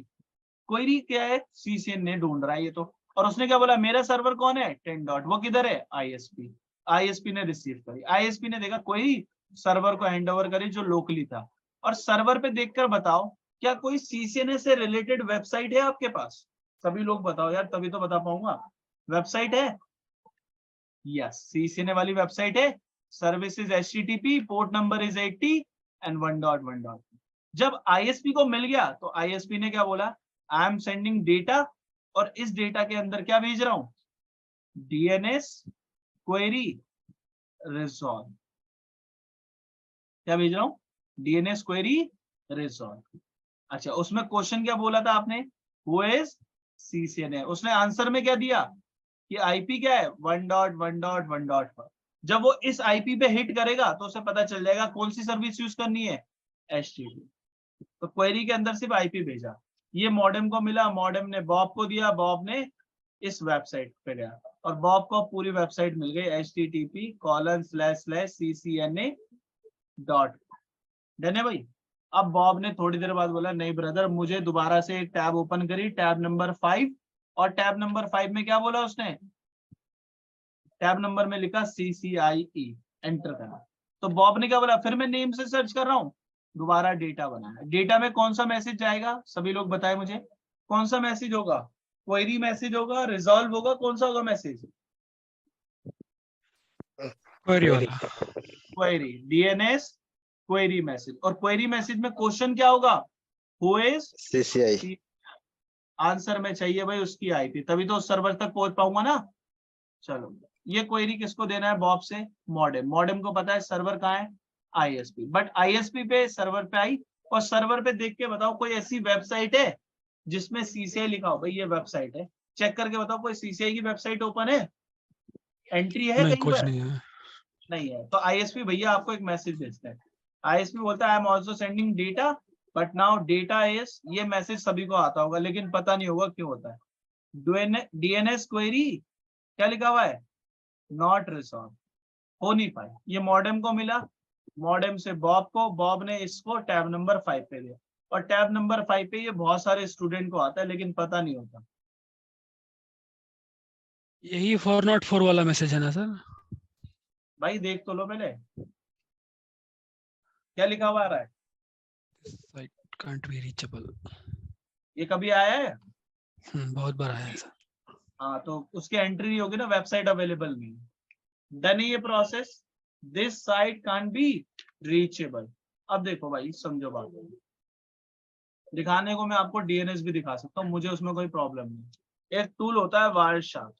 क्वेरी क्या है? सीसीएन ने ढूंढ रहा है ये तो। और उसने क्या बोला, मेरा सर्वर कौन है? 10 डॉट, वो किधर है? आईएसपी। आईएसपी ने रिसीव करी, आईएसपी ने देखा क्वेरी, सर्वर को हैंड ओवर करी जो लोकली था। और सर्वर पे देखकर बताओ क्या कोई सीसीएनए से रिलेटेड वेबसाइट है आपके पास? सभी लोग बताओ यार, तभी तो बता पाऊंगा। वेबसाइट है? यस, सीसीएनए वाली वेबसाइट है। Service is HTTP, port number is 80 and 1.1. जब आईएसपी को मिल गया तो आईएसपी ने क्या बोला? आई एम सेंडिंग डेटा, और इस डेटा के अंदर क्या भेज रहा हूं? DNS query resolve. क्या भेज रहा हूं? DNS query resolve. अच्छा, उसमें क्वेश्चन क्या बोला था आपने? Who is CCNA. उसने आंसर में क्या दिया कि आईपी क्या है? 1.1.1.1. जब वो इस आईपी पे हिट करेगा तो उसे पता चल जाएगा कौन सी सर्विस यूज करनी है? HTTP। तो क्वेरी के अंदर सिर्फ आईपी भेजा, ये मॉडेम को मिला, मॉडेम ने बॉब को दिया, बॉब ने इस वेबसाइट पे गया और बॉब को पूरी वेबसाइट मिल गई http://ccna.com। डन है भाई? अब बॉब ने थोड़ी देर बाद बोला नहीं ब्रदर, मुझे दोबारा से एक टैब ओपन करी, टैब नंबर 5, और टैब नंबर 5 में क्या बोला उसने? टैब नंबर में लिखा CCIE, एंटर करा। तो बॉब ने क्या बोला? फिर मैं नेम से सर्च कर रहा हूं, दोबारा डेटा बनाना। डेटा में कौन सा मैसेज जाएगा? सभी लोग बताएं मुझे, कौन सा मैसेज होगा? क्वेरी मैसेज होगा, रिजॉल्व होगा, कौन सा होगा मैसेज? क्वेरी वाला। Query, DNS query message. और क्वेरी मैसेज में क्वेश्चन क्या होगा? Who is CCI। आंसर में चाहिए भाई उसकी आईपी, तभी तो उस सर्वर तक पहुंच पाऊंगा ना। चलो, ये क्वेरी किसको देना है? बॉब से मॉडेम। मॉडेम को पता है सर्वर कहाँ है? आईएसपी। बट आईएसपी पे सर्वर पे आई, और सर्वर पे देख के बताओ कोई ऐसी वेबसाइट है जिसमें सीसीआई लिखा हो? भाई ये वेबसाइट है, चेक करके बताओ कोई सीसीआई की वेबसाइट ओपन है? एंट्री है नहीं, कहीं कुछ पर? नहीं है। नहीं है। तो आईएसपी भैया आपको एक मैसेज भेजता है, आईएसपी बोलता है I am also sending data but now data is, ये मैसेज सभी को आता होगा लेकिन पता नहीं होगा क्यों होता है। डीएनएस क्वेरी क्या लिखा हुआ है? नॉट रिजॉल्व, हो नहीं पाई। ये मॉडेम को मिला, मॉडेम से बॉब को, बॉब ने इसको टैब नंबर 5 पे दिया, और टैब नंबर 5 पे ये बहुत सारे स्टूडेंट को आता है लेकिन पता नहीं होता। यही 404 वाला मैसेज है ना सर? भाई देख तो लो पहले क्या लिखा हुआ आ रहा है। Site can't be reachable. ये कभी आया है? बहुत बार आया है सर। हाँ, तो उसकी एंट्री नहीं होगी ना, वेबसाइट अवेलेबल नहीं। डन है ये process, this site can't be reachable. अब देखो भाई, समझो बात, दिखाने को मैं आपको डीएनएस भी दिखा सकता हूँ, मुझे उसमें कोई प्रॉब्लम नहीं। एक टूल होता है वायर शार्क।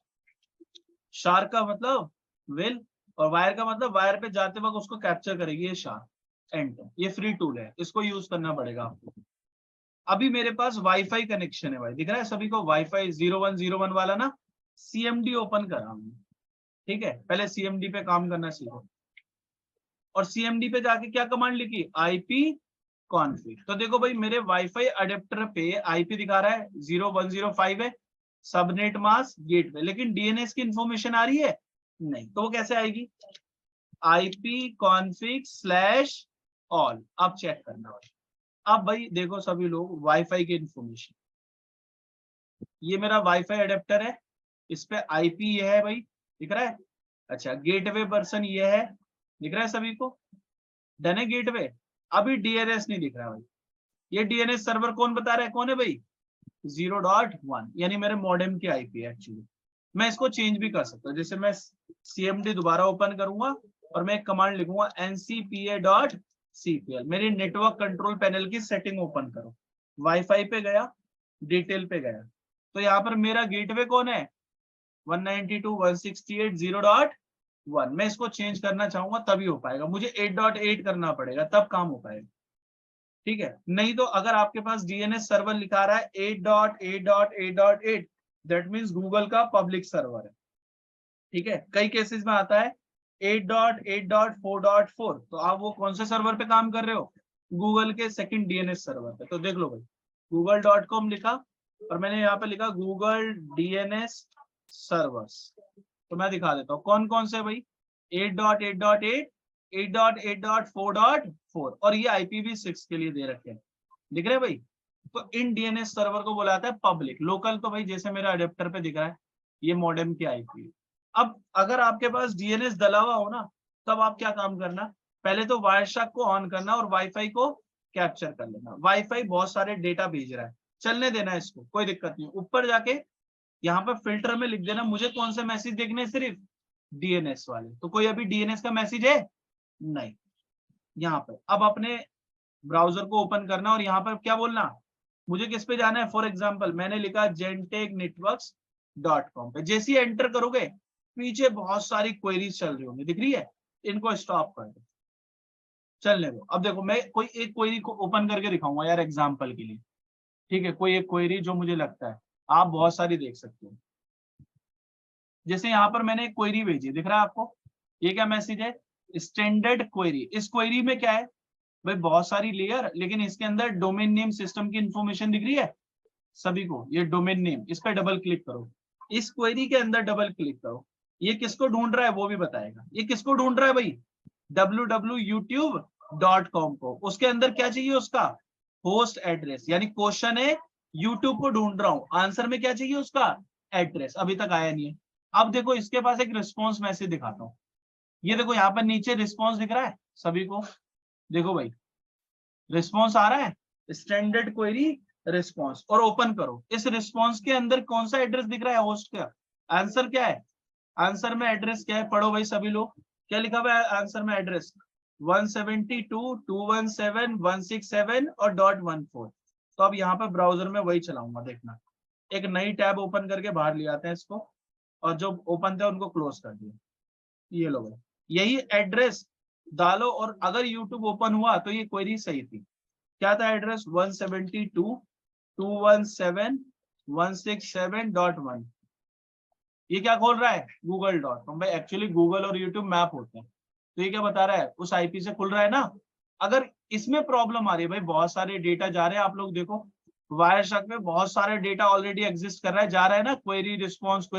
शार्क का मतलब विल, और वायर का मतलब वायर पे जाते वक्त उसको कैप्चर करेगी ये शार्क। एंटर, ये फ्री टूल है, इसको यूज करना पड़ेगा आपको। अभी मेरे पास वाईफाई कनेक्शन है भाई, दिख रहा है सभी को? वाईफाई 0101 वाला ना, CMD ओपन करा हमने, ठीक है? पहले CMD पे काम करना सीखो, और CMD पे जाके क्या कमांड लिखी? IP config. तो देखो भाई, मेरे वाईफाई अडेप्टर पे IP दिखा रहा है 0105 है, सबनेट मास्क गेटवे, लेकिन डीएनएस की इंफॉर्मेशन आ रही है नहीं। तो वो कैसे आएगी? IP config/all। अब चेक करना भाई। अब भाई देखो सभी लोग, वाईफाई की इंफॉर्मेशन, ये मेरा वाईफाई अडेप्टर है, इस पे IP ये है भाई, दिख रहा है? अच्छा, गेटवे पर्सन ये है, दिख रहा है सभी को? डन है गेटवे। अभी डीएनएस नहीं दिख रहा भाई। ये डीएनएस सर्वर कौन बता रहा है? कौन है भाई? 0.1, यानी मेरे मॉडेम की IP है एक्चुअली। मैं इसको चेंज भी कर सकता हूँ, जैसे मैं CMD दोबारा ओपन करूंगा और मैं एक कमांड लिखूंगा ncpa.cpl, मेरी नेटवर्क कंट्रोल पैनल की सेटिंग ओपन करो। वाईफाई पे गया, डिटेल पे गया, तो यहाँ पर मेरा गेटवे कौन है? 192.168.0.1। मैं इसको चेंज करना चाहूंगा तभी हो पाएगा, मुझे 8.8 करना पड़ेगा तब काम हो पाएगा, ठीक है? नहीं तो अगर आपके पास डीएनएस सर्वर लिखा रहा है 8.8.8.8, दैट मींस गूगल का पब्लिक सर्वर है, ठीक है? कई केसेस में आता है 8.8.4.4, तो आप वो कौन से सर्वर पे काम कर रहे हो? गूगल के सेकंड डीएनएस सर्वर पे। तो देख लो भाई, google.com लिखा और मैंने यहाँ पे लिखा गूगल DNS सर्वर्स। तो मैं दिखा देता हूँ कौन कौन से भाई, 8.8.8 8.8.4.4 और ये IPv6 के लिए दे रखे हैं, दिख रहे हैं भाई। तो इन DNS सर्वर को बोला जाता है पब्लिक। लोकल तो भाई जैसे मेरा अडेप्टर पे दिख रहा है, ये मॉडेम की IP। अब अगर आपके पास DNS डला हुआ हो ना, तब आप क्या काम करना, पहले तो वायरशार्क को ऑन करना और वाईफाई को कैप्चर कर लेना। वाईफाई बहुत सारे डेटा भेज रहा है, चलने देना इसको, कोई दिक्कत नहीं। ऊपर जाके यहाँ पर फिल्टर में लिख देना मुझे कौन से मैसेज देखने हैं, सिर्फ DNS वाले। तो कोई अभी DNS का मैसेज है नहीं यहाँ पर। अब अपने ब्राउजर को ओपन करना और यहाँ पर क्या बोलना, मुझे किस पे जाना है। फॉर एग्जांपल मैंने लिखा genteknetworks.com पे। जैसे ही एंटर करोगे पीछे बहुत सारी क्वेरीज चल रही होंगी, दिख रही है, इनको स्टॉप कर दो, चलने दो। अब देखो मैं कोई एक क्वेरी को ओपन करके दिखाऊंगा यार एग्जांपल के लिए, ठीक है। कोई एक क्वेरी जो मुझे लगता है, आप बहुत सारी देख सकते हो। जैसे यहाँ पर मैंने एक क्वेरी भेजी, दिख रहा है आपको, ये क्या मैसेज है, स्टैंडर्ड क्वेरी। इस क्वेरी में क्या है भाई, बहुत सारी लेयर, लेकिन इसके अंदर डोमेन नेम सिस्टम की इंफॉर्मेशन दिख रही है सभी को। ये डोमेन नेम, इस पर डबल क्लिक करो, इस क्वेरी के अंदर डबल क्लिक करो, ये किसको ढूंढ रहा है वो भी बताएगा। ये किसको ढूंढ रहा है भाई, www.youtube.com को। उसके अंदर क्या चाहिए, उसका होस्ट एड्रेस, यानी क्वेश्चन है यूट्यूब को ढूंढ रहा हूं, आंसर में क्या चाहिए, उसका एड्रेस। अभी तक आया नहीं है। अब देखो इसके पास एक रिस्पॉन्स मैसेज दिखाता हूँ। ये देखो यहाँ पर नीचे रिस्पॉन्स दिख रहा है सभी को, देखो भाई रिस्पॉन्स आ रहा है, स्टैंडर्ड क्वेरी रिस्पॉन्स। और ओपन करो, इस रिस्पॉन्स के अंदर कौन सा एड्रेस दिख रहा है, होस्ट का। आंसर क्या है, आंसर में एड्रेस क्या है, पढ़ो भाई सभी लोग, क्या लिखा हुआ है आंसर में एड्रेस, 172.217.167 और .14। तो अब यहाँ पर ब्राउजर में वही चलाऊंगा, देखना। एक नई टैब ओपन करके बाहर ले आते हैं इसको, और जो ओपन थे उनको क्लोज कर दिया। ये लो भाई, यही एड्रेस डालो, और अगर यूट्यूब ओपन हुआ तो ये क्वेरी सही थी। क्या था एड्रेस, 172.217.167.1। ये क्या खोल रहा है, google.com। भाई एक्चुअली गूगल और यूट्यूब मैप होते हैं, तो ये क्या बता रहा है, उस IP से खुल रहा है ना। अगर इसमें प्रॉब्लम आ रही है भाई, बहुत सारे डेटा जा रहे हैं, आप लोग देखो वायरशार्क में बहुत सारे डेटा ऑलरेडी एग्जिस्ट कर रहा है, जा रहा है ना, क्वेरी रिस्पॉन्स। तो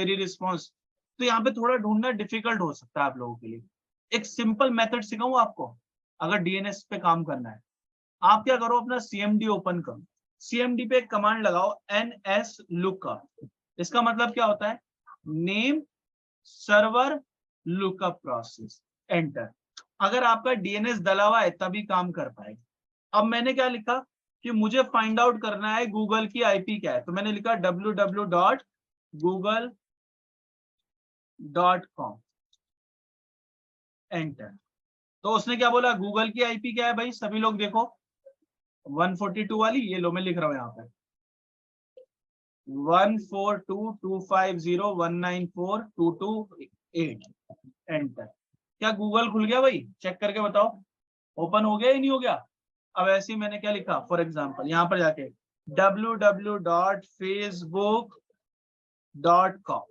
यहाँ पे थोड़ा ढूंढना डिफिकल्ट हो सकता है आप लोगों के लिए। एक सिंपल मेथड सिखाऊं आपको, अगर DNS पे काम करना है। आप क्या करो, अपना CMD ओपन करो, CMD पे एक कमांड लगाओ, NSLOOKUP। इसका मतलब क्या होता है, name server lookup process, enter. अगर आपका DNS डला हुआ है तभी काम कर पाएगा। अब मैंने क्या लिखा कि मुझे फाइंड आउट करना है गूगल की IP क्या है, तो मैंने लिखा www.google.com, एंटर। तो उसने क्या बोला, गूगल की IP क्या है भाई, सभी लोग देखो 142 वाली, ये लो मैं लिख रहा हूं यहाँ पे 142.250.194.228, एंटर। क्या गूगल खुल गया भाई, चेक करके बताओ, ओपन हो गया या नहीं हो गया। अब ऐसे ही मैंने क्या लिखा, फॉर एग्जांपल यहाँ पर जाके www.facebook.com,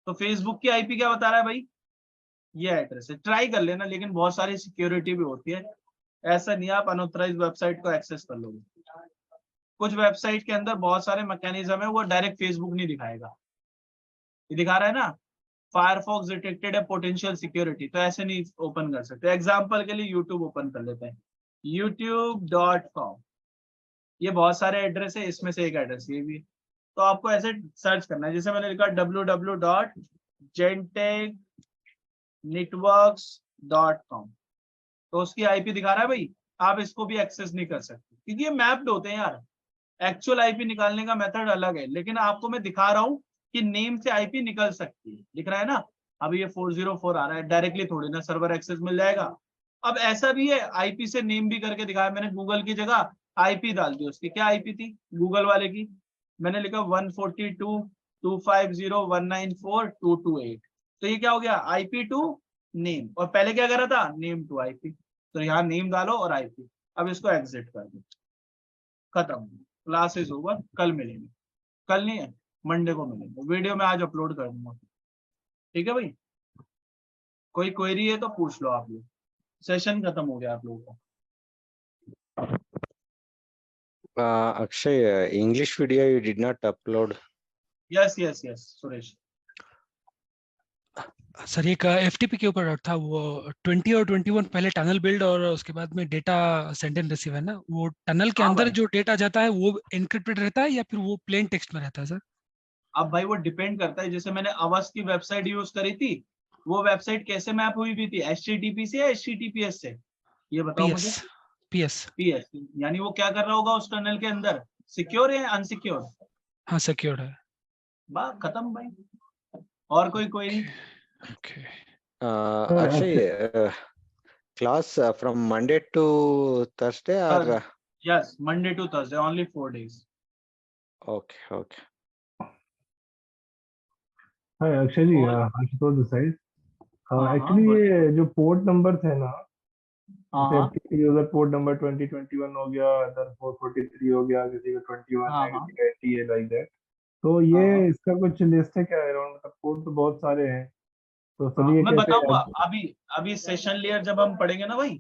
तो फेसबुक की IP क्या बता रहा है भाई, ये एड्रेस है। ट्राई कर लेना, लेकिन बहुत सारी सिक्योरिटी भी होती है, ऐसा नहीं आप अनऑथराइज्ड वेबसाइट को एक्सेस कर लोगे। कुछ वेबसाइट के अंदर बहुत सारे मैकेनिज्म है, वो डायरेक्ट फेसबुक नहीं दिखाएगा, ये दिखा रहा है ना, फायरफॉक्स डिटेक्टेड है पोटेंशियल सिक्योरिटी, तो ऐसे नहीं ओपन कर सकते। एग्जांपल के लिए यूट्यूब ओपन कर लेते हैं, youtube.com। ये बहुत सारे एड्रेस है, इसमें से एक एड्रेस ये भी, तो आपको ऐसे सर्च करना है। जैसे मैंने लिखा www.genteknetworks.com, तो उसकी IP दिखा रहा है भाई, आप इसको भी एक्सेस नहीं कर सकते क्योंकि ये मैप्ड होते हैं यार। एक्चुअल IP निकालने का मेथड अलग है, लेकिन आपको मैं दिखा रहा हूँ कि नेम से IP निकल सकती है, दिख रहा है ना। अभी ये 404 आ रहा है, डायरेक्टली थोड़ी ना सर्वर एक्सेस मिल जाएगा। अब ऐसा भी है, IP से नेम भी करके दिखाया मैंने, गूगल की जगह IP डाल दी, उसकी क्या IP थी गूगल वाले की, मैंने लिखा 142.250.194.228, तो ये क्या हो गया, IP टू नेम, और पहले क्या कर रहा था, नेम टू IP। तो यहाँ नेम डालो और IP। अब इसको एग्जिट कर दो, खत्म, क्लास इज ओवर। कल मिलेंगे, कल नहीं है, मंडे को मिलेंगे, वीडियो में आज अपलोड कर दूंगा, ठीक है भाई। कोई क्वेरी है तो पूछ लो आप लोग, सेशन खत्म हो गया आप लोगों का। Akshay, English video you did not upload. Yes Suresh. Sir एक FTP के ऊपर डाउट था, वो 20 और 21 पहले टनल बिल्ड और उसके बाद में डेटा सेंड एंड रिसीव है ना, वो टनल के हाँ अंदर भाई, जो डेटा जाता है वो एन्क्रिप्टेड रहता है या फिर वो प्लेन टेक्स्ट में रहता है सर? अब भाई वो डिपेंड करता है। जैसे मैंने अवस की वेबसाइट यूज करी थी, वो वेबसाइट कैसे मैप हुई भी थी, HTTP से या HTTPS से, ये बताओ मुझे। PS। PS, यानी वो क्या कर रहा होगा उस टनल के अंदर, सिक्योर है अनसिक्योर, हाँ सिक्योर्ड है। बस खत्म भाई। और कोई query? Okay. Akshay, class from Monday to Thursday or yes, Monday to Thursday, only 4 days। okay. हाँ अक्षय जी, और आशुतोष दिस साइड। हाँ एक्चुअली बोलिए। ये जो पोर्ट नंबर है ना, हाँ जैसे हाँ FTP यूजर पोर्ट नंबर 2021 हो गया, अदर 443 हो गया, किसी का 21 हाँ है, हाँ किसी का 80 है, लाइक दैट। तो हाँ ये हाँ इसका कुछ लिस्ट है क्या अराउंड? मतलब पोर्ट तो बहुत सारे हैं, तो हाँ, सभी ये मैं कैसे बताऊंगा। अभी अभी सेशन लेयर जब हम पढ़ेंगे ना भाई,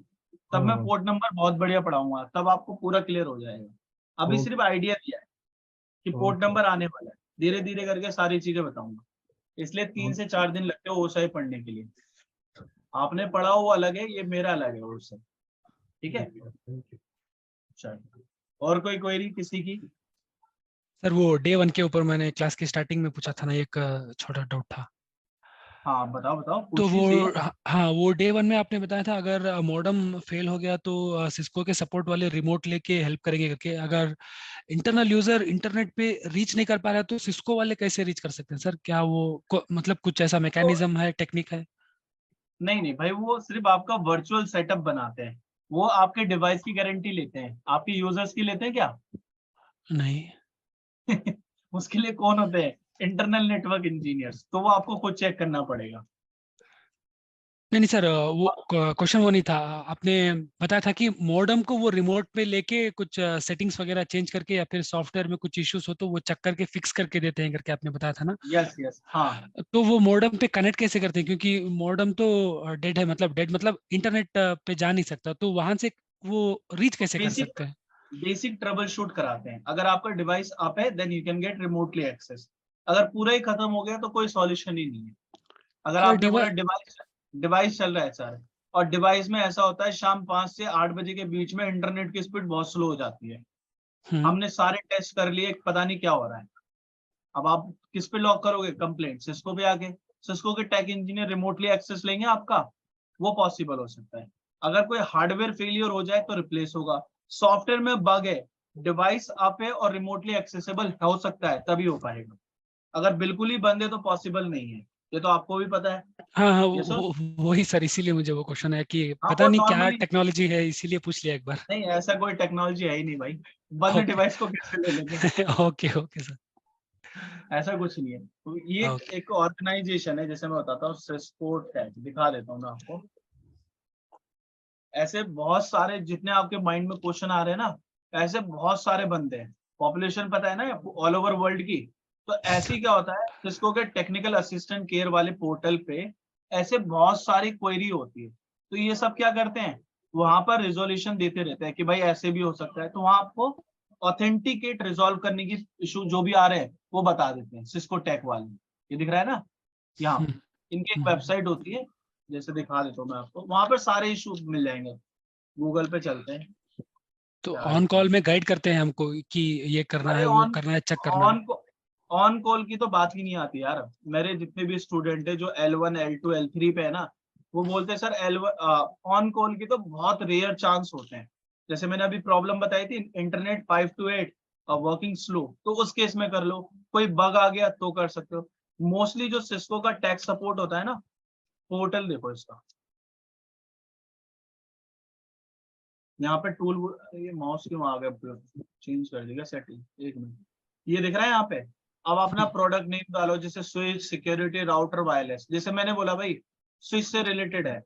तब मैं हाँ पोर्ट नंबर बहुत बढ़िया पढ़ाऊंगा, तब आपको पूरा क्लियर हो जाएगा। अभी सिर्फ ओके आइडिया दिया है कि पोर्ट ओके नंबर आने वाला है, धीरे धीरे करके सारी चीजें बताऊंगा। इसलिए 3 से 4 दिन लगते हैं ओसाई पढ़ने के लिए। आपने पढ़ा वो अलग है, ये मेरा अलग है उससे। ठीक है, थैंक यू। चलो। और कोई क्वेरी किसी की? सर वो डे 1 के ऊपर मैंने क्लास की स्टार्टिंग में पूछा था ना, एक छोटा डाउट था। हाँ बताओ बताओ, तो वो, पूछिए सही। हाँ वो डे 1 में आपने बताया था अगर मॉडेम फेल हो गया तो सिस्को के सपोर्ट वाले रिमोट लेके हेल्प करेंगे करके। अगर इंटरनल यूजर इंटरनेट पे रीच नहीं कर पा रहा है तो सिस्को वाले कैसे रीच कर सकते हैं सर? क्या वो मतलब कुछ ऐसा तो मैकेनिज्म है, टेक्निक है? नहीं नहीं भाई, वो सिर्फ आपका वर्चुअल सेटअप बनाते हैं, वो आपके डिवाइस की गारंटी लेते हैं, आपके यूजर्स की लेते हैं क्या? नहीं उसके लिए कौन होते हैं? इंटरनल नेटवर्क इंजीनियर्स, तो वो आपको खुद चेक करना पड़ेगा। नहीं नहीं सर, वो क्वेश्चन वो नहीं था। आपने बताया था कि मॉडेम को वो रिमोट पे लेके कुछ सेटिंग्स वगैरह चेंज करके या फिर सॉफ्टवेयर में कुछ इश्यूज हो तो वो चेक करके फिक्स करके देते हैं करके आपने बताया था ना। यस यस, हाँ। तो वो मॉडेम पे कनेक्ट कैसे करते हैं, क्योंकि मॉडेम तो डेड है, मतलब डेड मतलब इंटरनेट पे जा नहीं सकता, तो वहां से वो रीच कैसे कर बेसिक सकते हैं? बेसिक ट्रबल शूट कराते हैं। अगर आपका डिवाइस अप है, then you can get remotely access. अगर पूरा ही खत्म हो गया तो कोई सॉल्यूशन ही नहीं है। अगर अगर आपने बोला डिवाइस डिवाइस चल रहा है सर, और डिवाइस में ऐसा होता है शाम 5 से 8 बजे के बीच में इंटरनेट की स्पीड बहुत स्लो हो जाती है, हमने सारे टेस्ट कर लिए, पता नहीं क्या हो रहा है। अब आप किस पे लॉक करोगे कंप्लेंट? सिस्को पे आके सिस्को के टेक इंजीनियर रिमोटली एक्सेस लेंगे आपका, वो पॉसिबल हो सकता है। अगर कोई हार्डवेयर फेलियर हो जाए तो रिप्लेस होगा। सॉफ्टवेयर में बग है, डिवाइस आप है और रिमोटली एक्सेसिबल हो सकता है, तभी हो पाएगा। अगर बिल्कुल ही बंद है तो पॉसिबल नहीं है, ये तो आपको भी पता है। हाँ हाँ ये सर, वही सर, इसीलिए मुझे वो क्वेश्चन है कि हाँ पता वो नहीं क्या नॉर्मली, टेक्नोलॉजी है, इसीलिए पूछ लिया एक बार। नहीं ऐसा कोई टेक्नोलॉजी है ही नहीं भाई, बंद ओके डिवाइस को कैसे ले लेंगे? Okay okay sir. ऐसा कुछ नहीं है। तो ये ओके एक ऑर्गेनाइजेशन है, जैसे मैं बताता हूँ, सिस्को टेक, दिखा देता हूँ मैं आपको। ऐसे बहुत सारे, जितने आपके माइंड में क्वेश्चन आ रहे हैं ना, ऐसे बहुत सारे बनते हैं। पॉपुलेशन पता है ना ऑल ओवर वर्ल्ड की, तो ऐसे ही क्या होता है, सिस्को के टेक्निकल असिस्टेंट केयर वाले पोर्टल पे ऐसे बहुत सारी क्वेरी होती है। तो ये सब क्या करते हैं, वहां पर रिजोल्यूशन देते रहते हैं कि भाई ऐसे भी हो सकता है, तो वहां आपको ऑथेंटिकेट रिजोल्व करने की इशू जो भी आ रहे हैं वो बता देते हैं सिस्को टेक वाले। ये दिख रहा है ना यहाँ, इनकी एक हम्म। वेबसाइट होती है, जैसे दिखा देता हूँ मैं आपको, वहां पर सारे इशू मिल जाएंगे। गूगल पे चलते हैं, तो क्या ऑन लिखा है? कॉल में गाइड करते हैं हमको कि ये करना अरे है, वो करना है, चेक करना है। ऑन ऑन कॉल की तो बात ही नहीं आती यार। मेरे जितने भी स्टूडेंट है जो L1 L2 L3 पे है ना, वो बोलते हैं सर L1 ऑन कॉल की तो बहुत रेयर चांस होते हैं। जैसे मैंने अभी प्रॉब्लम बताई थी, इंटरनेट 5 to 8 वर्किंग स्लो, तो उस केस में कर लो। कोई बग आ गया तो कर सकते हो। मोस्टली जो सिस्को का टेक सपोर्ट होता है ना, पोर्टल देखो इसका, यहाँ पे टूल, ये माउस क्यों आ गया, चेंज कर देगा सेटिंग, एक मिनट। ये दिख रहा है यहाँ पे। अब अपना प्रोडक्ट नेम डालो, जैसे स्विच सिक्योरिटी राउटर वायरलेस, जैसे मैंने बोला भाई स्विच से रिलेटेड है,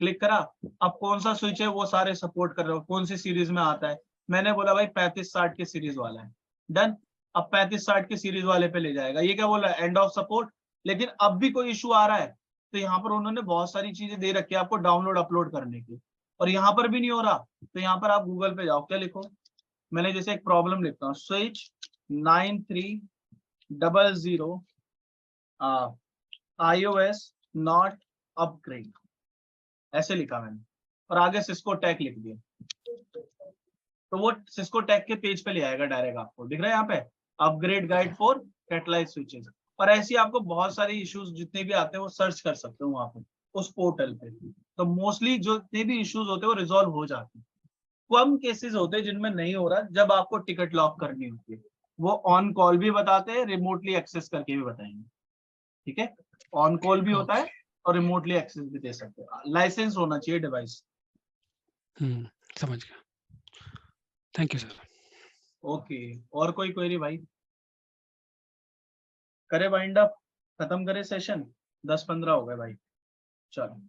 क्लिक करा। अब कौन सा स्विच है वो सारे सपोर्ट कर रहे हो, कौन सी सीरीज में आता है, मैंने बोला भाई 3560 के सीरीज वाला है, डन। अब 3560 के सीरीज वाले पे ले जाएगा। ये क्या बोला, एंड ऑफ सपोर्ट। लेकिन अब भी कोई इशू आ रहा है, तो यहाँ पर उन्होंने बहुत सारी चीजें दे रखी है आपको डाउनलोड अपलोड करने की, और यहाँ पर भी नहीं हो रहा, तो यहाँ पर आप गूगल पे जाओ, क्या लिखो, मैंने जैसे एक प्रॉब्लम लिखता हूँ, स्विच 9300 iOS नॉट अपग्रेड, ऐसे लिखा मैंने, और आगे सिस्को टैग लिख दिया, तो वो सिस्को टैग के पेज पे ले आएगा डायरेक्ट, आपको दिख रहा है यहाँ पे upgrade guide for catalyse switches. और ऐसे आपको बहुत सारे इश्यूज जितने भी आते हैं वो सर्च कर सकते हो वहां पे उस पोर्टल पे, तो मोस्टली जो जितने भी इश्यूज होते हैं वो रिजॉल्व हो जाते हैं। कम केसेस होते हैं जिनमें नहीं हो रहा, जब आपको टिकट लॉक करनी होती है, वो ऑन कॉल भी बताते हैं, रिमोटली एक्सेस करके भी बताएंगे, ठीक है, ऑन कॉल भी होता है और रिमोटली एक्सेस भी दे सकते हैं, लाइसेंस होना चाहिए डिवाइस। समझ गया, थैंक यू सर। ओके, और कोई क्वेरी भाई? करे वाइंड अप, खत्म करे सेशन, 10-15 हो गए भाई, चलो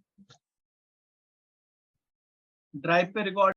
ड्राइव पे रिकॉर्ड